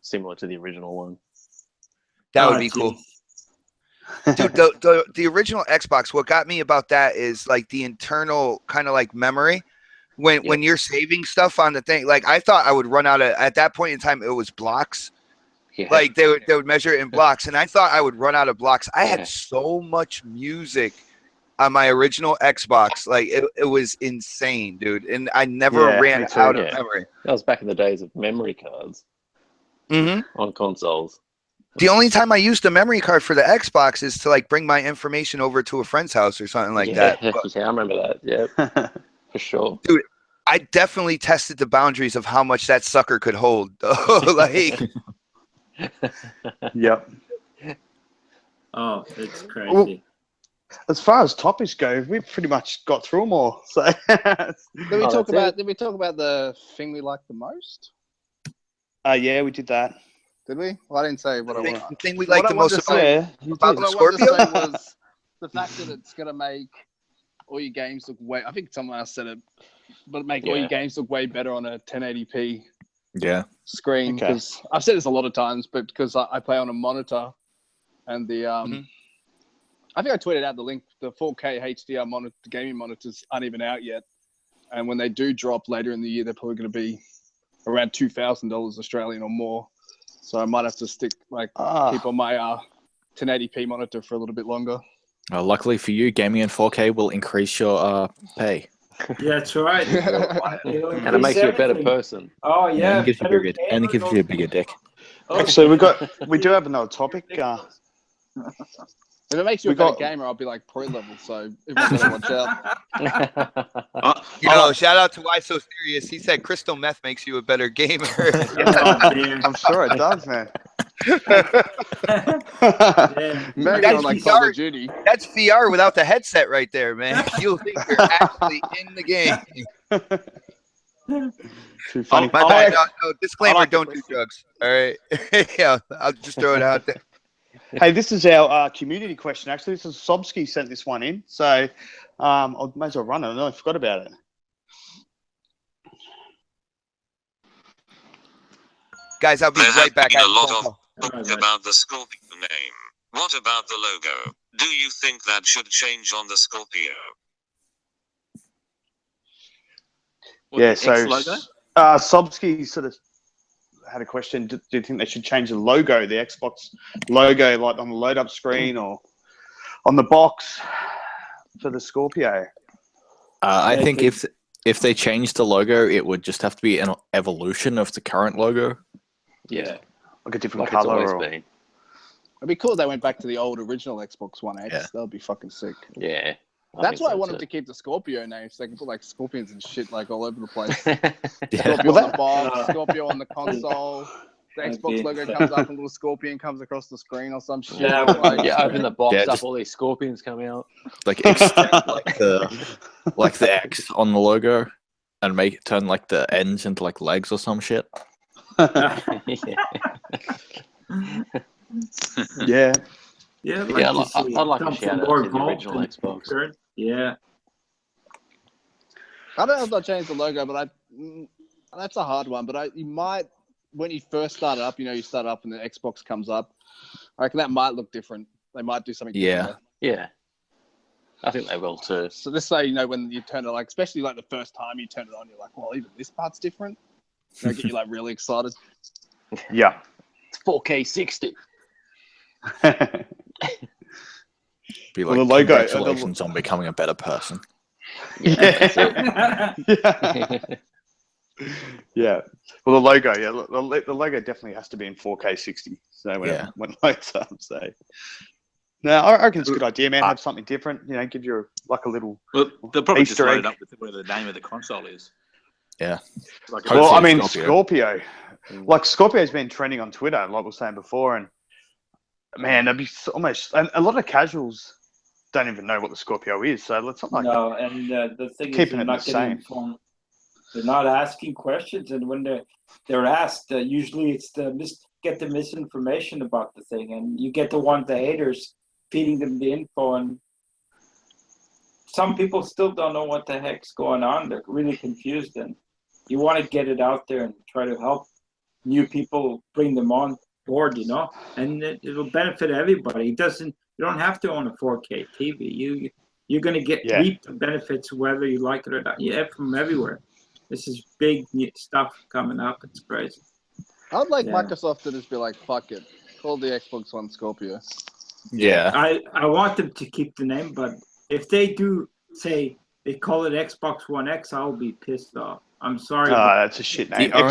Speaker 6: similar to the original one.
Speaker 9: That
Speaker 3: Oh,
Speaker 9: would be cool.
Speaker 3: geez.
Speaker 9: Dude, the original Xbox, what got me about that is like the internal kind of like memory. When you're saving stuff on the thing, like I thought I would run out of, at that point in time, it was blocks.
Speaker 6: Yeah.
Speaker 9: Like they would measure it in blocks, and I thought I would run out of blocks. I
Speaker 6: Yeah.
Speaker 9: had so much music on my original Xbox, like it was insane, dude. And I never
Speaker 2: Yeah,
Speaker 9: ran
Speaker 2: me too.
Speaker 9: out of
Speaker 6: Yeah.
Speaker 9: memory.
Speaker 6: That was back in the days of memory cards
Speaker 9: hmm
Speaker 6: on consoles.
Speaker 9: The only time I used a memory card for the Xbox is to like bring my information over to a friend's house or something like
Speaker 6: yeah.
Speaker 9: that. But
Speaker 6: Yeah, I remember that. Yeah, for sure.
Speaker 9: I definitely tested the boundaries of how much that sucker could hold. Like,
Speaker 2: Yep.
Speaker 3: Oh, it's crazy.
Speaker 2: As far as topics go, we've pretty much got through them all. So
Speaker 4: Did we
Speaker 6: Oh,
Speaker 4: talk
Speaker 6: that's
Speaker 4: about? Did we talk about the thing we liked the most?
Speaker 2: yeah, we did that.
Speaker 4: Did we? Well, I didn't say what I
Speaker 9: the
Speaker 4: want.
Speaker 9: thing we like the most about
Speaker 2: Yeah, you
Speaker 9: about
Speaker 2: did.
Speaker 9: the
Speaker 4: What I wanted to
Speaker 9: Scorpio.
Speaker 4: say was the fact that it's gonna make all your games look way. I think someone else said it, but make all
Speaker 6: Yeah.
Speaker 4: your games look way better on a 1080p
Speaker 7: Yeah.
Speaker 4: screen.
Speaker 2: Okay.
Speaker 4: Because I've said this a lot of times, but because I play on a monitor, and the
Speaker 9: Mhm.
Speaker 4: I think I tweeted out the link. The 4K HDR monitor, the gaming monitors aren't even out yet, and when they do drop later in the year, they're probably going to be around $2,000 Australian or more. So I might have to keep on my 1080p monitor for a little bit longer.
Speaker 7: Luckily for you, gaming in 4K will increase your pay.
Speaker 3: Yeah, that's right.
Speaker 6: And it makes you a better person.
Speaker 3: Oh yeah,
Speaker 7: and it gives you
Speaker 3: better
Speaker 7: bigger, and it
Speaker 3: gamer,
Speaker 7: gives you a bigger dick.
Speaker 3: Oh,
Speaker 2: Actually, we do have another topic.
Speaker 4: If it makes you
Speaker 2: We
Speaker 4: a better
Speaker 2: got-
Speaker 4: gamer, I'll be like pro level. So everyone's gotta watch out.
Speaker 9: Yo, shout out to Why So Serious. He said crystal meth makes you a better gamer.
Speaker 3: oh, dear.
Speaker 2: I'm sure it does, man.
Speaker 3: Yeah.
Speaker 4: Maybe
Speaker 9: Guys,
Speaker 4: on like
Speaker 9: we
Speaker 4: Call
Speaker 9: are-
Speaker 4: of Duty.
Speaker 9: That's VR without the headset right there, man. You'll think you're actually in the game.
Speaker 2: Too funny.
Speaker 9: My bad. No, disclaimer, don't do drugs. All right. Yeah, I'll just throw it out there.
Speaker 2: Hey, this is our community question. Actually, this is Sobski sent this one in, so I might as well run it. I forgot about it.
Speaker 9: Guys, I'll be
Speaker 1: There
Speaker 9: right
Speaker 1: have
Speaker 9: back.
Speaker 1: been
Speaker 9: I
Speaker 1: a
Speaker 9: have a
Speaker 1: lot
Speaker 9: phone
Speaker 1: of
Speaker 9: call.
Speaker 1: talk about the Scorpio name. What about the logo? Do you think that should change on the Scorpio?
Speaker 8: What,
Speaker 2: Yeah,
Speaker 8: the
Speaker 2: so
Speaker 8: X logo?
Speaker 2: Sobski sort of had a question. Do you think they should change the logo, the Xbox logo, like on the load up screen or on the box for the Scorpio?
Speaker 7: I think if they changed the logo, it would just have to be an evolution of the current logo.
Speaker 6: Yeah,
Speaker 2: Like a different
Speaker 6: like it's
Speaker 2: color.
Speaker 6: always
Speaker 2: Or...
Speaker 6: been.
Speaker 4: It'd be cool if they went back to the old original Xbox One X.
Speaker 7: Yeah.
Speaker 4: That would be fucking sick.
Speaker 6: Yeah.
Speaker 4: That's why I wanted to keep the Scorpio name, so they can put like scorpions and shit like all over the place.
Speaker 7: Yeah.
Speaker 4: Scorpio
Speaker 2: Well,
Speaker 4: on the box, Scorpio on the console. The Xbox logo comes up and a little scorpion comes across the screen or some shit.
Speaker 3: Yeah,
Speaker 4: like,
Speaker 6: Yeah, open the box
Speaker 7: Yeah,
Speaker 6: up,
Speaker 7: just-
Speaker 6: all these scorpions come out.
Speaker 7: Like extend like the X on the logo, and make it turn like the ends into like legs or some shit.
Speaker 6: Yeah.
Speaker 2: Yeah.
Speaker 3: Yeah,
Speaker 6: Yeah, I'd like a shout out to the original Xbox.
Speaker 3: Yeah.
Speaker 4: I don't know if they'll change the logo, but that's a hard one. But you might, when you first start it up, you start up and the Xbox comes up. I reckon that might look different. They might do something different.
Speaker 6: Yeah. I think they will too.
Speaker 4: So this way, when you turn it, like, especially like the first time you turn it on, you're like, well, even this part's different. They get you like really excited.
Speaker 2: Yeah.
Speaker 6: It's 4K 60.
Speaker 7: Be
Speaker 2: Well,
Speaker 7: like,
Speaker 2: the logo-
Speaker 7: congratulations on becoming a better person.
Speaker 2: Yeah. Yeah. Well, the logo, the logo definitely has to be in 4K 60. So when it lights up, so. No, I reckon it's a good idea, man. Have something different. Give you like a little.
Speaker 8: Well, they'll probably just
Speaker 2: Easter
Speaker 8: load
Speaker 2: egg.
Speaker 8: it up with whatever the name of the console is.
Speaker 7: Yeah.
Speaker 8: Like
Speaker 2: Well, I
Speaker 7: Hopefully
Speaker 2: mean,
Speaker 7: Scorpio.
Speaker 2: Like Scorpio's been trending on Twitter, like we were saying before, and man, that'd be almost. And a lot of casuals don't even know what the Scorpio is, so it's not like
Speaker 3: No, and the thing is,
Speaker 2: Keeping
Speaker 3: they're
Speaker 2: it
Speaker 3: not
Speaker 2: the
Speaker 3: getting
Speaker 2: same.
Speaker 3: informed. They're not asking questions, and when they're asked, usually it's get the misinformation about the thing, and you get the haters feeding them the info, and some people still don't know what the heck's going on. They're really confused, and you want to get it out there and try to help new people, bring them on board, and it'll benefit everybody. You don't have to own a 4K TV. You're going to reap the benefits whether you like it or not. From everywhere. This is big stuff coming up. It's crazy.
Speaker 4: I'd like Microsoft to just be like, fuck it. Call the Xbox One Scorpio.
Speaker 7: Yeah.
Speaker 3: I want them to keep the name, but if they do say they call it Xbox One X, I'll be pissed off. I'm sorry.
Speaker 2: that's a shit name.
Speaker 7: The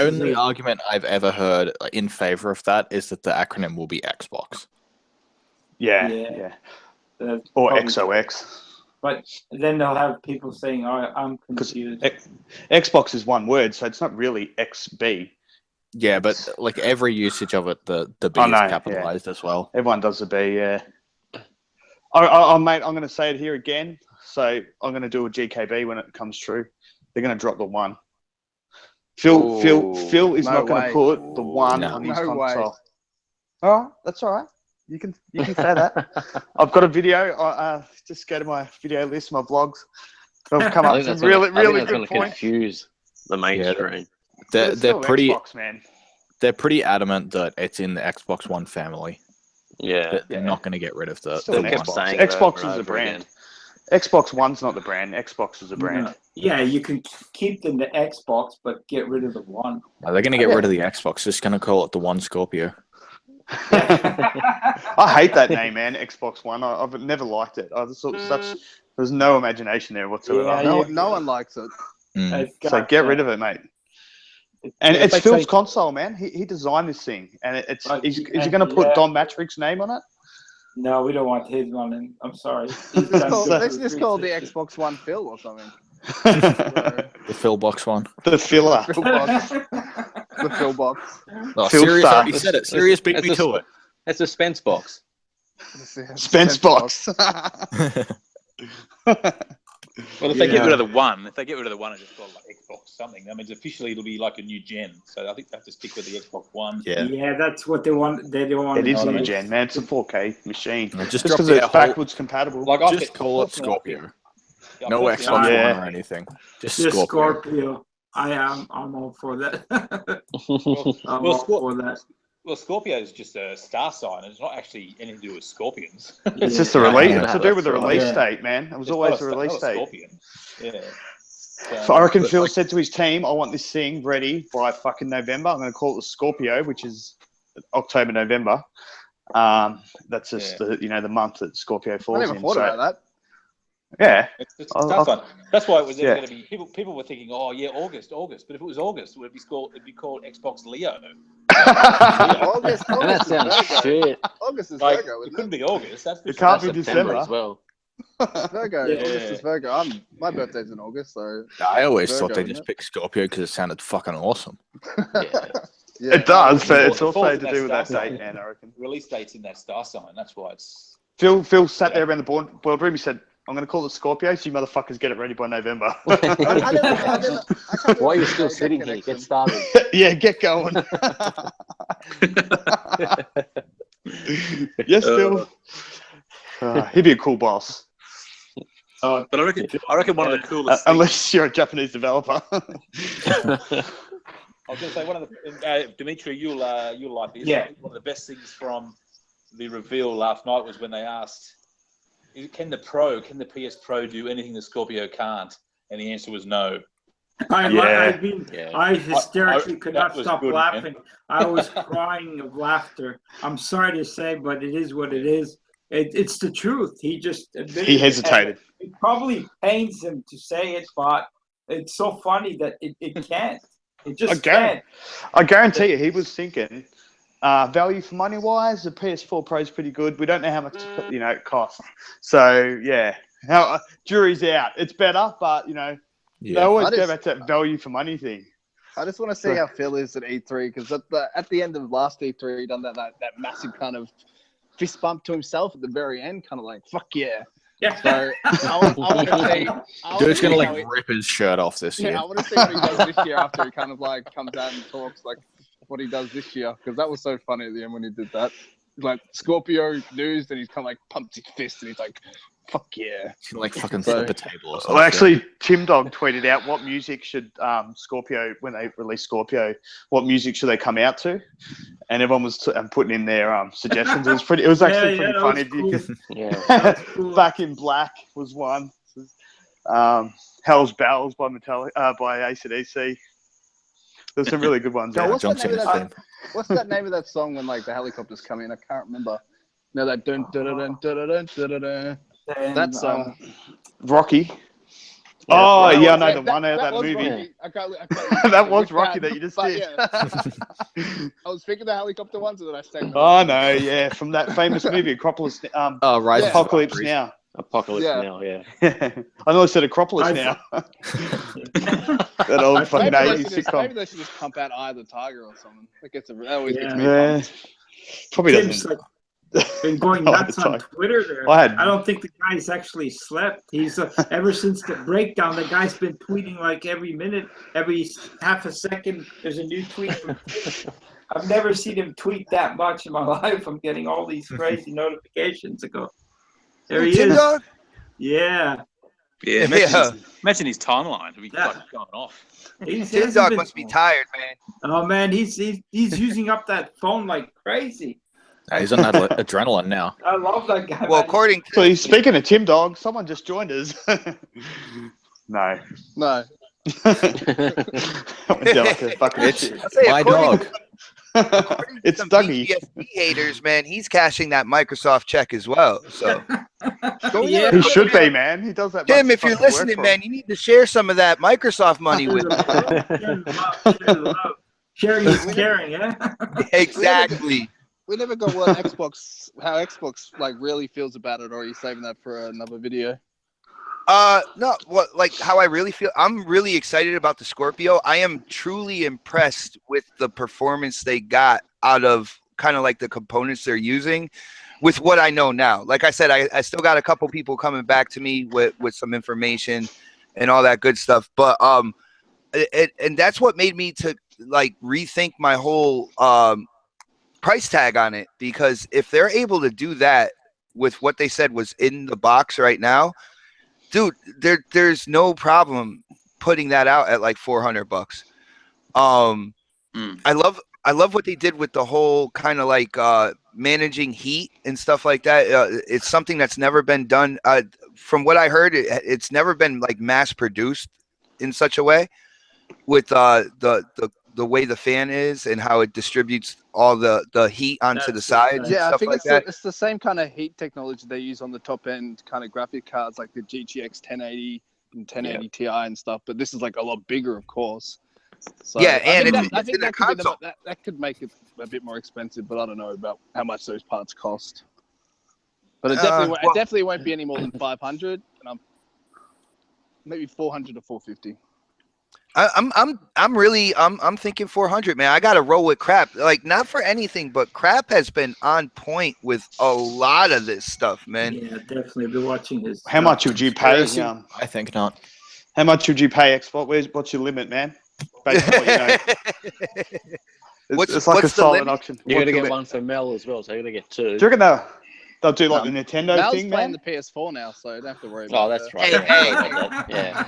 Speaker 7: only argument I've ever heard in favor of that is that the acronym will be Xbox.
Speaker 2: Yeah. Or XOX.
Speaker 3: But then they'll have people saying, I'm confused.
Speaker 2: Xbox is one word, so it's not really XB.
Speaker 7: Yeah, but like every usage of it, the B is capitalized as well.
Speaker 2: Everyone does the B, yeah. Mate, I'm going to say it here again. So I'm going to do a GKB when it comes true. They're going to drop the 1. Phil is not going to put the 1 on his console. All right, that's all right. You can say that. I've got a video. Just go to my video list, my vlogs. I've come up with some really good points.
Speaker 6: Confuse the mainstream.
Speaker 7: They're pretty.
Speaker 2: Xbox, man.
Speaker 7: They're pretty adamant that it's in the Xbox One family.
Speaker 6: Yeah,
Speaker 7: they're not going to get rid of the
Speaker 2: Xbox. Xbox is a brand. Xbox One's not the brand. Xbox is a brand.
Speaker 3: No. Yeah, you can keep the Xbox, but get rid of the 1.
Speaker 7: They're going to get rid of the Xbox. Just going to call it the One Scorpio.
Speaker 2: I hate that name, man. Xbox One. I've never liked it. There's no imagination there whatsoever.
Speaker 4: Yeah, no one likes it.
Speaker 2: So get rid of it, mate. And it's Phil's console, man. He designed this thing, and is he going to put Don Matrick's name on it?
Speaker 3: No, we don't want his on it. I'm sorry.
Speaker 4: Let's just call the Xbox One Phil or something.
Speaker 7: The Phil Box One.
Speaker 2: The filler.
Speaker 4: Phil box. The Phil box.
Speaker 7: Oh, Sirius already said it. Sirius beat me to it.
Speaker 6: It's a Spence box.
Speaker 2: Spence box.
Speaker 8: Well, if they get rid of the 1, and just call it like Xbox something, that means officially it'll be like a new gen. So I think they have to stick with the Xbox One.
Speaker 3: Yeah, that's what they want. They don't want.
Speaker 2: It is a new gen, man. It's a 4K machine.
Speaker 7: Just
Speaker 2: because it's backwards compatible.
Speaker 7: Just call it Scorpio. No Xbox One or anything. Just Scorpio.
Speaker 3: I'm all for that. I'm all for that.
Speaker 8: Well, Scorpio is just a star sign. It's not actually anything to do with scorpions.
Speaker 2: It's just a release. It's to do with the release date, man. It was always a release date.
Speaker 8: Scorpion. Yeah.
Speaker 2: So I reckon Phil said to his team, I want this thing ready by fucking November. I'm going to call it the Scorpio, which is October, November. That's just the month that Scorpio
Speaker 4: I
Speaker 2: falls
Speaker 4: never
Speaker 2: in.
Speaker 4: thought
Speaker 2: So,
Speaker 4: about that.
Speaker 2: yeah.
Speaker 5: It's a tough one. That's why it was never going to be. People were thinking, oh yeah, August. But if it was August, it'd be called Xbox Leo.
Speaker 4: August
Speaker 6: And that
Speaker 4: is
Speaker 6: sounds
Speaker 4: Virgo.
Speaker 6: shit.
Speaker 4: August is
Speaker 5: Like,
Speaker 4: Virgo.
Speaker 5: it couldn't be August. That's for
Speaker 2: It
Speaker 5: sure.
Speaker 2: can't be
Speaker 6: September
Speaker 2: December.
Speaker 6: as well.
Speaker 4: Virgo.
Speaker 5: Yeah.
Speaker 4: August is Virgo. My birthday's in August, so
Speaker 7: I always
Speaker 4: Virgo,
Speaker 7: thought they
Speaker 4: isn't
Speaker 7: just
Speaker 4: it?
Speaker 7: picked Scorpio because it sounded fucking awesome.
Speaker 6: Yeah.
Speaker 4: Yeah.
Speaker 2: It does, but
Speaker 5: It
Speaker 2: it's also
Speaker 5: falls
Speaker 2: to
Speaker 5: in
Speaker 2: do with that
Speaker 5: star
Speaker 2: date,
Speaker 5: sign.
Speaker 2: man, I reckon.
Speaker 5: Release date's in that star sign. That's why it's.
Speaker 2: Phil sat there around the boardroom. He said, I'm going to call it Scorpio, so you motherfuckers get it ready by November.
Speaker 4: I can't
Speaker 6: Why are you
Speaker 4: believe
Speaker 6: still
Speaker 4: that
Speaker 6: sitting here?
Speaker 4: connection.
Speaker 6: Get started.
Speaker 2: Yeah, get going. Yes, Phil. He'd be a cool boss.
Speaker 8: But I reckon one of the coolest.
Speaker 2: Unless you're a Japanese developer.
Speaker 5: I was going to say one of the Dimitri, you'll like this.
Speaker 3: Yeah.
Speaker 5: One of the best things from the reveal last night was when they asked, "Can the PS Pro do anything the Scorpio can't?" And the answer was no.
Speaker 3: I hysterically could
Speaker 5: that
Speaker 3: not
Speaker 5: was
Speaker 3: stop
Speaker 5: good,
Speaker 3: laughing.
Speaker 5: man.
Speaker 3: I was crying of laughter. I'm sorry to say, but it is what it is. It's the truth. He just
Speaker 2: He hesitated.
Speaker 3: It probably pains him to say it, but it's so funny that it can't. It just can't.
Speaker 2: I guarantee you, he was thinking, value for money wise, the PS4 Pro is pretty good. We don't know how much it costs. So yeah, jury's out. It's better, but they always go back to that value for money thing.
Speaker 4: I just want to see how Phil is at E3 because at the end of last E3, he done that massive kind of fist bump to himself at the very end, kind of like fuck yeah.
Speaker 3: Yeah.
Speaker 4: So I want to see.
Speaker 7: Dude's gonna rip his shirt off this year.
Speaker 4: Yeah, I want to see what he does this year after he kind of like comes out and talks like what he does this year because that was so funny at the end when he did that. Like Scorpio news, and he's kind of like pumped his fist and he's like, "Fuck yeah!"
Speaker 7: He's gonna fucking flip the table or something.
Speaker 2: Well, actually, Tim Dog tweeted out what music should Scorpio, when they release Scorpio, what music should they come out to, and everyone was putting in their suggestions. It was actually pretty funny.
Speaker 3: Cool.
Speaker 2: Back in Black was one. Hell's Bells by by AC/DC. There's some really good ones.
Speaker 4: So
Speaker 2: out.
Speaker 4: what's that name of that song when like the helicopters come in? I can't remember. No, that dun dun dun dun dun dun dun. That song.
Speaker 2: Rocky.
Speaker 4: Yeah,
Speaker 2: I know
Speaker 4: that,
Speaker 2: the one out of that
Speaker 4: was
Speaker 2: movie.
Speaker 4: Rocky. I can't
Speaker 2: That was Rocky that you just did.
Speaker 4: Yeah. I was thinking the helicopter ones, and then I sang.
Speaker 2: Oh no, yeah, from that famous movie Acropolis.
Speaker 7: Rise of
Speaker 2: Apocalypse
Speaker 7: Valkyries.
Speaker 2: Now.
Speaker 6: Apocalypse
Speaker 4: Yeah.
Speaker 6: Now, yeah.
Speaker 2: I know I said Acropolis now. That old fucking 80s sitcom.
Speaker 4: Maybe they should just pump out Eye of the Tiger or something. That always gets me
Speaker 2: Yeah.
Speaker 4: pumped.
Speaker 2: Probably
Speaker 3: Tim's
Speaker 2: doesn't.
Speaker 3: been going nuts on Twitter there. I don't think the guy's actually slept. He's ever since the breakdown, the guy's been tweeting like every minute, every half a second. There's a new tweet from Tim. I've never seen him tweet that much in my life. I'm getting all these crazy notifications. I go, there he
Speaker 9: Tim
Speaker 3: is.
Speaker 9: Dog?
Speaker 3: Yeah.
Speaker 8: Yeah, imagine his timeline. It'd be like going off.
Speaker 9: Tim Dog must be tired, man.
Speaker 3: Oh man, he's using up that phone like crazy.
Speaker 7: He's on that adrenaline now.
Speaker 3: I love that guy.
Speaker 9: Well,
Speaker 3: man.
Speaker 9: according to
Speaker 2: So speaking of Tim Dog, someone just joined us. No.
Speaker 4: No.
Speaker 7: My dog.
Speaker 2: It's
Speaker 9: some
Speaker 2: Dougie.
Speaker 9: PTSD haters, man. He's cashing that Microsoft check as well. So
Speaker 3: Yeah.
Speaker 2: He should be, man. He does that.
Speaker 9: Tim,
Speaker 2: much
Speaker 9: if you're
Speaker 2: fucking work
Speaker 9: listening,
Speaker 2: for
Speaker 9: man,
Speaker 2: him.
Speaker 9: you need to share some of that Microsoft money with me.
Speaker 3: Sharing is caring, yeah.
Speaker 9: Exactly.
Speaker 4: We never got how Xbox like really feels about it, or are you saving that for another video?
Speaker 9: No, what like how I really feel. I'm really excited about the Scorpio. I am truly impressed with the performance they got out of kind of like the components they're using with what I know now. Like I said, I still got a couple people coming back to me with some information and all that good stuff. But and that's what made me to like rethink my whole price tag on it, because if they're able to do that with what they said was in the box right now, dude, there's no problem putting that out at like $400. I love what they did with the whole kind of like managing heat and stuff like that. It's something that's never been done. From what I heard, it's never been like mass produced in such a way with the way the fan is and how it distributes all the heat onto the sides and
Speaker 4: Yeah, I
Speaker 9: stuff
Speaker 4: think
Speaker 9: like that.
Speaker 4: it's the same kind of heat technology they use on the top end kind of graphic cards like the GTX 1080 and 1080 Ti and stuff. But this is like a lot bigger, of course. So
Speaker 9: Yeah, and
Speaker 4: I think
Speaker 9: it's in
Speaker 4: that
Speaker 9: a
Speaker 4: could be
Speaker 9: console.
Speaker 4: that could make it a bit more expensive, but I don't know about how much those parts cost. But it definitely won't be any more than 500, and I'm maybe 400 to 450.
Speaker 9: I'm thinking 400, man. I gotta roll with Crap. Like, not for anything, but Crap has been on point with a lot of this stuff, man.
Speaker 3: Yeah, definitely. I've been watching his.
Speaker 2: How much would you pay?
Speaker 7: I think not.
Speaker 2: How much would you pay Xbox? What's your limit, man? Based on what you know. It's like a silent auction.
Speaker 6: You're gonna get one for Mel as well, so you're gonna get two.
Speaker 2: Do you reckon they'll do like the Nintendo
Speaker 4: Mel's
Speaker 2: thing,
Speaker 4: playing
Speaker 2: man?
Speaker 4: the PS4 now, so you don't have to worry about
Speaker 6: Oh, that's
Speaker 4: that.
Speaker 6: right.
Speaker 9: Hey,
Speaker 6: Yeah.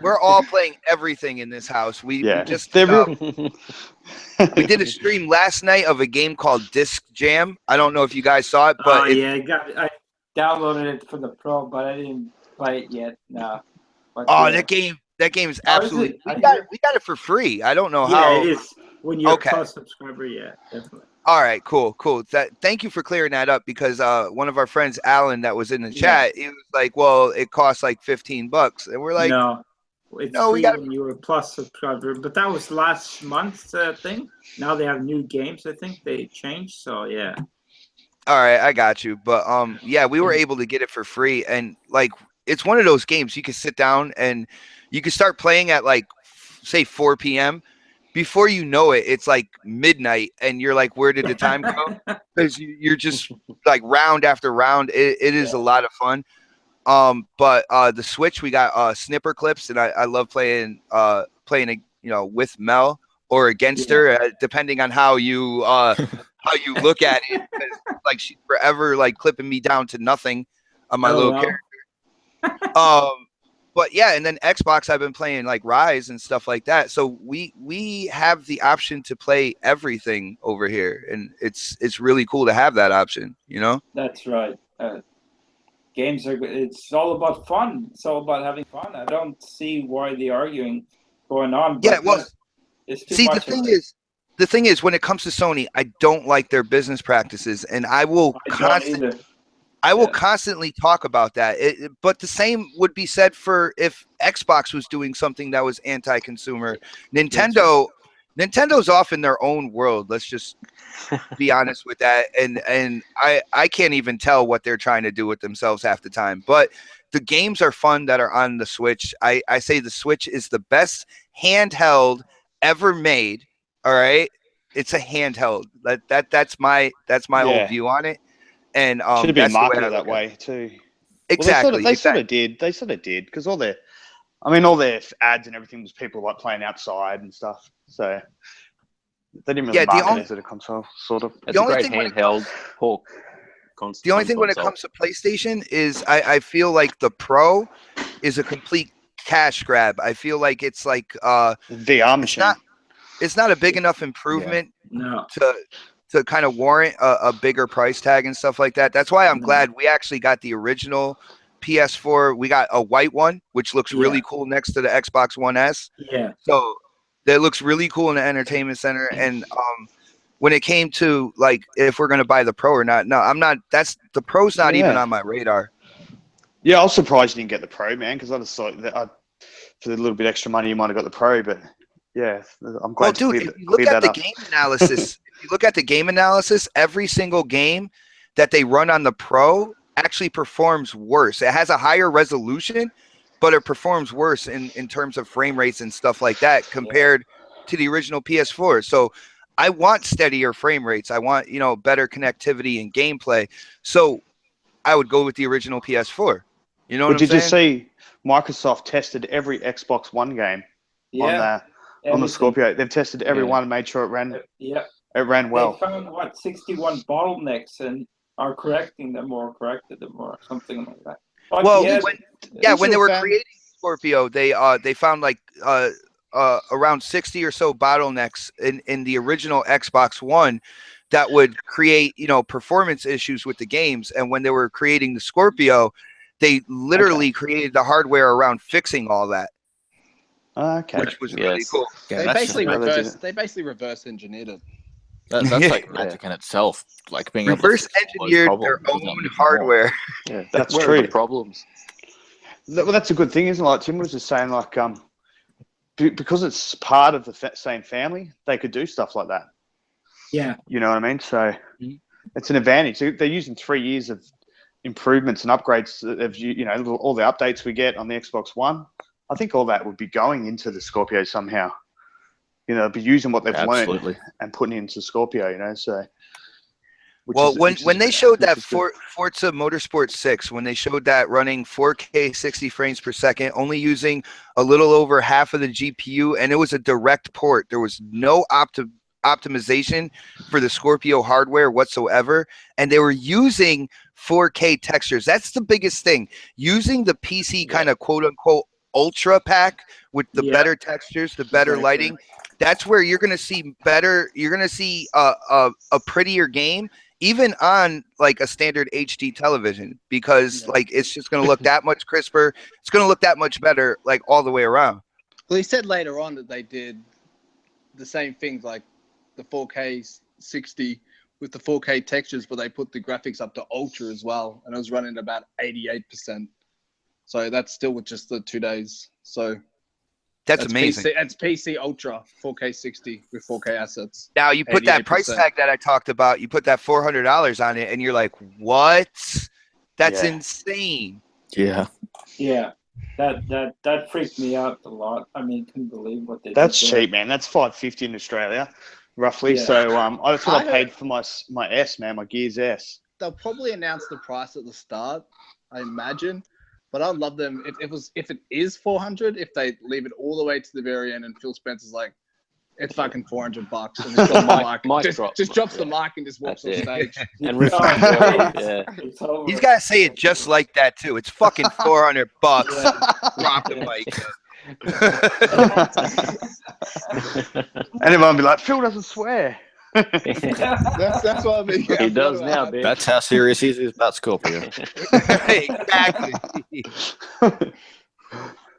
Speaker 9: We're all playing everything in this house. We just
Speaker 2: They're
Speaker 9: we did a stream last night of a game called Disc Jam. I don't know if you guys saw it, but
Speaker 3: I downloaded it for the Pro, but I didn't play it yet. No. But,
Speaker 9: that game is absolutely. We got it for free. I don't know how.
Speaker 3: Yeah, it is. When you're a Plus subscriber, yeah, definitely.
Speaker 9: All right, cool. Thank you for clearing that up because one of our friends, Alan, that was in the chat, he was like, "Well, it costs like $15," and we're like,
Speaker 3: "No, it's
Speaker 9: no,
Speaker 3: free
Speaker 9: we got
Speaker 3: when you were a Plus subscriber." But that was last month's thing. Now they have new games. I think they changed. So yeah.
Speaker 9: All right, I got you. But yeah, we were able to get it for free, and like, it's one of those games you can sit down and you can start playing at like, say, 4 p.m. Before you know it, it's like midnight, and you're like, where did the time go? Because you're just like round after round. It is a lot of fun. But the Switch, we got snipper clips, and I love playing with Mel or against her, depending on how you look at it. Like, she's forever like clipping me down to nothing on my little character. But yeah, and then Xbox, I've been playing like Rise and stuff like that. So we have the option to play everything over here, and it's really cool to have that option. You know.
Speaker 3: That's right. Games are. It's all about fun. It's all about having fun. I don't see why the arguing going on. But
Speaker 9: yeah, well,
Speaker 3: it's too
Speaker 9: see,
Speaker 3: much
Speaker 9: the thing is, when it comes to Sony, I don't like their business practices, and I will constantly talk about that. But the same would be said for if Xbox was doing something that was anti-consumer. Nintendo's off in their own world. Let's just be honest with that. And I can't even tell what they're trying to do with themselves half the time. But the games are fun that are on the Switch. I say the Switch is the best handheld ever made. All right, it's a handheld. That's my whole view on it. And
Speaker 2: should be marketed that way too.
Speaker 9: Exactly.
Speaker 2: Well, they sort of did. They sort of did because all their ads and everything was people like playing outside and stuff. So they didn't really market it as a console, sort of.
Speaker 6: It's a great handheld.
Speaker 9: The only thing when it comes to PlayStation is I feel like the Pro is a complete cash grab. I feel like it's like
Speaker 2: VR machine.
Speaker 9: It's not a big enough improvement to kind of warrant a bigger price tag and stuff like that. That's why I'm glad we actually got the original PS4. We got a white one, which looks really cool next to the Xbox One S.
Speaker 3: Yeah.
Speaker 9: So that looks really cool in the entertainment center. And when it came to like if we're gonna buy the Pro or not, no, I'm not. The Pro's not even on my radar.
Speaker 2: Yeah, I was surprised you didn't get the Pro, man, because I just thought that for a little bit extra money you might have got the Pro, but yeah, I'm glad.
Speaker 9: Well, dude, if you look at the game analysis. You look at the game analysis, every single game that they run on the Pro actually performs worse. It has a higher resolution, but it performs worse in terms of frame rates and stuff like that compared to the original PS4. So I want steadier frame rates. I want, better connectivity and gameplay. So I would go with the original PS4. You know what I'm saying?
Speaker 2: Did you see Microsoft tested every Xbox One game on the Scorpio? They've tested every one and made sure it ran. It ran well.
Speaker 3: They found 61 bottlenecks and are corrected them or something like that. But
Speaker 9: when they were creating Scorpio, they found like around 60 or so bottlenecks in the original Xbox One that would create performance issues with the games. And when they were creating the Scorpio, they literally created the hardware around fixing all that,
Speaker 2: Okay.
Speaker 9: which was really
Speaker 6: Yes.
Speaker 9: cool.
Speaker 7: Yeah,
Speaker 4: They
Speaker 7: that's
Speaker 4: basically
Speaker 7: just-
Speaker 4: reverse engineered it.
Speaker 7: that's
Speaker 9: Yeah.
Speaker 7: like magic in itself. Like being
Speaker 9: Reverse
Speaker 7: able to fix all those
Speaker 9: engineered their
Speaker 7: problems without
Speaker 9: own
Speaker 7: making more.
Speaker 9: hardware.
Speaker 6: Yeah,
Speaker 2: That's
Speaker 6: where are
Speaker 2: true.
Speaker 6: the problems?
Speaker 2: Well, that's a good thing, isn't it? Like Tim was just saying, like because it's part of the same family, they could do stuff like that.
Speaker 3: Yeah.
Speaker 2: You know what I mean? So
Speaker 9: Mhm.
Speaker 2: it's an advantage. They're using 3 years of improvements and upgrades of all the updates we get on the Xbox One. I think all that would be going into the Scorpio somehow. You know, be using what they've
Speaker 7: Absolutely.
Speaker 2: learned and putting it into Scorpio. You know, so.
Speaker 9: Well, when they showed that
Speaker 2: for
Speaker 9: Forza Motorsport 6, when they showed that running 4K 60 frames per second, only using a little over half of the GPU, and it was a direct port. There was no optimization for the Scorpio hardware whatsoever, and they were using 4K textures. That's the biggest thing. Using the PC kind of quote unquote ultra pack with the better textures, the better lighting. That's where you're going to see better. You're going to see a prettier game, even on like a standard HD television, because like it's just going to look that much crisper. It's going to look that much better, like all the way around.
Speaker 4: Well, he said later on that they did the same things, like the 4K 60 with the 4K textures, but they put the graphics up to ultra as well, and it was running about 88%. So that's still with just the 2 days. So
Speaker 9: that's amazing.
Speaker 4: That's PC Ultra 4K 60 with 4K assets.
Speaker 9: Now you put that price
Speaker 4: 88%.
Speaker 9: tag that I talked about. You put that $400 on it, and you're like, "What? That's insane."
Speaker 7: Yeah.
Speaker 3: Yeah. That freaked me out a lot. I mean, couldn't believe what they
Speaker 2: That's
Speaker 3: did there.
Speaker 2: cheap, man. That's $550 in Australia, roughly.
Speaker 3: Yeah.
Speaker 2: So that's what I
Speaker 4: I
Speaker 2: paid for my S, man, my Gears S.
Speaker 4: They'll probably announce the price at the start, I imagine. But I'd love them if it is 400, if they leave it all the way to the very end and Phil Spencer's like, it's fucking $400 and just drops the mic. Just drops the mic and just walks on stage.
Speaker 6: And
Speaker 3: Yeah.
Speaker 6: yeah.
Speaker 9: He's got to say it just like that too. It's fucking $400. Drop the mic.
Speaker 2: And everyone be like, Phil doesn't swear.
Speaker 4: That's what I mean.
Speaker 6: He does now, bitch.
Speaker 7: That's how serious he is about Scorpio.
Speaker 9: Exactly.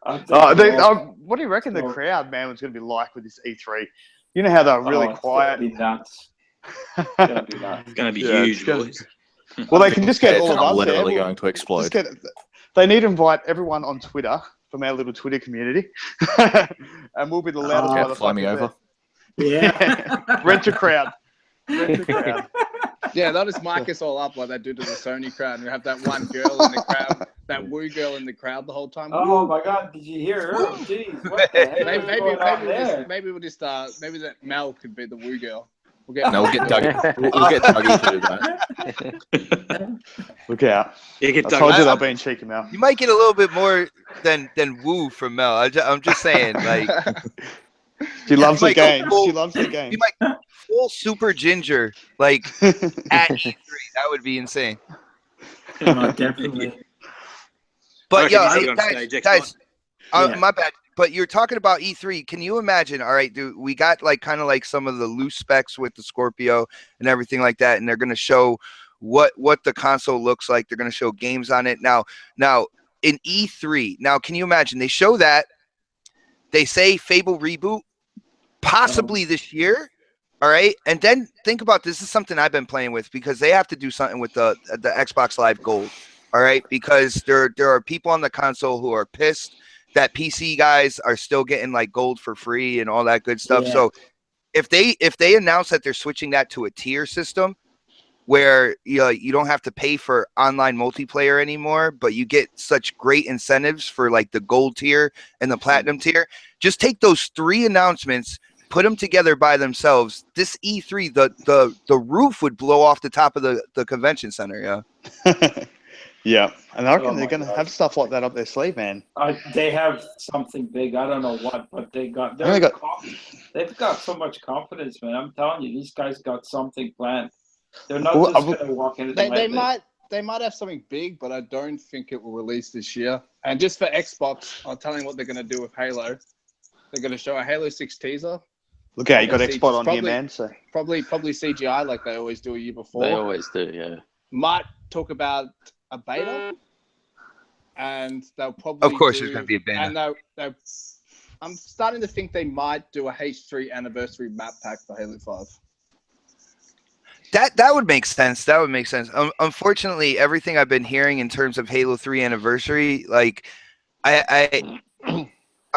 Speaker 2: What do you reckon the crowd, man, was going to be like with this E3? You know how they're really quiet.
Speaker 3: It's nuts. It's gonna be nuts.
Speaker 8: It's going to be
Speaker 2: Yeah,
Speaker 8: huge,
Speaker 2: it's gonna-
Speaker 8: boys.
Speaker 2: Well, they can just get
Speaker 7: It's
Speaker 2: all of us there.
Speaker 7: literally going to explode.
Speaker 2: They need to invite everyone on Twitter from our little Twitter community, and we'll be the loudest
Speaker 7: Yeah,
Speaker 2: motherfuckers
Speaker 7: fly me
Speaker 2: there.
Speaker 7: over.
Speaker 3: Yeah.
Speaker 2: Rent a crowd. Rent a crowd.
Speaker 4: Yeah, they'll just mic us all up like they do to the Sony crowd, and we have that one girl in the crowd, that woo girl in the crowd the whole time.
Speaker 3: Oh my God! Did you hear her? Oh, jeez, what the heck is going on there?
Speaker 4: Maybe that Mel could be the woo girl. We'll get
Speaker 7: Dougie. We'll get Dougie to do that.
Speaker 2: Look out.
Speaker 8: Yeah, get
Speaker 2: I
Speaker 8: Doug.
Speaker 2: told you they'll be in cheeky mouth.
Speaker 9: You might get a little bit more than woo from Mel. I'm just saying, like
Speaker 2: She loves the
Speaker 9: might go
Speaker 2: game.
Speaker 9: full-
Speaker 2: She loves the game.
Speaker 9: you might full super ginger like at E3. That would be insane.
Speaker 3: Oh, definitely.
Speaker 9: But
Speaker 8: I reckon
Speaker 9: yeah,
Speaker 8: you should
Speaker 9: guys,
Speaker 8: on stage,
Speaker 9: guys,
Speaker 3: Yeah.
Speaker 9: my bad. But you're talking about E3. Can you imagine? All right, dude, we got like kind of like some of the loose specs with the Scorpio and everything like that, and they're gonna show what the console looks like. They're gonna show games on it. Now in E3. Now, can you imagine? They show that. They say Fable reboot, possibly this year. All right, and then think about this. This is something I've been playing with because they have to do something with the Xbox Live Gold. All right, because there are people on the console who are pissed that PC guys are still getting like gold for free and all that good stuff.
Speaker 3: Yeah.
Speaker 9: So if they announce that they're switching that to a tier system where you don't have to pay for online multiplayer anymore, but you get such great incentives for like the gold tier and the platinum tier, just take those 3 announcements, put them together by themselves. This E3, the roof would blow off the top of the convention center. Yeah.
Speaker 2: Yeah, and I reckon
Speaker 3: Oh
Speaker 2: they're
Speaker 3: my
Speaker 2: going to
Speaker 3: God.
Speaker 2: have stuff like that up their sleeve, man.
Speaker 3: They have something big. I don't know what, but they've got so much confidence, man. I'm telling you, these guys got something planned. They're not
Speaker 2: Well,
Speaker 3: just going to walk into the
Speaker 4: They might have something big, but I don't think it will release this year. And just for Xbox, I'll tell you what they're going to do with Halo. They're going to show a Halo 6 teaser.
Speaker 2: Look out, you got
Speaker 4: Obviously,
Speaker 2: Xbox on
Speaker 4: probably-
Speaker 2: here, man. So
Speaker 4: Probably CGI like they always do a year before.
Speaker 6: They always do, yeah.
Speaker 4: Might talk about a beta. and they'll probably.
Speaker 9: Of course, there's going to be a
Speaker 4: And
Speaker 9: banner.
Speaker 4: I'm starting to think they might do a H3 anniversary map pack for Halo 5.
Speaker 9: That would make sense. That would make sense. Unfortunately, everything I've been hearing in terms of Halo 3 anniversary, like I'm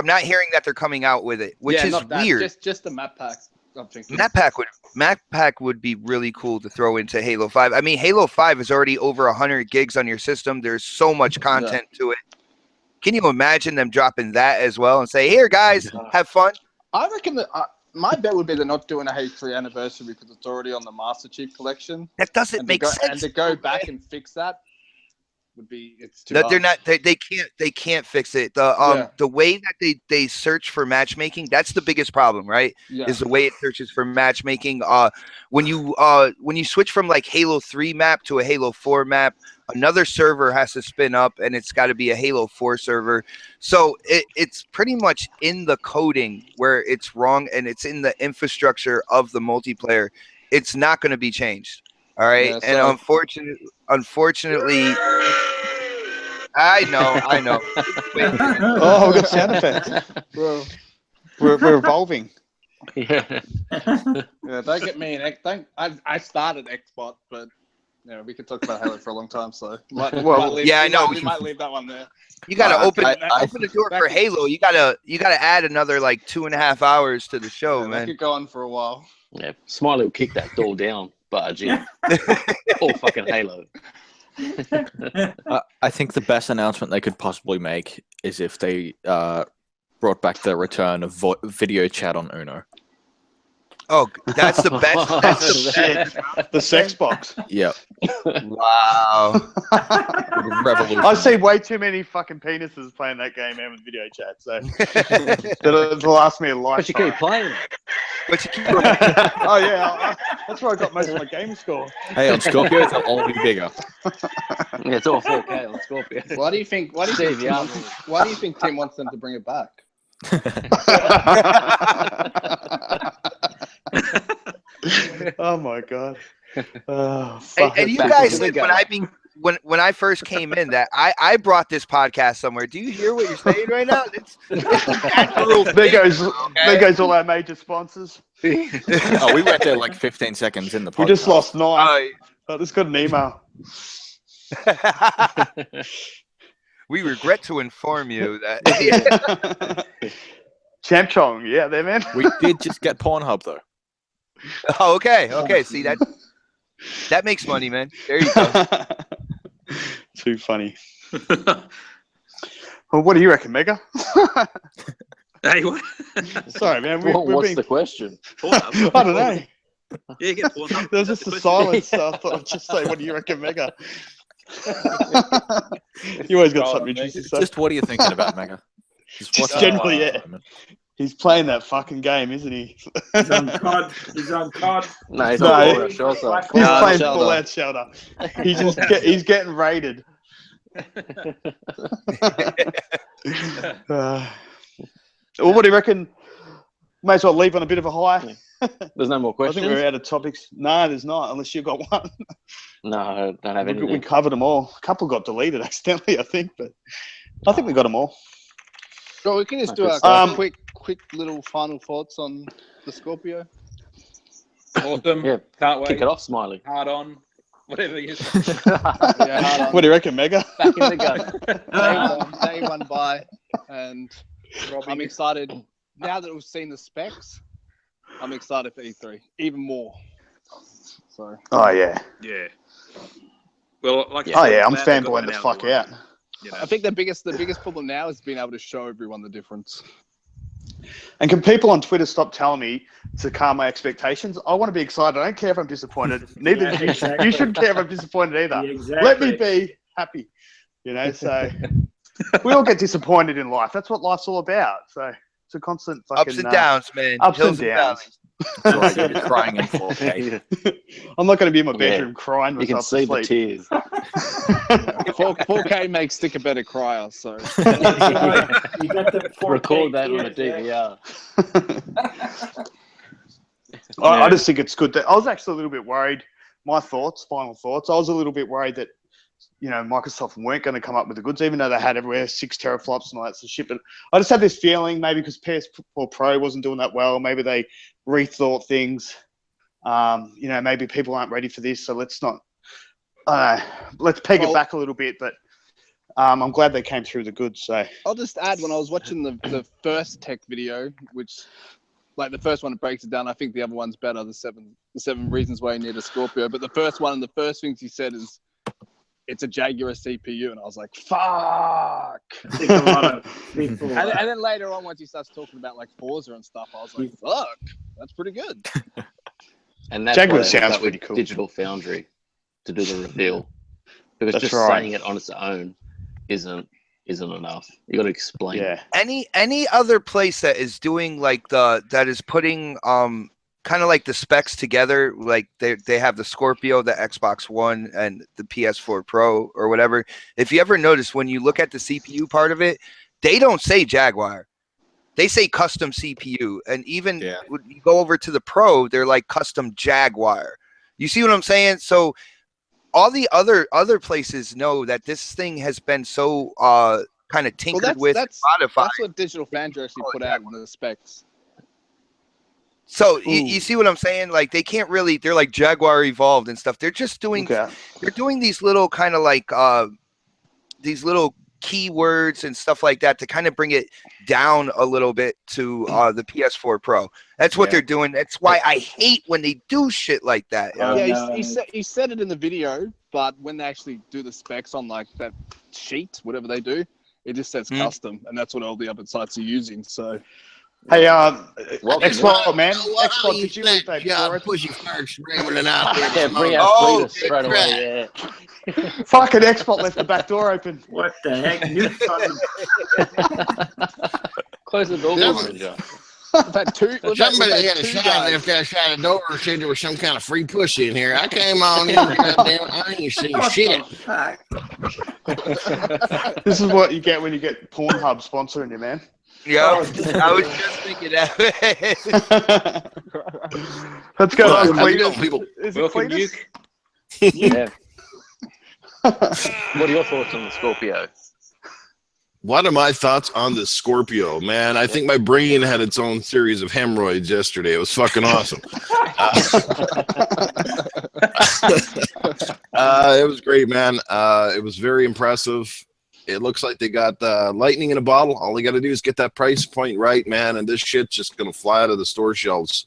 Speaker 9: not hearing that they're coming out with it, which is
Speaker 4: not that,
Speaker 9: weird.
Speaker 4: Just the map pack. I'm thinking.
Speaker 9: Map pack would be really cool to throw into Halo 5. I mean, Halo 5 is already over 100 gigs on your system. There's so much content to it. Can you imagine them dropping that as well and say, "Here, guys, have fun"?
Speaker 4: I reckon that my bet would be they're not doing a H3 anniversary because it's already on the Master Chief Collection.
Speaker 9: That doesn't make sense.
Speaker 4: And to go back and fix that would be too
Speaker 9: No,
Speaker 4: hard.
Speaker 9: they're not. They can't fix it. The way that they search for matchmaking, that's the biggest problem, right?
Speaker 4: Yeah.
Speaker 9: Is the way it searches for matchmaking. When you switch from like Halo 3 map to a Halo 4 map, another server has to spin up, and it's got to be a Halo 4 server. So it's pretty much in the coding where it's wrong, and it's in the infrastructure of the multiplayer. It's not going to be changed. All right,
Speaker 4: Yeah,
Speaker 9: and unfortunately, I know. Wait,
Speaker 2: Oh, we got sound effects.
Speaker 4: Bro.
Speaker 2: We're evolving.
Speaker 6: Yeah.
Speaker 4: Yeah, don't get me an I started Xbox, but we could talk about Halo for a long time, so
Speaker 9: I know.
Speaker 4: We might leave that one there.
Speaker 9: You got to open the door
Speaker 4: back
Speaker 9: for
Speaker 4: in-
Speaker 9: Halo. You gotta add another like 2.5 hours to the show,
Speaker 4: That
Speaker 9: man.
Speaker 4: could go on for a while.
Speaker 6: Yeah. Smiley will kick that door down, but all fucking Halo.
Speaker 7: I think the best announcement they could possibly make is if they brought back the return of video chat on Uno.
Speaker 9: Oh, that's the best. That's the best.
Speaker 2: The sex box.
Speaker 7: Yeah.
Speaker 9: Wow.
Speaker 7: Revolution.
Speaker 2: I see way too many fucking penises playing that game and with video chat, so it'll last me a lifetime.
Speaker 6: But you keep playing it.
Speaker 9: But you keep
Speaker 2: Oh yeah, that's where I got most of my game score.
Speaker 7: Hey, on Scorpio, it'll all be bigger.
Speaker 6: Yeah, it's all 4K on Scorpio.
Speaker 4: Why do you think Tim wants them to bring it back?
Speaker 2: Oh my god. Oh,
Speaker 9: Hey,
Speaker 2: fuck.
Speaker 9: and you
Speaker 6: back
Speaker 9: guys
Speaker 6: into the
Speaker 9: said when I first came in that I brought this podcast somewhere. Do you hear what you're saying right now? It's natural
Speaker 2: there
Speaker 9: thing,
Speaker 2: goes
Speaker 9: okay?
Speaker 2: there goes all our major sponsors.
Speaker 7: Oh, we went there like 15 seconds in the podcast.
Speaker 2: We just lost 9.
Speaker 9: Oh,
Speaker 2: I just got an email.
Speaker 9: we regret to inform you that.
Speaker 2: Champ Chong, yeah, there, man.
Speaker 7: We did just get Pornhub though.
Speaker 9: Oh, okay. See that makes money, man. There you go.
Speaker 2: Too funny. Well, what do you reckon, Mega?
Speaker 8: Hey, what?
Speaker 2: Sorry, man.
Speaker 6: What's the question?
Speaker 8: Pornhub?
Speaker 2: I don't know.
Speaker 8: Yeah, get Pornhub.
Speaker 2: There was
Speaker 8: That's
Speaker 2: just
Speaker 8: the
Speaker 2: a
Speaker 8: question.
Speaker 2: silence, so I thought I'd just say, what do you reckon, Mega? You always got something interesting to say.
Speaker 7: Just what are you thinking about, Mega?
Speaker 2: Just generally, yeah. He's playing that fucking game, isn't he?
Speaker 3: He's on COD. He's on COD.
Speaker 6: No, he's
Speaker 2: No,
Speaker 6: not
Speaker 2: he-
Speaker 6: Fallout Shelter.
Speaker 2: He's
Speaker 4: No,
Speaker 2: playing
Speaker 4: Shelter.
Speaker 2: Fallout Shelter. He's getting raided. Well, what do you reckon? May as well leave on a bit of a high.
Speaker 6: There's no more
Speaker 2: I think we're
Speaker 6: questions?
Speaker 2: out of topics. No, there's not, unless you've got one.
Speaker 6: No, I don't have
Speaker 2: We
Speaker 6: anything.
Speaker 2: covered them all. A couple got deleted accidentally, I think, but I think we got them all.
Speaker 4: So we can just do
Speaker 2: Um,
Speaker 4: a quick little final thoughts on the Scorpio.
Speaker 5: Awesome.
Speaker 6: Yeah,
Speaker 5: Can't wait.
Speaker 6: kick it off, Smiley.
Speaker 5: Hard on. Whatever you
Speaker 4: Yeah, hard on.
Speaker 2: What do you reckon, Mega?
Speaker 6: Back in the gun.
Speaker 4: Day one buy, and I'm excited now that we've seen the specs. I'm excited for E3 even more. So
Speaker 2: Oh yeah.
Speaker 5: Yeah. Well, like.
Speaker 2: Oh yeah, I'm
Speaker 5: glad they got
Speaker 2: fanboying
Speaker 5: that
Speaker 2: the
Speaker 5: out
Speaker 2: fuck
Speaker 5: of the way,
Speaker 2: out.
Speaker 5: you know.
Speaker 4: I think the biggest problem now is being able to show everyone the difference.
Speaker 2: And can people on Twitter stop telling me to calm my expectations? I want to be excited. I don't care if I'm disappointed. Neither
Speaker 3: Yeah,
Speaker 2: do you.
Speaker 3: exactly.
Speaker 2: You shouldn't care if I'm disappointed either.
Speaker 3: Yeah, exactly.
Speaker 2: Let me be happy. You know, so we all get disappointed in life. That's what life's all about. So it's a constant fucking
Speaker 9: Ups and downs, man.
Speaker 2: ups
Speaker 9: Hills
Speaker 2: and downs.
Speaker 7: That's right, you'll be crying in 4K.
Speaker 2: I'm not going to be in my
Speaker 6: Yeah.
Speaker 2: bedroom crying
Speaker 6: You can
Speaker 2: myself to
Speaker 6: see the
Speaker 2: sleep.
Speaker 6: tears.
Speaker 4: 4K makes Stick a better crier. So
Speaker 3: You got the 4K
Speaker 6: Record that on a
Speaker 3: kids,
Speaker 6: DVR.
Speaker 2: I just think it's good. I was actually a little bit worried. My thoughts, final thoughts. I was a little bit worried that Microsoft weren't going to come up with the goods, even though they had everywhere 6 teraflops and all that sort of shit. But I just had this feeling, maybe because PS4 Pro wasn't doing that well, maybe they rethought things. Maybe people aren't ready for this, so let's not. Let's peg it back a little bit. But I'm glad they came through the goods. So
Speaker 4: I'll just add, when I was watching the first tech video, which, like, the first one breaks it down. I think the other one's better. The seven reasons why you need a Scorpio. But the first one, and the first things he said is, it's a Jaguar CPU, and I was like, "Fuck!"
Speaker 3: I think a lot of people.
Speaker 4: And then later on, once he starts talking about like Forza and stuff, I was like, "Fuck, that's pretty good."
Speaker 6: And that's
Speaker 2: Jaguar
Speaker 6: why they
Speaker 2: sounds
Speaker 6: hooked up
Speaker 2: pretty
Speaker 6: with
Speaker 2: cool.
Speaker 6: Digital Foundry to do the reveal, because
Speaker 2: That's
Speaker 6: just
Speaker 2: right.
Speaker 6: saying it on its own isn't enough. You got to explain.
Speaker 2: yeah,
Speaker 9: Any other place that is doing like that is putting kind of like the specs together, like they have the Scorpio, the Xbox One, and the PS4 Pro or whatever. If you ever notice, when you look at the CPU part of it, they don't say Jaguar. They say custom CPU. And even when you go over to the Pro, they're like custom Jaguar. You see what I'm saying? So all the other places know that this thing has been so kind of tinkered with, modified.
Speaker 4: That's what Digital Foundry actually put out in the specs.
Speaker 9: So you see what I'm saying? Like, they can't really, they're like Jaguar Evolved and stuff. They're just doing, they're doing these little kind of like, these little keywords and stuff like that to kind of bring it down a little bit to the PS4 Pro. That's what they're doing. That's why I hate when they do shit like that.
Speaker 4: He said it in the video, but when they actually do the specs on like that sheet, whatever they do, it just says custom, and that's what all the other sites are using. So.
Speaker 2: Hey, Export, man. Export, did you leave that door open?
Speaker 10: Pushy fart scrambling out there.
Speaker 6: Yeah, bring out Cletus straight away. Yeah.
Speaker 2: Fucking Export left the back door open.
Speaker 3: What the heck?
Speaker 6: Close the door, John.
Speaker 10: Somebody had a shot left outside the door and said there was some kind of free push in here. I came on in, goddamn, I ain't seen shit.
Speaker 2: This is what you get when you get Pornhub sponsoring you, man.
Speaker 9: Yeah, I was just thinking that.
Speaker 2: Let's go.
Speaker 6: Welcome, Duke. Yeah. What are your thoughts on the Scorpio?
Speaker 10: What are my thoughts on the Scorpio, man? I think my brain had its own series of hemorrhoids yesterday. It was fucking awesome. It was great, man. It was very impressive. It looks like they got lightning in a bottle. All they got to do is get that price point right, man, and this shit's just going to fly out of the store shelves.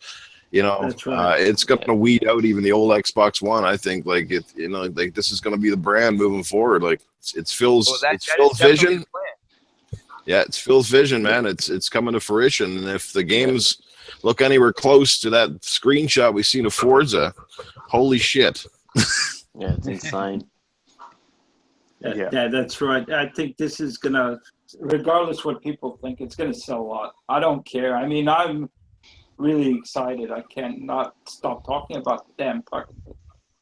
Speaker 10: You know, it's going to weed out even the old Xbox One. I think, like, this is going to be the brand moving forward. Like, it's Phil's vision. Yeah, it's Phil's vision, man. It's coming to fruition. And if the games look anywhere close to that screenshot we seen of Forza, holy shit.
Speaker 6: Yeah, it's insane.
Speaker 3: Yeah, that's right. I think this is gonna, regardless what people think, it's gonna sell a lot. I don't care. I mean, I'm really excited. I can't not stop talking about the damn fucking thing.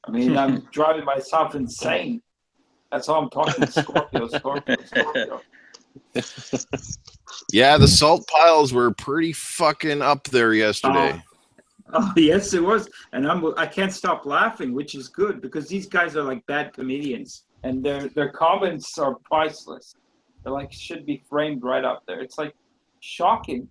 Speaker 3: I mean, I'm driving myself insane. That's all I'm talking. Scorpio.
Speaker 10: Yeah, the salt piles were pretty fucking up there yesterday.
Speaker 3: Oh yes, it was, and I can't stop laughing, which is good because these guys are like bad comedians. And their comments are priceless. They're like should be framed right up there. It's like shocking.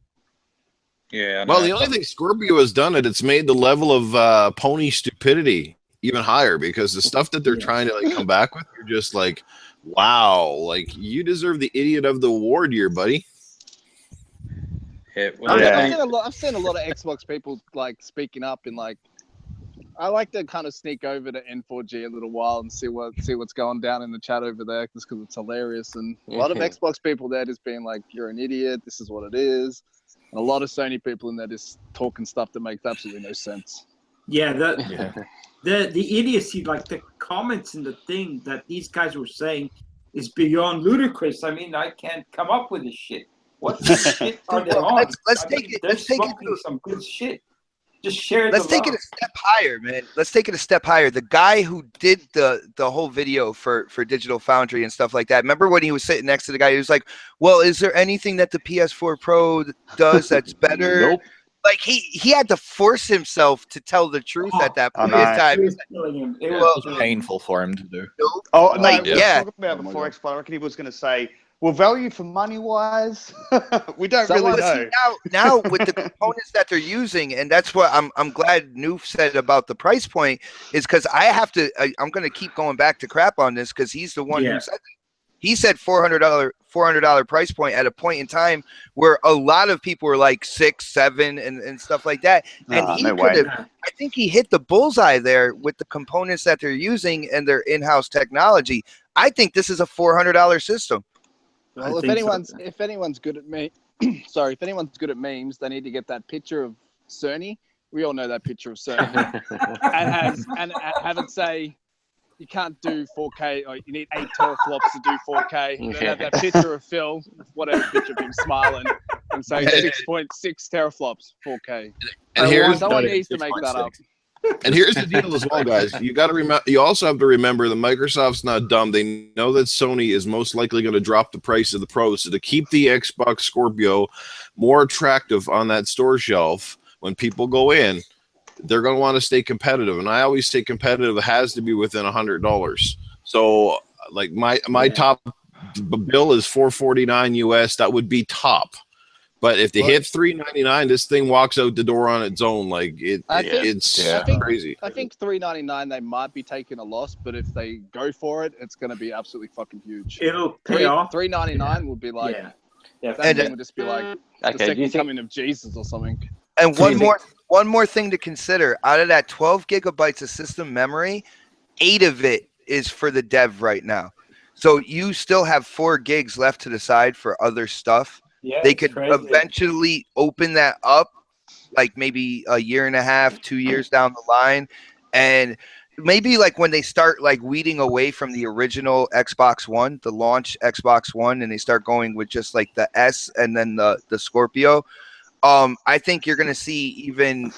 Speaker 5: Yeah.
Speaker 10: Well, the only thing Scorpio has done it's made the level of pony stupidity even higher, because the stuff that they're trying to like come back with, you're just like, wow, like you deserve the idiot of the award here, buddy.
Speaker 5: Yeah.
Speaker 4: I've seen a lot of Xbox people like speaking up and like. I like to kind of sneak over to N4G a little while and see what's going down in the chat over there, just because it's hilarious. And a lot of Xbox people there just being like, "You're an idiot. This is what it is." And a lot of Sony people in there just talking stuff that makes absolutely no sense.
Speaker 3: Yeah, the idiocy, like the comments in the thing that these guys were saying, is beyond ludicrous. I mean, I can't come up with this shit. What shit are they on?
Speaker 9: Let's take it to
Speaker 3: some good shit. Just share.
Speaker 9: Let's take it a step higher, man. Let's take it a step higher. The guy who did the whole video for Digital Foundry and stuff like that. Remember when he was sitting next to the guy? He was like, "Well, is there anything that the PS4 Pro does that's better?"
Speaker 6: Nope.
Speaker 9: like he had to force himself to tell the truth at that
Speaker 2: I
Speaker 9: point in
Speaker 2: know.
Speaker 9: time.
Speaker 3: It was killing him. It
Speaker 7: It
Speaker 3: was
Speaker 7: was painful for him to do.
Speaker 2: Oh, no,
Speaker 9: Like,
Speaker 2: we were
Speaker 9: yeah.
Speaker 2: talking about
Speaker 4: Oh my
Speaker 2: before
Speaker 4: God.
Speaker 2: Expo. I reckon he was going to say, well, value for money wise, we don't
Speaker 4: Someone-
Speaker 2: really
Speaker 9: But see,
Speaker 2: know.
Speaker 9: now with the components that they're using, and that's what I'm glad Noof said about the price point, is because I'm going to keep going back to crap on this because he's the one
Speaker 3: Yeah.
Speaker 9: who said it. He said $400 price point at a point in time where a lot of people were like 6, 7, and stuff like that. And he
Speaker 2: No
Speaker 9: could
Speaker 2: way.
Speaker 9: have. I think he hit the bullseye there with the components that they're using and their in-house technology. I think this is a $400 system.
Speaker 4: Well, if anyone's good at me, sorry, if anyone's good at memes, they need to get that picture of Cerny. We all know that picture of Cerny, and have it say, you can't do 4K, or you need 8 teraflops to do 4K. And then have that picture of Phil, whatever picture of him smiling, and say 6.6 teraflops 4K.
Speaker 10: And here's
Speaker 4: Someone needs to make that up.
Speaker 10: And here's the deal as well, guys. You got to remember. You also have to remember that Microsoft's not dumb. They know that Sony is most likely going to drop the price of the Pro. So to keep the Xbox Scorpio more attractive on that store shelf, when people go in, they're going to want to stay competitive. And I always say competitive has to be within $100. So, like my top bill is $449 US. That would be top. But if they hit $399, this thing walks out the door on its own. Like it's crazy.
Speaker 4: I think $399 they might be taking a loss, but if they go for it, it's going to be absolutely fucking huge.
Speaker 3: It'll pay off.
Speaker 4: $399 would be like, that thing would just be like the second coming of Jesus or something.
Speaker 9: And one more thing to consider: out of that 12 gigabytes of system memory, 8 of it is for the dev right now. So you still have 4 gigs left to the side for other stuff.
Speaker 3: Yeah,
Speaker 9: they could eventually open that up, like maybe a year and a half, 2 years down the line, and maybe like when they start like weeding away from the original Xbox One, the launch Xbox One, and they start going with just like the S and then the Scorpio. I think you're gonna see even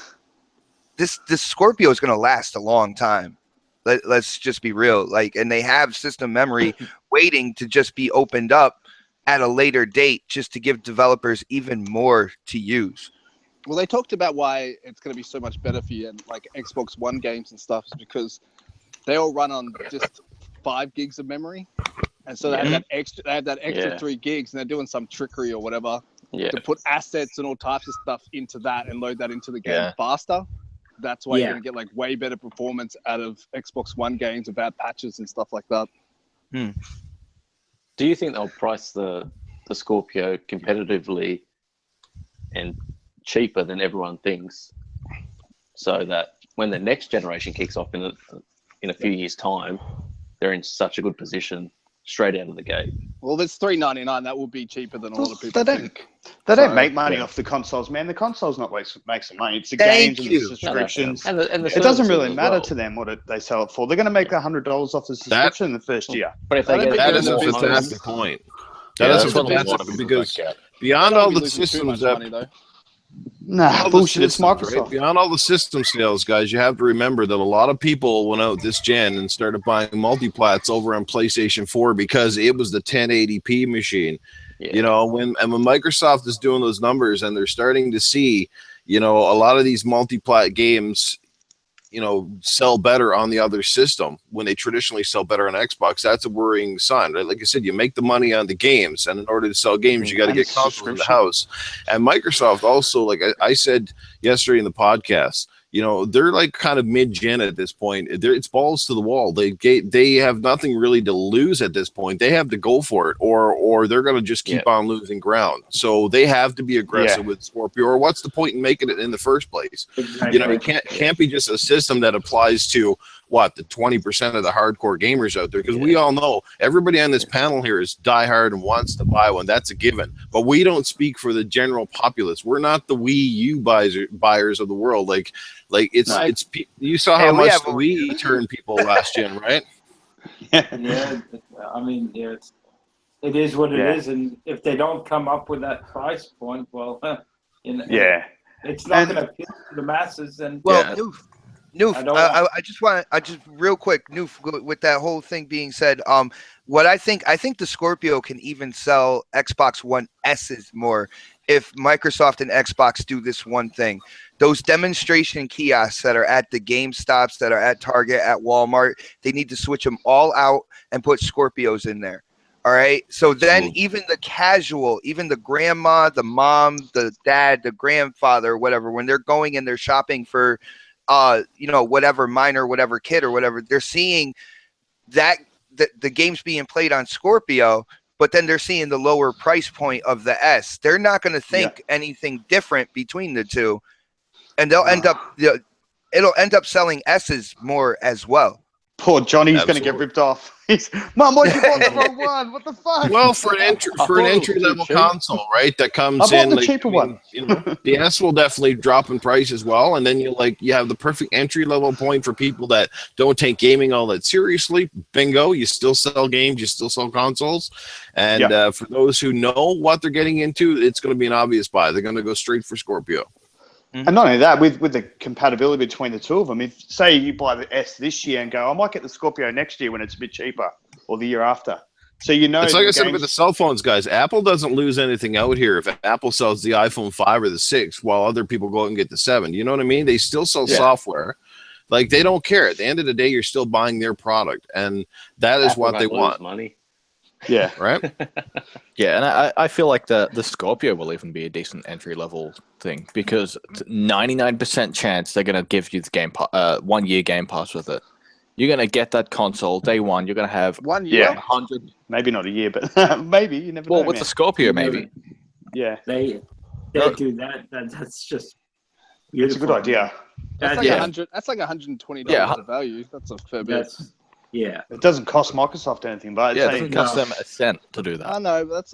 Speaker 9: this Scorpio is gonna last a long time. Let's just be real, like, and they have system memory waiting to just be opened up at a later date, just to give developers even more to use.
Speaker 4: Well, they talked about why it's going to be so much better for you and like Xbox One games and stuff, is because they all run on just 5 gigs of memory, and so they have that extra 3 gigs, and they're doing some trickery or whatever to put assets and all types of stuff into that and load that into the game faster. That's why you're going to get like way better performance out of Xbox One games without patches and stuff like that.
Speaker 6: Do you think they'll price the Scorpio competitively and cheaper than everyone thinks, so that when the next generation kicks off in a few years' time, they're in such a good position straight out of the gate?
Speaker 4: Well, if it's $399, that will be cheaper than a lot of people think.
Speaker 2: They don't make money off the consoles, man. The console's not what makes the money. It's the games and the subscriptions.
Speaker 6: And the
Speaker 2: it doesn't really
Speaker 6: services as
Speaker 2: matter
Speaker 6: well.
Speaker 2: to them what they sell it for. They're going to make $100 off the subscription in the first year.
Speaker 6: But if they get
Speaker 10: That is a
Speaker 6: more
Speaker 10: fantastic point.
Speaker 6: Yeah,
Speaker 10: That is
Speaker 6: that's
Speaker 10: a
Speaker 6: what a lot of
Speaker 10: fantastic
Speaker 6: people
Speaker 10: because
Speaker 6: don't get.
Speaker 10: beyond
Speaker 4: They
Speaker 10: all
Speaker 4: don't
Speaker 10: the
Speaker 4: be losing too
Speaker 10: systems
Speaker 4: much
Speaker 10: that
Speaker 4: money, though.
Speaker 2: Nah,
Speaker 10: all
Speaker 2: bullshit.
Speaker 10: the
Speaker 2: It's
Speaker 10: systems,
Speaker 2: Microsoft.
Speaker 10: right? Beyond all the system sales, guys, you have to remember that a lot of people went out this gen and started buying multiplats over on PlayStation 4 because it was the 1080p machine.
Speaker 6: Yeah.
Speaker 10: You know, when Microsoft is doing those numbers and they're starting to see, you know, a lot of these multiplat games, you know, sell better on the other system when they traditionally sell better on Xbox. That's a worrying sign, right? Like I said, you make the money on the games, and in order to sell games, you got to get consoles in the house. And Microsoft also, like I said yesterday in the podcast, you know, they're like kind of mid-gen at this point. It's balls to the wall. They have nothing really to lose at this point. They have to go for it, or they're going to just keep on losing ground. So they have to be aggressive with Scorpio, or what's the point in making it in the first place?
Speaker 3: Exactly.
Speaker 10: You know, it can't be just a system that applies to the 20% of the hardcore gamers out there, because we all know everybody on this panel here is diehard and wants to buy one. That's a given. But we don't speak for the general populace. We're not the Wii U buyers of the world. Like it's you saw how much the Wii turned people last gen, right?
Speaker 3: Yeah, I mean, it is what it is, and if they don't come up with that price point, well, you know, it's not going to appeal to the masses. And
Speaker 9: Noof, I just real quick, Noof, with that whole thing being said, what I think the Scorpio can even sell Xbox One S's more. if Microsoft and Xbox do this one thing. Those demonstration kiosks that are at the GameStops, that are at Target, at Walmart, they need to switch them all out and put Scorpios in there. All right. So then even the casual, even the grandma, the mom, the dad, the grandfather, whatever, when they're going and they're shopping for, whatever minor, whatever kid or whatever, they're seeing that the game's being played on Scorpio, but then they're seeing the lower price point of the S. They're not going to think anything different between the two. And they'll end up, it'll end up selling S's more as well.
Speaker 2: Poor Johnny's going to get ripped off. Mom, why you bought the wrong one? What the fuck?
Speaker 10: Well, for an entry level console, right? That comes in
Speaker 2: the cheaper one.
Speaker 10: The S will definitely drop in price as well, and then you have the perfect entry level point for people that don't take gaming all that seriously. Bingo! You still sell games, you still sell consoles, and for those who know what they're getting into, it's going to be an obvious buy. They're going to go straight for Scorpio.
Speaker 2: And not only that, with the compatibility between the two of them, if say you buy the S this year and go, I might get the Scorpio next year when it's a bit cheaper, or the year after. So it's like
Speaker 10: I said with the cell phones, guys. Apple doesn't lose anything out here if Apple sells the iPhone 5 or the 6 while other people go out and get the 7. You know what I mean? They still sell software. Like, they don't care. At the end of the day, you're still buying their product, and that is what they want.
Speaker 6: Money.
Speaker 2: Yeah.
Speaker 10: Right?
Speaker 7: Yeah, and I feel like the Scorpio will even be a decent entry level thing because 99% chance they're gonna give you the 1 year Game Pass with it. You're gonna get that console day one. You're gonna have
Speaker 4: 1 year,
Speaker 7: 100.
Speaker 2: Maybe not a year, but maybe you never know.
Speaker 7: Well, with the Scorpio, maybe.
Speaker 2: Yeah,
Speaker 3: they do that. That's just beautiful.
Speaker 2: it's a good idea.
Speaker 4: that's like $100. That's like $120 of value. That's a fair bit.
Speaker 2: It doesn't cost Microsoft anything, but
Speaker 7: it doesn't cost them a cent to do that.
Speaker 4: I know, but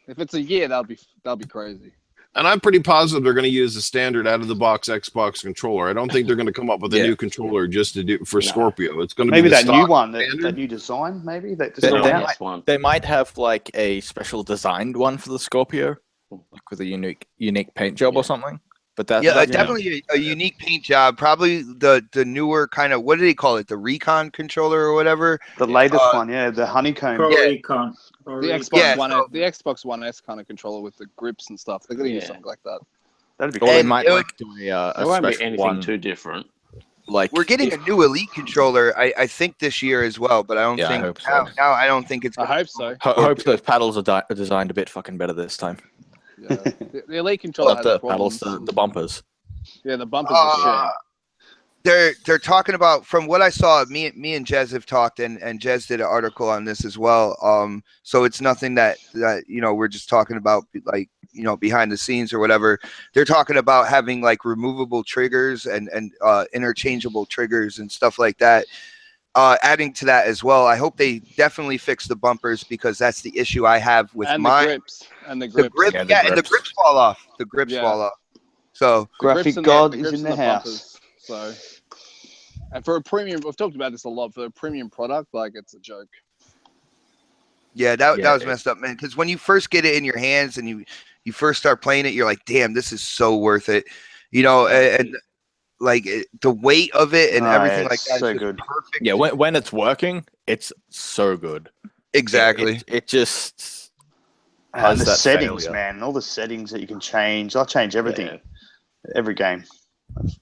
Speaker 4: if it's a year, that'll be crazy.
Speaker 10: And I'm pretty positive they're going to use the standard out of the box Xbox controller. I don't think they're going to come up with a new controller just to do for Scorpio. It's going to
Speaker 2: maybe
Speaker 10: be
Speaker 2: that new one, that new design. Maybe
Speaker 7: they might have like a special designed one for the Scorpio, like with a unique paint job or something. But that's
Speaker 9: definitely a unique paint job. Probably the newer kind of, what do they call it? The Recon controller or whatever.
Speaker 2: The latest one, the honeycomb.
Speaker 3: Recon.
Speaker 4: The Xbox One, the Xbox One S kind of controller with the grips and stuff. They're gonna use something like that.
Speaker 2: That'd be
Speaker 7: cool.
Speaker 2: cool.
Speaker 7: They might do a
Speaker 6: won't be
Speaker 7: special
Speaker 6: anything
Speaker 7: one.
Speaker 6: too different.
Speaker 9: Like we're getting a new Elite controller, I think this year as well, but I don't think
Speaker 7: I hope so.
Speaker 9: now I don't think it's.
Speaker 4: I hope so.
Speaker 7: Hope those paddles are designed a bit fucking better this time.
Speaker 4: Yeah. The Elite controller has
Speaker 7: the
Speaker 4: problems.
Speaker 7: paddles, the bumpers.
Speaker 4: Yeah, the bumpers are shit.
Speaker 9: They're talking about, from what I saw, me and Jez have talked, and Jez did an article on this as well. So it's nothing that we're just talking about like behind the scenes or whatever. They're talking about having like removable triggers and interchangeable triggers and stuff like that. Adding to that as well, I hope they definitely fix the bumpers because that's the issue I have with mine.
Speaker 4: The grips. And the grips.
Speaker 9: And the grips fall off. The grips fall off. So
Speaker 2: graphic god is in the house.
Speaker 4: Bumpers, so. And for a premium, we've talked about this a lot. For a premium product, like it's a joke.
Speaker 9: Yeah, that was messed up, man. Because when you first get it in your hands and you first start playing it, you're like, "Damn, this is so worth it," and like the weight of it and everything like that.
Speaker 2: So
Speaker 9: is
Speaker 2: good.
Speaker 9: Perfect.
Speaker 7: Yeah, when it's working, it's so good.
Speaker 9: Exactly.
Speaker 7: It just
Speaker 2: and the
Speaker 7: that
Speaker 2: settings,
Speaker 7: failure.
Speaker 2: man. All the settings that you can change. I'll change everything. Every game.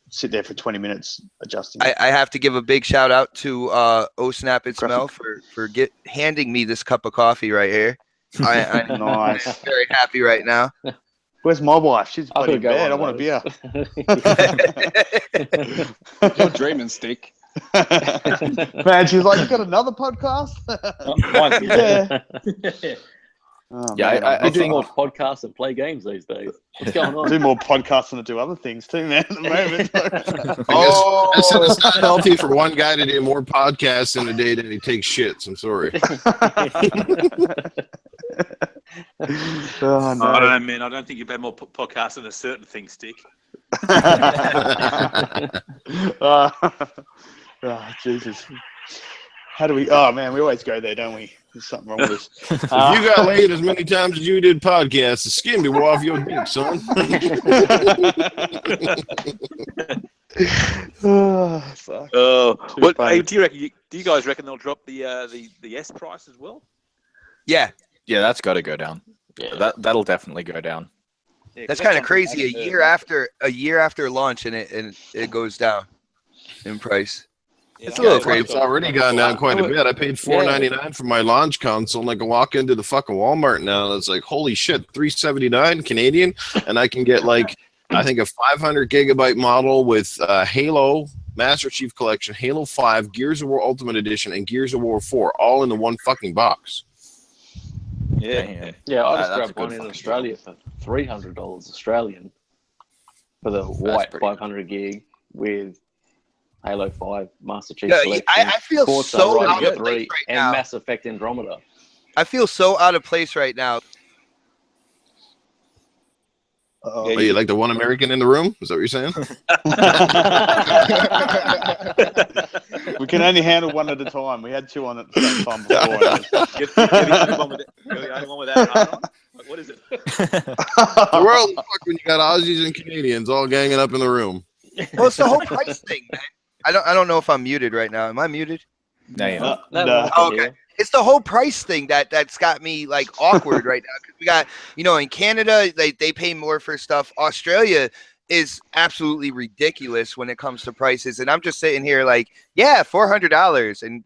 Speaker 2: Sit there for 20 minutes adjusting.
Speaker 9: I have to give a big shout out to Oh Snap It Smell for handing me this cup of coffee right here. I'm
Speaker 2: Nice.
Speaker 9: very happy right now.
Speaker 2: Where's my wife? She's bloody in bed. I want a beer.
Speaker 4: You're dreaming, Stick.
Speaker 2: Man, she's like, you got another podcast?
Speaker 6: Yeah.
Speaker 2: Oh,
Speaker 6: Yeah,
Speaker 2: man,
Speaker 6: I do more podcasts and play games these days. What's going
Speaker 2: I
Speaker 6: on?
Speaker 2: do more podcasts than I do other things too, man, at the moment.
Speaker 10: I said it's not healthy for one guy to do more podcasts in a day than he takes shits. I'm sorry.
Speaker 2: Oh, no.
Speaker 5: I don't know, man. I don't think you've had more podcasts than a certain thing, Stick.
Speaker 2: Jesus. How do we? Oh man, we always go there, don't we? There's something wrong with us.
Speaker 10: If you got laid as many times as you did podcasts, the skin be off your dick, son.
Speaker 2: Oh, fuck.
Speaker 5: What?
Speaker 2: funny.
Speaker 5: Hey, do you guys reckon they'll drop the S price as well?
Speaker 9: Yeah.
Speaker 7: Yeah, that's got to go down.
Speaker 6: Yeah.
Speaker 7: That'll definitely go down.
Speaker 8: Yeah,
Speaker 9: That's
Speaker 8: 'cause
Speaker 9: kind of
Speaker 8: something I
Speaker 9: crazy.
Speaker 8: hadn't heard.
Speaker 9: A year after launch, and it goes down in price.
Speaker 8: Yeah,
Speaker 9: It's a
Speaker 8: I'm
Speaker 9: little
Speaker 8: sure
Speaker 9: crazy.
Speaker 10: It's already gone down quite a
Speaker 6: Yeah.
Speaker 10: bit. I paid $4.99 for my launch console, and I can walk into the fucking Walmart now, and it's like, holy shit, $3.79 Canadian, and I can get like, I think a 500 gigabyte model with Halo Master Chief Collection, Halo 5, Gears of War Ultimate Edition, and Gears of War 4, all in the one fucking box.
Speaker 8: Yeah.
Speaker 7: Damn.
Speaker 6: Yeah, I just
Speaker 7: That's a
Speaker 6: grabbed
Speaker 7: good
Speaker 6: one in
Speaker 7: fucking
Speaker 6: Australia for $300 Australian for the white
Speaker 7: pretty
Speaker 6: 500 gig with Halo 5 Master Chief
Speaker 9: Yeah,
Speaker 6: Collection.
Speaker 9: I feel
Speaker 6: Forza
Speaker 9: so
Speaker 6: Horizon
Speaker 9: out of
Speaker 6: 3,
Speaker 9: place right
Speaker 6: and
Speaker 9: now.
Speaker 6: Mass Effect Andromeda.
Speaker 9: I feel so out of place right now.
Speaker 2: Uh-oh.
Speaker 10: Oh, you like the one American in the room? Is that what you're saying?
Speaker 2: We can only handle one at a time. We had two on at the same time before.
Speaker 8: You're the only one with that hat on? Like, what is it?
Speaker 10: The world is fuck when you got Aussies and Canadians all ganging up in the room.
Speaker 9: Well, it's the whole price thing, man. I don't know if I'm muted right now. Am I muted?
Speaker 7: No, you're not.
Speaker 2: No.
Speaker 9: Oh, okay. It's the whole price thing that's got me like awkward right now. 'Cause we got, in Canada, they pay more for stuff. Australia is absolutely ridiculous when it comes to prices. And I'm just sitting here like, yeah, $400. And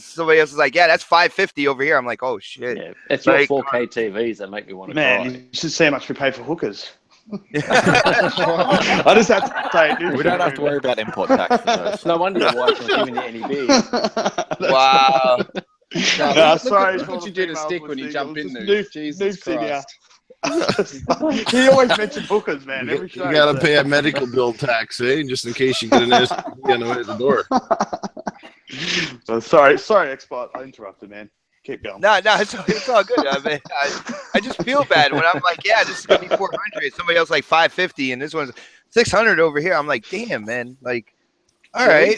Speaker 9: somebody else is like, yeah, that's $550 over here. I'm like, oh shit.
Speaker 6: Yeah, it's your
Speaker 9: Like,
Speaker 6: 4K TVs that make me want to
Speaker 2: Man,
Speaker 6: cry.
Speaker 2: you should see how much we pay for hookers. I just have to say,
Speaker 7: We don't have to worry about import tax for those.
Speaker 6: No wonder your wife's not giving you any beers.
Speaker 9: Wow.
Speaker 2: No, sorry.
Speaker 4: Look what you do to Stick when you jump in there.
Speaker 2: Noob,
Speaker 4: Jesus
Speaker 2: Christ.
Speaker 4: Christ.
Speaker 2: He always mentions hookers, man. Every show.
Speaker 10: You gotta pay a medical bill tax, just in case you get an STD on the way to the door.
Speaker 2: So, sorry, Xbot. I interrupted, man. Keep going.
Speaker 9: No, it's all good. I mean, I just feel bad when I'm like, yeah, this is gonna be 400. Somebody else like 550, and this one's 600 over here. I'm like, damn, man. Like, all right.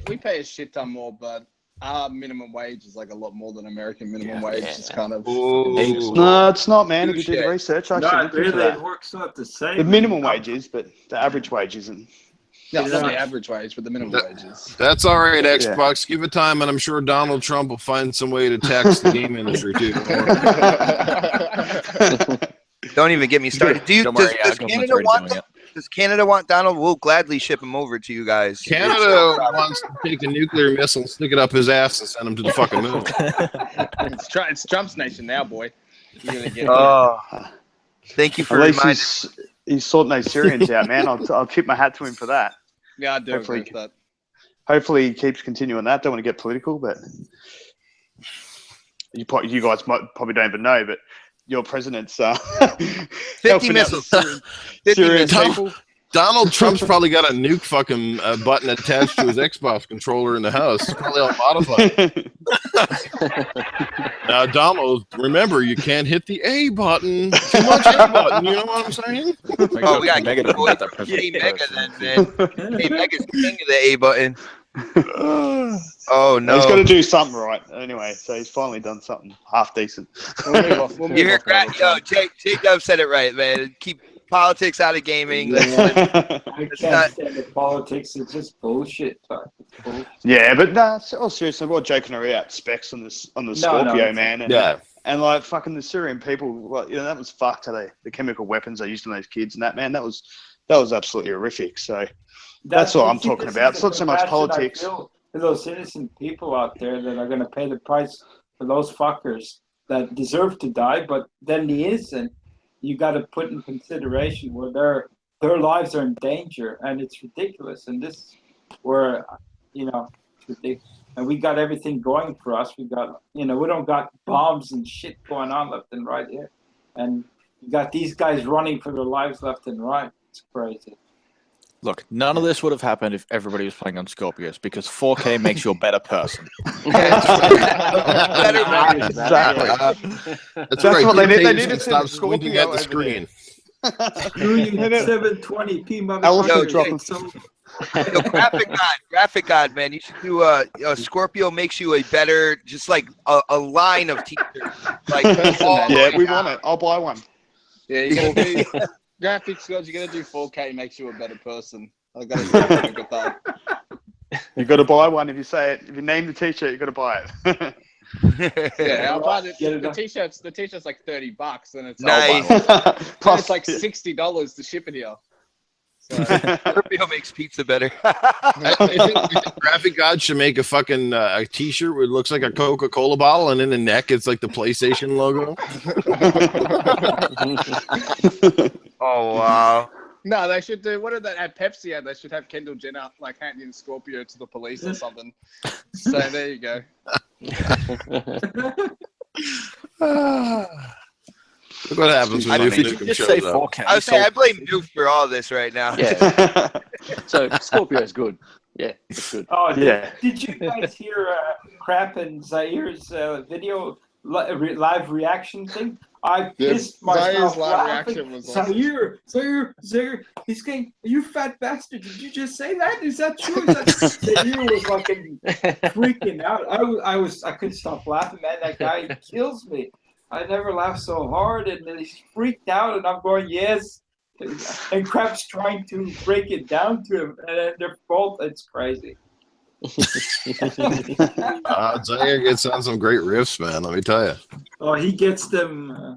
Speaker 4: We pay a shit ton more, but our minimum wage is like a lot more than American minimum wage. It's kind of.
Speaker 2: No, it's not, man. If you do the research, I should
Speaker 3: No,
Speaker 2: look into
Speaker 3: really,
Speaker 2: that.
Speaker 3: it works out the same.
Speaker 2: The minimum wage is, but the average wage isn't.
Speaker 4: No, it's not the average wage, but the minimum wage is.
Speaker 10: That's all right, Xbox. Give it time, and I'm sure Donald Trump will find some way to tax the game industry too.
Speaker 9: Don't even get me started.
Speaker 7: Don't worry,
Speaker 9: Does Canada want them? Does Canada want Donald? We'll gladly ship him over to you guys.
Speaker 10: Canada wants to take a nuclear missile, stick it up his ass, and send him to the fucking moon.
Speaker 4: It's Trump's nation now, boy. You're gonna get
Speaker 9: Thank you for
Speaker 2: At least
Speaker 9: reminding.
Speaker 2: he's sorting those Syrians out, man. I'll tip my hat to him for that.
Speaker 4: Yeah, I do
Speaker 2: Hopefully-
Speaker 4: agree with that.
Speaker 2: Hopefully, he keeps continuing that. Don't want to get political, but you guys probably don't even know, but your president's
Speaker 9: 50
Speaker 2: helping out
Speaker 9: missiles.
Speaker 2: the
Speaker 9: 50
Speaker 2: Syrian
Speaker 9: missiles.
Speaker 2: people.
Speaker 10: Donald Trump's probably got a nuke fucking button attached to his Xbox controller in the house. It's probably all modified. Now, Donald, remember, you can't hit the A button. Too much A button, you know what I'm saying?
Speaker 9: Oh, we got
Speaker 7: Mega
Speaker 9: to
Speaker 7: doesn't get that
Speaker 9: Hey,
Speaker 7: present
Speaker 9: Mega
Speaker 7: first.
Speaker 9: then, man. Hey, Mega's king of the A button. Oh, no.
Speaker 2: He's got to do something right. Anyway, so he's finally done something half decent.
Speaker 4: We'll move off. We'll move
Speaker 9: You hear,
Speaker 4: off
Speaker 9: yo, J-Dub said it right, man. Keep politics out of gaming.
Speaker 3: I
Speaker 9: It's
Speaker 3: can't
Speaker 9: not-
Speaker 3: stand the politics. It's just bullshit. It's bullshit.
Speaker 2: Yeah, but nah, all seriously, we're joking around specs on the Scorpio,
Speaker 3: it's-
Speaker 2: man. And,
Speaker 10: Yeah.
Speaker 2: and like fucking the Syrian people, well, that was fucked. The chemical weapons they used on those kids and that, man, that was absolutely horrific. So that's what I'm
Speaker 3: see,
Speaker 2: talking
Speaker 3: this
Speaker 2: about.
Speaker 3: is
Speaker 2: It's not
Speaker 3: the
Speaker 2: so much
Speaker 3: compassion I
Speaker 2: politics.
Speaker 3: feel for those innocent people out there that are going to pay the price for those fuckers that deserve to die, but then the innocent, you got to put in consideration where their lives are in danger, and it's ridiculous. And this, where it's ridiculous. And we got everything going for us. We got, we don't got bombs and shit going on left and right here, and you got these guys running for their lives left and right. It's crazy.
Speaker 7: Look, none of this would have happened if everybody was playing on Scorpios because 4K makes you a better person.
Speaker 2: Exactly.
Speaker 10: That's
Speaker 2: That's
Speaker 10: right.
Speaker 2: what they need. They
Speaker 10: Dictators
Speaker 2: need to
Speaker 10: can
Speaker 2: send
Speaker 10: stop
Speaker 2: a
Speaker 10: squinting
Speaker 2: Scorpio
Speaker 10: at the
Speaker 2: over
Speaker 10: screen.
Speaker 3: Screw you, 720p
Speaker 2: Elephant
Speaker 3: motherfucker.
Speaker 2: dropping.
Speaker 9: Yo, graphic god, man. You should do Scorpio makes you a better, just like a line of teachers. Like,
Speaker 2: Yeah, we want it. I'll buy one.
Speaker 4: Yeah, you gotta do graphics gods. You gotta do 4K makes you a better person. I gotta start with that.
Speaker 2: You got to buy one if you say it. If you name the T-shirt, you got to buy it.
Speaker 4: Yeah, I'll buy the
Speaker 3: Get it
Speaker 4: t-shirts. The t-shirt's like $30, and it's
Speaker 9: Nice.
Speaker 4: Plus,
Speaker 2: Plus,
Speaker 4: it's like $60 to ship it here. So
Speaker 9: Scorpio makes pizza better.
Speaker 10: I think Graphic God should make a fucking a T-shirt where it looks like a Coca-Cola bottle, and in the neck it's like the PlayStation logo.
Speaker 9: Oh wow.
Speaker 4: no, they should do. What did that at Pepsi ad? They should have Kendall Jenner like handing Scorpio to the police or something. So there you go.
Speaker 10: Look what happens when
Speaker 6: Did
Speaker 10: Duke
Speaker 6: you
Speaker 10: Nukem
Speaker 6: just
Speaker 10: shows
Speaker 6: say
Speaker 10: up.
Speaker 6: 4K?
Speaker 9: I would say I blame Nuke for all this right now.
Speaker 6: Yeah. So Scorpio's good. Yeah, it's good.
Speaker 3: Oh,
Speaker 2: Yeah.
Speaker 3: Did you guys hear Crap and Zair's video live reaction thing? I
Speaker 4: Yeah,
Speaker 3: pissed myself
Speaker 4: Zair's live
Speaker 3: laughing.
Speaker 4: reaction was awesome.
Speaker 3: Zaire, he's going, you fat bastard, did you just say that? Is that true? Zaire was fucking freaking out. I couldn't stop laughing, man. That guy kills me. I never laughed so hard, and then he's freaked out, and I'm going, yes. And Crap's trying to break it down to him, and they're both, it's crazy.
Speaker 10: Zaire gets on some great riffs, man. Let me tell you.
Speaker 3: Oh, he gets them.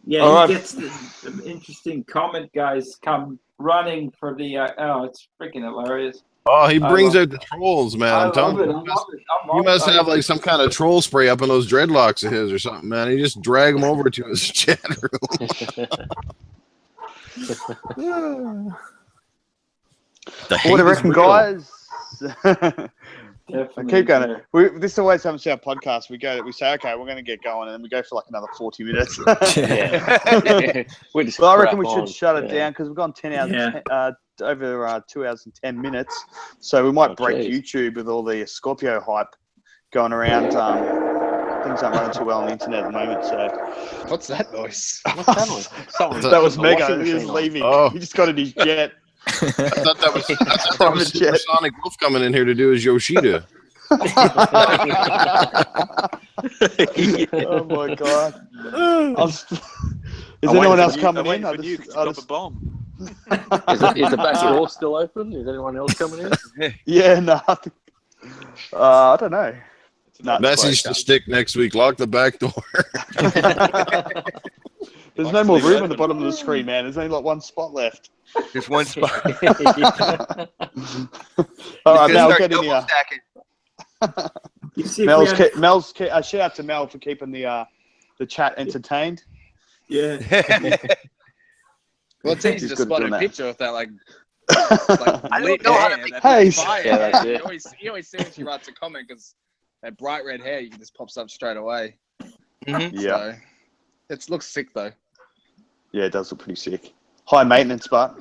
Speaker 3: Yeah,
Speaker 2: All right.
Speaker 3: he gets the interesting comment guys come running for the. Oh, it's freaking hilarious.
Speaker 10: Oh, he brings
Speaker 3: love-
Speaker 10: out the trolls, man.
Speaker 3: I
Speaker 10: I'm telling
Speaker 3: love it.
Speaker 10: you.
Speaker 3: I love it. I'm
Speaker 10: You
Speaker 3: on-
Speaker 10: must
Speaker 3: I-
Speaker 10: have like some kind of troll spray up in those dreadlocks of his or something, man. He just drag him over to his chat room. The hate
Speaker 2: What do you
Speaker 10: is
Speaker 2: reckon,
Speaker 10: real.
Speaker 2: guys?
Speaker 3: Definitely
Speaker 2: Keep going.
Speaker 3: there.
Speaker 2: This always happens to our podcast. We say, okay, we're going to get going, and then we go for like another 40 minutes.
Speaker 6: Yeah. We just
Speaker 2: Well, I reckon we
Speaker 6: crap
Speaker 2: should
Speaker 6: on.
Speaker 2: shut it
Speaker 6: Yeah.
Speaker 2: down because we've gone 10 hours,
Speaker 3: Yeah.
Speaker 2: over 2 hours and 10 minutes. So we might
Speaker 6: Oh,
Speaker 2: break
Speaker 6: geez.
Speaker 2: YouTube with all the Scorpio hype going around. Things aren't running too well on the internet at the moment. So
Speaker 4: What's that noise?
Speaker 6: What's that on? Someone's
Speaker 2: that was
Speaker 6: got a
Speaker 2: Mega.
Speaker 6: washing
Speaker 2: He was
Speaker 6: machine on.
Speaker 2: leaving.
Speaker 10: Oh.
Speaker 2: He just got in his jet.
Speaker 10: I thought that was
Speaker 2: Private jet.
Speaker 10: Supersonic Wolf coming in here to do his Yoshida.
Speaker 2: Oh my god! Is
Speaker 8: I'm
Speaker 2: anyone
Speaker 8: waiting
Speaker 2: else
Speaker 8: for you-
Speaker 2: coming
Speaker 8: I'm
Speaker 2: in?
Speaker 8: waiting for you to drop a bomb.
Speaker 6: Is the back door still open? Is anyone else coming in?
Speaker 2: Yeah, no. I don't know. No, it's
Speaker 10: Message to
Speaker 2: closed.
Speaker 10: stick next week. Lock the back door.
Speaker 2: There's no more room on the bottom of the screen, man. There's only like one spot left.
Speaker 9: There's one spot.
Speaker 2: All right,
Speaker 9: Just
Speaker 2: Mel,
Speaker 9: start
Speaker 2: get in
Speaker 9: double
Speaker 2: here.
Speaker 9: stacking.
Speaker 3: You see, if we had-
Speaker 2: Shout out to Mel for keeping the chat entertained.
Speaker 3: yeah.
Speaker 4: Well, it's easy
Speaker 2: He's
Speaker 4: to
Speaker 2: good at
Speaker 4: spot
Speaker 2: doing
Speaker 4: a
Speaker 2: that.
Speaker 4: picture with that like
Speaker 9: I don't
Speaker 4: lit
Speaker 9: know how to
Speaker 4: hair.
Speaker 9: make-
Speaker 4: That
Speaker 2: Hey.
Speaker 4: fire.
Speaker 6: Yeah, that's it.
Speaker 4: You always see when she writes a comment because that bright red hair, you just pops up straight away.
Speaker 9: Mhm.
Speaker 2: Yeah,
Speaker 4: So, it looks sick though.
Speaker 2: yeah, it does look pretty sick. High maintenance, but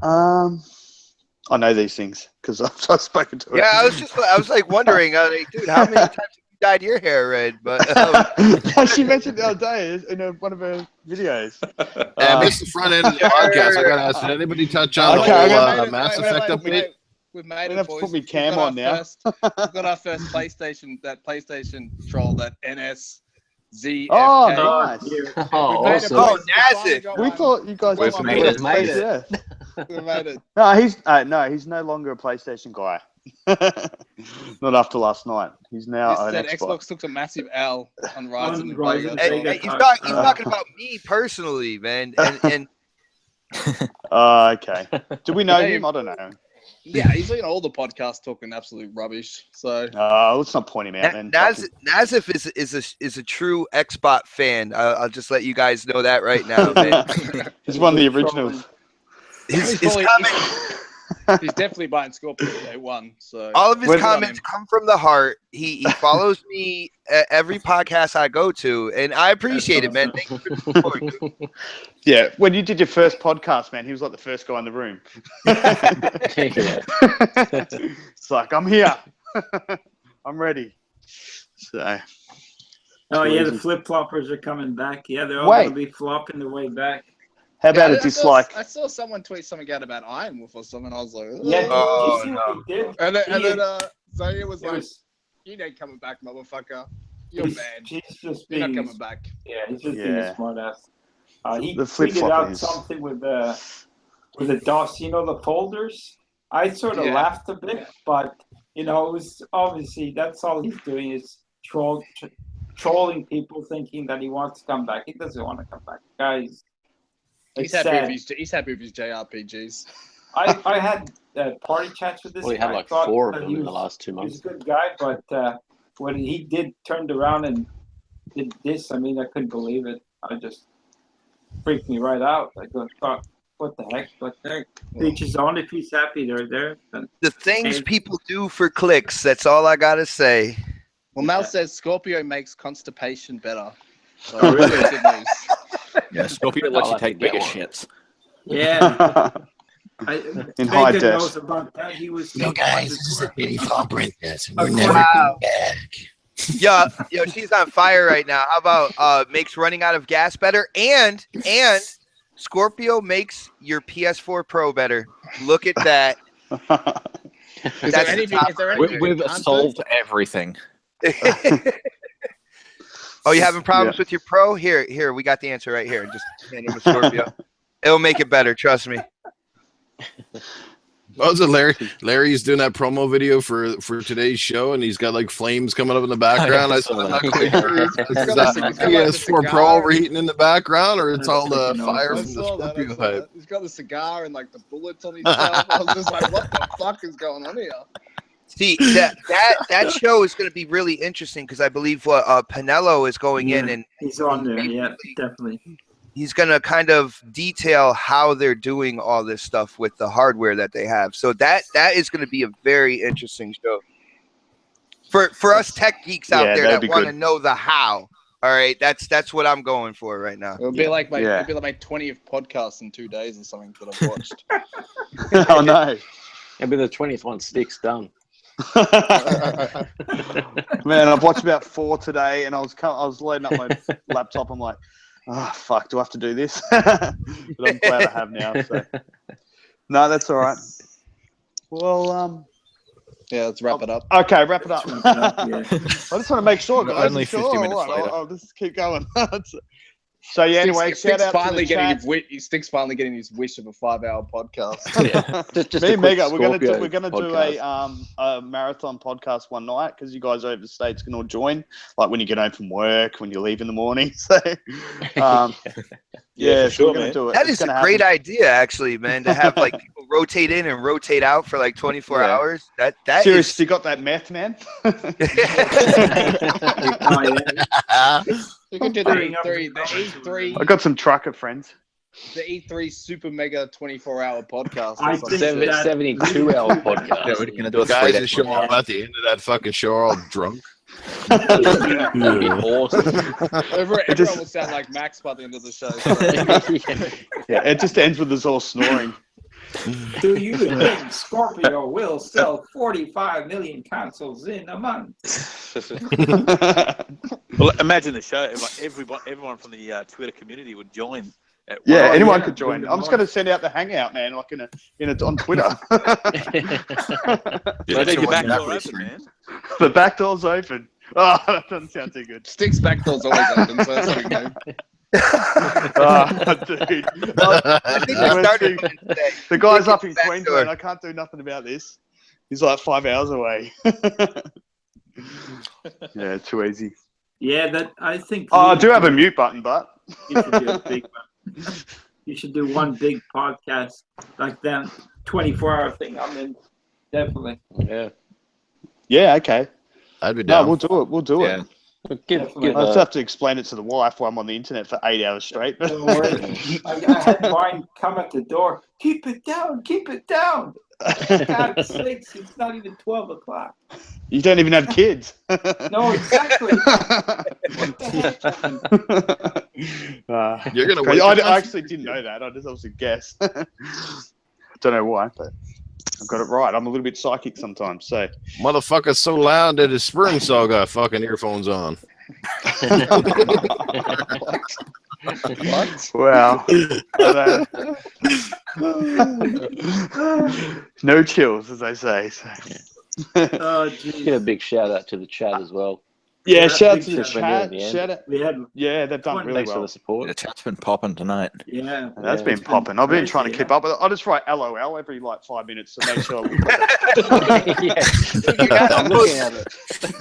Speaker 2: I know these things because I've spoken to her.
Speaker 9: Yeah, I was like wondering, like, dude, how many times have you dyed your hair red? But
Speaker 2: She mentioned the other day in one of her videos.
Speaker 10: I missed the front end of the podcast. I gotta ask, did anybody touch on
Speaker 2: Okay,
Speaker 10: the
Speaker 2: okay.
Speaker 10: whole Mass Effect update?
Speaker 4: We've made
Speaker 2: I'm gonna
Speaker 4: it,
Speaker 2: have to
Speaker 4: boys.
Speaker 2: put me cam
Speaker 4: We've got
Speaker 2: on now.
Speaker 4: We've got our first PlayStation troll, that NSZFK.
Speaker 2: Oh,
Speaker 3: Oh,
Speaker 2: nice.
Speaker 3: dear.
Speaker 6: Oh,
Speaker 4: We've made it,
Speaker 6: awesome.
Speaker 9: Oh,
Speaker 4: boys. We finally
Speaker 9: Nazif.
Speaker 4: got
Speaker 2: We
Speaker 4: one.
Speaker 2: thought you guys
Speaker 4: We've
Speaker 2: were
Speaker 6: made it, made it.
Speaker 2: Yeah.
Speaker 4: We made it.
Speaker 2: No, he's no longer a PlayStation guy. Not after last night. He's now
Speaker 4: This
Speaker 2: an
Speaker 4: said
Speaker 2: Xbox.
Speaker 4: Xbox took a massive L on Rise and
Speaker 3: Rise
Speaker 4: Vega.
Speaker 3: and
Speaker 9: Hey,
Speaker 3: Vega.
Speaker 9: hey, he's talking about me personally, man. And
Speaker 2: Okay. Do we know
Speaker 4: Hey.
Speaker 2: him? I don't know.
Speaker 4: Yeah, he's on all the podcasts talking absolute rubbish. So
Speaker 2: Let's not point him out, man. Fuck him.
Speaker 9: Nazif is a true Xbox fan. I'll just let you guys know that right now, man.
Speaker 2: He's one of the originals.
Speaker 9: His
Speaker 4: probably-
Speaker 9: comment,
Speaker 4: he's definitely buying Scorpio day one. So
Speaker 9: all of his
Speaker 2: Where's-
Speaker 9: comments come from the heart. He follows me at every podcast I go to, and I appreciate it, man. Thank you for the support, dude.
Speaker 2: Yeah, when you did your first podcast, man, he was like the first guy in the room. It's like, I'm here. I'm ready. So,
Speaker 3: Oh yeah, the
Speaker 2: Amazing.
Speaker 3: flip floppers are coming back. Yeah, they're all
Speaker 2: Wait.
Speaker 3: gonna be flopping their way back.
Speaker 2: how about
Speaker 4: Yeah,
Speaker 2: a dislike?
Speaker 4: I saw someone tweet something out about Iron Wolf or something. I was like, "Ugh."
Speaker 3: Yeah,
Speaker 9: Oh,
Speaker 3: did you see what he did?
Speaker 4: And then Zaire was
Speaker 3: It
Speaker 4: like,
Speaker 3: was-
Speaker 4: "You ain't coming back, motherfucker. You're
Speaker 3: he's,
Speaker 4: banned.
Speaker 3: he's just
Speaker 4: You're not
Speaker 3: being
Speaker 4: coming back."
Speaker 3: yeah, he's just being
Speaker 2: Yeah.
Speaker 3: a smart ass. He
Speaker 2: The
Speaker 3: tweeted
Speaker 2: flip-flop
Speaker 3: out
Speaker 2: is-
Speaker 3: something with the DOS, you know, the folders. I sort of laughed a bit, but it was obviously that's all he's doing is trolling people, thinking that he wants to come back. He doesn't want to come back, guys.
Speaker 4: He's happy with his JRPGs.
Speaker 3: I had party chats with this.
Speaker 6: Well, he had
Speaker 3: guy.
Speaker 6: like
Speaker 3: I thought
Speaker 6: 4 of
Speaker 3: that
Speaker 6: them
Speaker 3: he
Speaker 6: in the
Speaker 3: was-
Speaker 6: last 2
Speaker 3: He's
Speaker 6: months.
Speaker 3: a good guy, but when he turned around and did this, I mean, I couldn't believe it. I just freaked me right out. I thought, what the heck? But each his own. If he's happy, they're there. Then
Speaker 9: The things people do for clicks. That's all I gotta say.
Speaker 4: Well, Mel says Scorpio makes constipation better. So
Speaker 3: Oh, really?
Speaker 4: good news.
Speaker 7: Yeah, Scorpio lets you take bigger shits.
Speaker 3: Yeah.
Speaker 2: In high
Speaker 3: Megan
Speaker 2: def.
Speaker 3: knows about that. He was.
Speaker 10: No, guys, this is a pity fall princess.
Speaker 3: We're
Speaker 10: We're
Speaker 3: never
Speaker 10: never
Speaker 9: Wow.
Speaker 10: coming back.
Speaker 9: Yo, she's on fire right now. How about makes running out of gas better and Scorpio makes your PS4 Pro better. Look at that.
Speaker 4: Is
Speaker 9: That's
Speaker 4: there anything?
Speaker 9: the
Speaker 4: Is there
Speaker 9: top
Speaker 4: anything?
Speaker 7: We've
Speaker 4: we can't do?
Speaker 7: solved everything.
Speaker 9: Oh, you having problems with your Pro? Here, we got the answer right here. Just hand him a Scorpio. It'll make it better, trust me.
Speaker 10: What was it, Larry? Larry's doing that promo video for today's show, and he's got like flames coming up in the background. I said, I'm not quite sure. Is that the PS4 Pro overheating in the background, or it's all the fire
Speaker 4: I
Speaker 10: from the
Speaker 4: saw that,
Speaker 10: Scorpio
Speaker 4: I saw
Speaker 10: hype?
Speaker 4: that. He's got the cigar and like the bullets on his mouth. I was just like, what the fuck is going on here?
Speaker 9: See, that show is going to be really interesting because I believe Pinello is going in and
Speaker 3: He's on there. Yeah, definitely.
Speaker 9: he's going to kind of detail how they're doing all this stuff with the hardware that they have. So that is going to be a very interesting show for us tech geeks out there that want to know the how. All right, that's what I'm going for right now.
Speaker 4: It'll be like my 20th podcast in 2 days or something that I've watched.
Speaker 2: Oh no.
Speaker 6: It'll be the 20th one. Sticks done.
Speaker 2: Man, I've watched about 4 today, and I was loading up my laptop. I'm like, oh fuck, do I have to do this? But I'm glad I have now. So. No, that's all right. Well,
Speaker 4: yeah, let's wrap it up.
Speaker 2: Okay, wrap it up.
Speaker 3: Yeah.
Speaker 2: I just want to make sure, guys.
Speaker 7: Only 50 minutes later.
Speaker 2: I'll just keep going. So yeah, anyway, shout out to the chat.
Speaker 4: Stick's finally getting his wish of a 5-hour podcast.
Speaker 6: Yeah. Just
Speaker 2: Me
Speaker 6: a
Speaker 2: and
Speaker 6: quick
Speaker 2: Mega, we're
Speaker 6: Scorpio
Speaker 2: gonna do a marathon podcast one night because you guys over the States can all join, like when you get home from work, when you leave in the morning. So yeah,
Speaker 5: for sure,
Speaker 2: we're gonna
Speaker 5: man.
Speaker 2: do it.
Speaker 9: That
Speaker 2: It's
Speaker 9: is a
Speaker 2: gonna
Speaker 9: great
Speaker 2: happen.
Speaker 9: idea, actually, man, to have like people rotate in and rotate out for like 24
Speaker 2: Yeah.
Speaker 9: hours. That
Speaker 2: Seriously, got that meth, man?
Speaker 4: You can do the E3,
Speaker 2: I got some trucker friends.
Speaker 4: the E3 super mega 24-hour podcast.
Speaker 3: I
Speaker 4: or
Speaker 3: think
Speaker 4: something.
Speaker 3: that-
Speaker 6: 72-hour podcast.
Speaker 7: Yeah, we're gonna do a
Speaker 10: Guys
Speaker 7: 3-day
Speaker 10: that show up at the end of that fucking show are all drunk.
Speaker 6: That'd be awesome.
Speaker 4: Everyone will sound like Max by the end of the show.
Speaker 2: Yeah, it just ends with us all snoring.
Speaker 3: Do you think Scorpio will sell 45 million consoles in a month?
Speaker 5: Well, imagine the show. Like everyone from the Twitter community would join.
Speaker 2: Yeah,
Speaker 3: Well,
Speaker 2: anyone
Speaker 3: yeah,
Speaker 2: could join.
Speaker 3: bring
Speaker 2: I'm
Speaker 3: them
Speaker 2: just
Speaker 3: on.
Speaker 2: going to send out the hangout, man, like on Twitter.
Speaker 5: So leave your back door open, man.
Speaker 2: The back door's open. Oh, that doesn't sound too good.
Speaker 4: Stick's back door's always open, so that's something new.
Speaker 2: Oh, dude.
Speaker 9: I think we started today.
Speaker 2: The guy's up in
Speaker 9: Back
Speaker 2: Queensland.
Speaker 9: door.
Speaker 2: I can't do nothing about this. He's like 5 hours away. Yeah, too easy.
Speaker 3: Yeah, that I think.
Speaker 2: Oh, I do have a mute button, but
Speaker 3: You should do a big one. You should do one big podcast like that 24-hour thing. I'm in. Definitely.
Speaker 6: Yeah.
Speaker 2: yeah, okay.
Speaker 10: I'd be
Speaker 2: No,
Speaker 10: down.
Speaker 2: we'll do it. We'll do
Speaker 7: Yeah.
Speaker 2: it.
Speaker 6: Give,
Speaker 2: I just have to explain it to the wife while I'm on the internet for 8 hours straight.
Speaker 3: Don't worry. I had mine come at the door. Keep it down. Keep it down. God's sakes, it's not even 12 o'clock.
Speaker 2: You don't even have kids.
Speaker 3: No, exactly. What the heck?
Speaker 10: You're gonna
Speaker 2: crazy.
Speaker 10: wait.
Speaker 2: I actually didn't know that. I just obviously guessed. Don't know why, but I've got it right. I'm a little bit psychic sometimes. So
Speaker 10: Motherfucker's so loud that his spring saw got fucking earphones on.
Speaker 2: wow. No chills, as they say. So.
Speaker 3: Oh, geez.
Speaker 6: give a big shout out to the chat as well.
Speaker 2: Yeah, shout out
Speaker 3: big
Speaker 2: to the
Speaker 6: Just when you're in
Speaker 2: chat.
Speaker 6: the end.
Speaker 2: Shout out.
Speaker 3: We had,
Speaker 2: Yeah, they've done really
Speaker 6: Thanks for
Speaker 2: well.
Speaker 6: the support.
Speaker 7: The chat's been popping tonight.
Speaker 3: yeah.
Speaker 2: That's
Speaker 6: Yeah,
Speaker 2: been
Speaker 3: it's been
Speaker 2: popping. I've been trying to
Speaker 3: crazy,
Speaker 2: keep up with it. I just write LOL every like 5 minutes to make sure.
Speaker 6: Yeah.
Speaker 9: You're not
Speaker 6: I'm
Speaker 9: supposed,
Speaker 6: looking at it.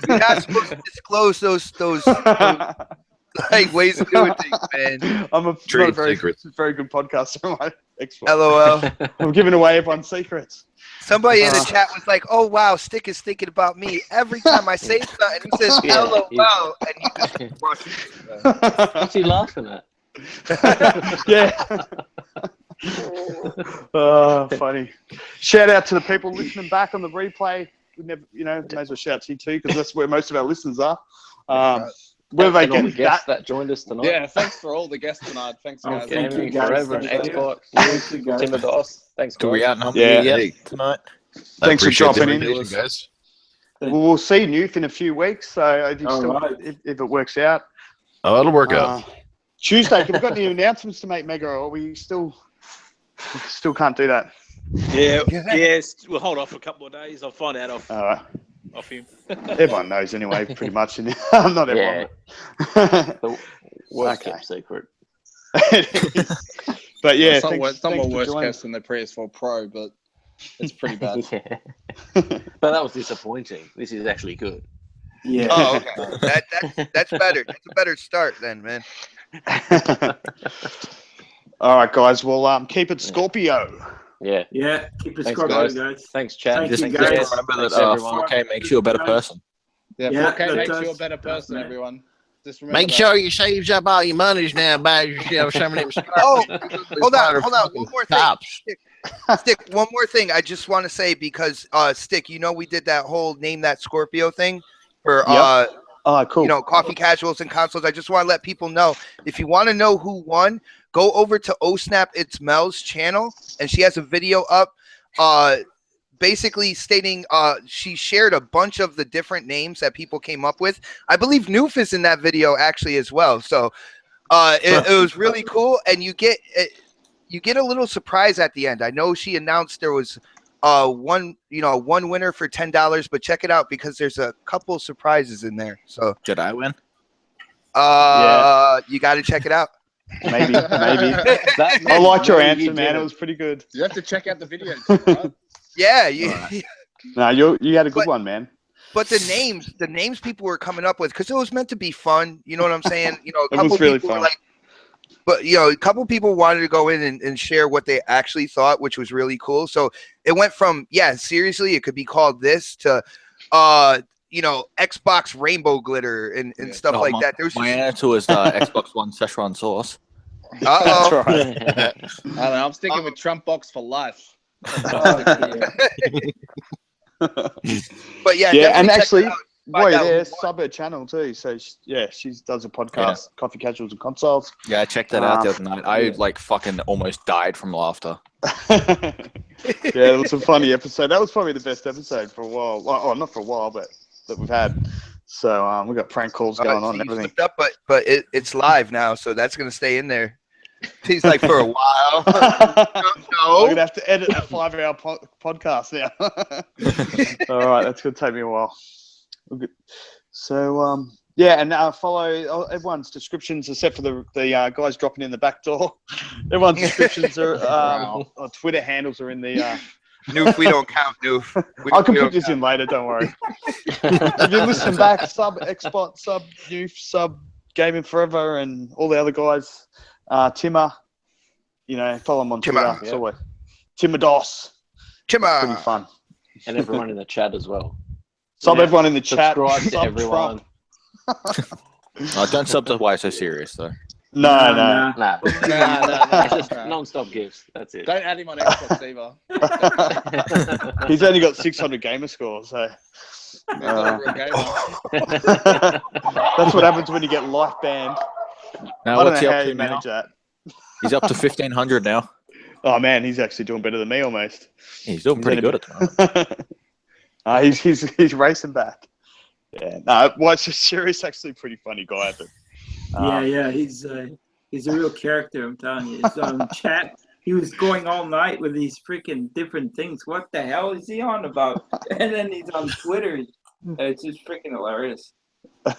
Speaker 9: you're not supposed to disclose those like ways of doing things, man.
Speaker 2: I'm a
Speaker 10: Trade
Speaker 2: not a very,
Speaker 10: secrets.
Speaker 2: very good podcaster. My Xbox.
Speaker 9: LOL.
Speaker 2: I'm giving away everyone's secrets.
Speaker 9: Somebody in the chat was like, "Oh wow, Stick is thinking about me every time I say something." He says
Speaker 6: Yeah,
Speaker 9: LOL, and you just watch it.
Speaker 6: What's he laughing at?
Speaker 2: Yeah. Funny. Shout out to the people listening back on the replay. We never, may as well shout to you too, because that's where most of our listeners are. Whether they
Speaker 6: And all the
Speaker 2: get
Speaker 6: guests
Speaker 2: that,
Speaker 6: that joined us tonight.
Speaker 4: Yeah, thanks for all the guests tonight. Thanks,
Speaker 3: Oh,
Speaker 4: guys.
Speaker 3: thank you,
Speaker 6: Gaming
Speaker 3: guys.
Speaker 6: Forever and
Speaker 3: Thank you.
Speaker 6: Xbox.
Speaker 3: Thank you, guys.
Speaker 6: Tim and Doss. Thanks,
Speaker 7: Do we
Speaker 6: guys.
Speaker 7: outnumber
Speaker 10: Yeah,
Speaker 7: you yet
Speaker 10: hey.
Speaker 7: tonight?
Speaker 2: Thanks for
Speaker 10: appreciate the
Speaker 2: dropping in.
Speaker 10: invitation, guys.
Speaker 2: we'll see Newth in a few weeks. So if,
Speaker 3: All right.
Speaker 2: if it works out,
Speaker 10: Oh, it'll work out.
Speaker 2: Tuesday. Have we got any announcements to make, Mega? Or we still can't do that?
Speaker 8: Yeah, yes. We'll hold off for a couple of days. I'll find out off
Speaker 2: All right.
Speaker 8: him.
Speaker 2: Everyone knows anyway, pretty much. Not everyone.
Speaker 6: The worst
Speaker 2: Okay.
Speaker 6: kept secret.
Speaker 2: But yeah,
Speaker 4: it's not,
Speaker 2: thanks,
Speaker 4: it's not
Speaker 2: thanks
Speaker 4: more
Speaker 2: for
Speaker 4: worst
Speaker 2: joining.
Speaker 4: case than the PS4 Pro, but it's pretty bad.
Speaker 6: Yeah. But that was disappointing. This is actually good.
Speaker 3: Yeah.
Speaker 9: Oh, okay. That's better. That's a better start then, man.
Speaker 2: All right, guys. Well, keep it Scorpio.
Speaker 6: Yeah.
Speaker 3: Yeah. Keep it
Speaker 6: Thanks,
Speaker 3: Scorpio,
Speaker 6: guys.
Speaker 3: guys.
Speaker 6: Thanks, chat.
Speaker 3: Thank
Speaker 7: Just,
Speaker 3: you,
Speaker 7: just
Speaker 3: guys.
Speaker 7: remember
Speaker 6: Thanks,
Speaker 7: that
Speaker 6: everyone.
Speaker 7: 4K makes you a better person.
Speaker 4: Yeah,
Speaker 3: Yeah,
Speaker 4: 4K
Speaker 3: that
Speaker 4: makes
Speaker 3: does-
Speaker 4: you a better
Speaker 3: does,
Speaker 4: person,
Speaker 3: man.
Speaker 4: everyone. Just remember
Speaker 10: Make
Speaker 4: that.
Speaker 10: sure you saves up all your monies now. Buy yourself some of them.
Speaker 9: Oh, hold on. One more thing.
Speaker 10: Tops.
Speaker 9: Stick, one more thing. I just want to say because Stick, we did that whole name that Scorpio thing for
Speaker 2: Oh, cool.
Speaker 9: coffee casuals and consoles. I just want to let people know if you want to know who won, go over to Snap It's Mel's channel, and she has a video up basically stating she shared a bunch of the different names that people came up with. I believe Noof is in that video actually as well. So it was really cool, and you get a little surprise at the end. I know she announced there was one winner for $10, but check it out because there's a couple surprises in there. So
Speaker 7: Did I win?
Speaker 9: you got to check it out.
Speaker 2: Maybe.
Speaker 6: That
Speaker 2: I liked your
Speaker 6: no, you
Speaker 2: answer, man.
Speaker 6: didn't.
Speaker 2: It was pretty good.
Speaker 4: You have to check out the video. Right?
Speaker 9: Yeah,
Speaker 2: No, you had a good one, man.
Speaker 9: But the names people were coming up with, because it was meant to be fun. You know what I'm saying? A
Speaker 2: It
Speaker 9: couple
Speaker 2: was really
Speaker 9: people were
Speaker 2: fun.
Speaker 9: like, but a couple people wanted to go in and share what they actually thought, which was really cool. So it went from seriously, it could be called this to Xbox rainbow glitter and stuff
Speaker 7: Oh,
Speaker 9: like that. There was
Speaker 7: My answer was Xbox One Szechuan sauce.
Speaker 9: uh-oh.
Speaker 2: That's right.
Speaker 4: I don't know. I'm sticking with Trump box for life.
Speaker 9: But yeah,
Speaker 2: Yeah, and
Speaker 9: definitely check
Speaker 2: actually,
Speaker 9: it out.
Speaker 2: boy,
Speaker 9: Find out who
Speaker 2: yeah,
Speaker 9: won.
Speaker 2: sub her channel too. So she does a podcast, Coffee Casuals and Consoles.
Speaker 7: Yeah, I checked that out the other night. I fucking almost died from laughter.
Speaker 2: Yeah, it was a funny episode. That was probably the best episode for a while. Well, not for a while, but that we've had. So we got prank calls going on and
Speaker 9: You
Speaker 2: everything.
Speaker 9: slipped up, but it's live now, so that's gonna stay in there. He's like for a while.
Speaker 2: I'm gonna have to edit a 5-hour podcast now. All right, that's gonna take me a while. So and follow everyone's descriptions except for the guys dropping in the back door. Everyone's descriptions are or Twitter handles are in the.
Speaker 9: Noof, we don't count, Noof.
Speaker 2: I can put this in later. Don't worry. If you listen back, sub Xbox, sub Youth, sub Gaming Forever, and all the other guys. Timmer, follow him on
Speaker 9: Timmer,
Speaker 2: Twitter. It's always Timmer Doss. Pretty
Speaker 9: Timmer.
Speaker 2: fun.
Speaker 6: And everyone in the chat as well.
Speaker 2: Sub everyone in the chat.
Speaker 6: Subscribe to
Speaker 2: Sub
Speaker 6: everyone.
Speaker 2: Trump.
Speaker 7: Don't sub to Why So Serious though.
Speaker 2: No.
Speaker 6: Nah.
Speaker 4: Nah.
Speaker 6: Just non-stop gifts. That's it.
Speaker 4: Don't add him on Xbox either.
Speaker 2: He's only got 600 gamer score, so
Speaker 4: He's not a real gamer.
Speaker 2: that's what happens when you get life banned.
Speaker 7: Now
Speaker 2: I don't
Speaker 7: what's he
Speaker 2: know how
Speaker 7: up
Speaker 2: you
Speaker 7: to now?
Speaker 2: manage that.
Speaker 7: He's up to 1,500 now.
Speaker 2: Oh man, he's actually doing better than me almost.
Speaker 7: He's doing pretty good at the moment.
Speaker 2: He's racing back. Yeah, no, What's a serious? Actually, pretty funny guy. But,
Speaker 3: Yeah, he's a real character. I'm telling you. His chat. He was going all night with these freaking different things. What the hell is he on about? And then he's on Twitter. It's just freaking hilarious.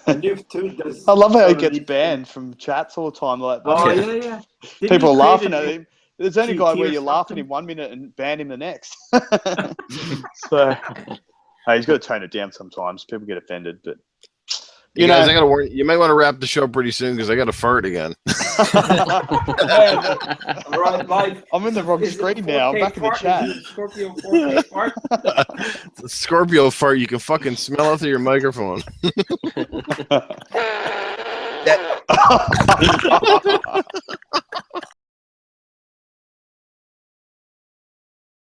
Speaker 3: And Newf too does.
Speaker 2: I love how he
Speaker 3: sort of
Speaker 2: gets
Speaker 3: these
Speaker 2: banned from chats all the time. Like,
Speaker 3: Oh
Speaker 2: yeah.
Speaker 3: yeah. Didn't
Speaker 2: People
Speaker 3: he
Speaker 2: are laughing
Speaker 3: create
Speaker 2: at
Speaker 3: a-
Speaker 2: him. There's only a guy where
Speaker 3: GT
Speaker 2: you
Speaker 3: or
Speaker 2: laugh at
Speaker 3: something?
Speaker 2: him 1 minute and ban him the next. So, hey, he's got to tone it down sometimes. People get offended, but
Speaker 10: You guys, I gotta warn you. You might want to wrap the show pretty soon because I got to fart again.
Speaker 3: All right, live.
Speaker 2: I'm in the wrong
Speaker 3: Is it
Speaker 2: screen now. I'm
Speaker 3: 4K
Speaker 2: back in the
Speaker 3: fart?
Speaker 2: chat.
Speaker 3: Is it Scorpio 4K fart?
Speaker 10: The Scorpio fart, you can fucking smell it through your microphone.
Speaker 9: That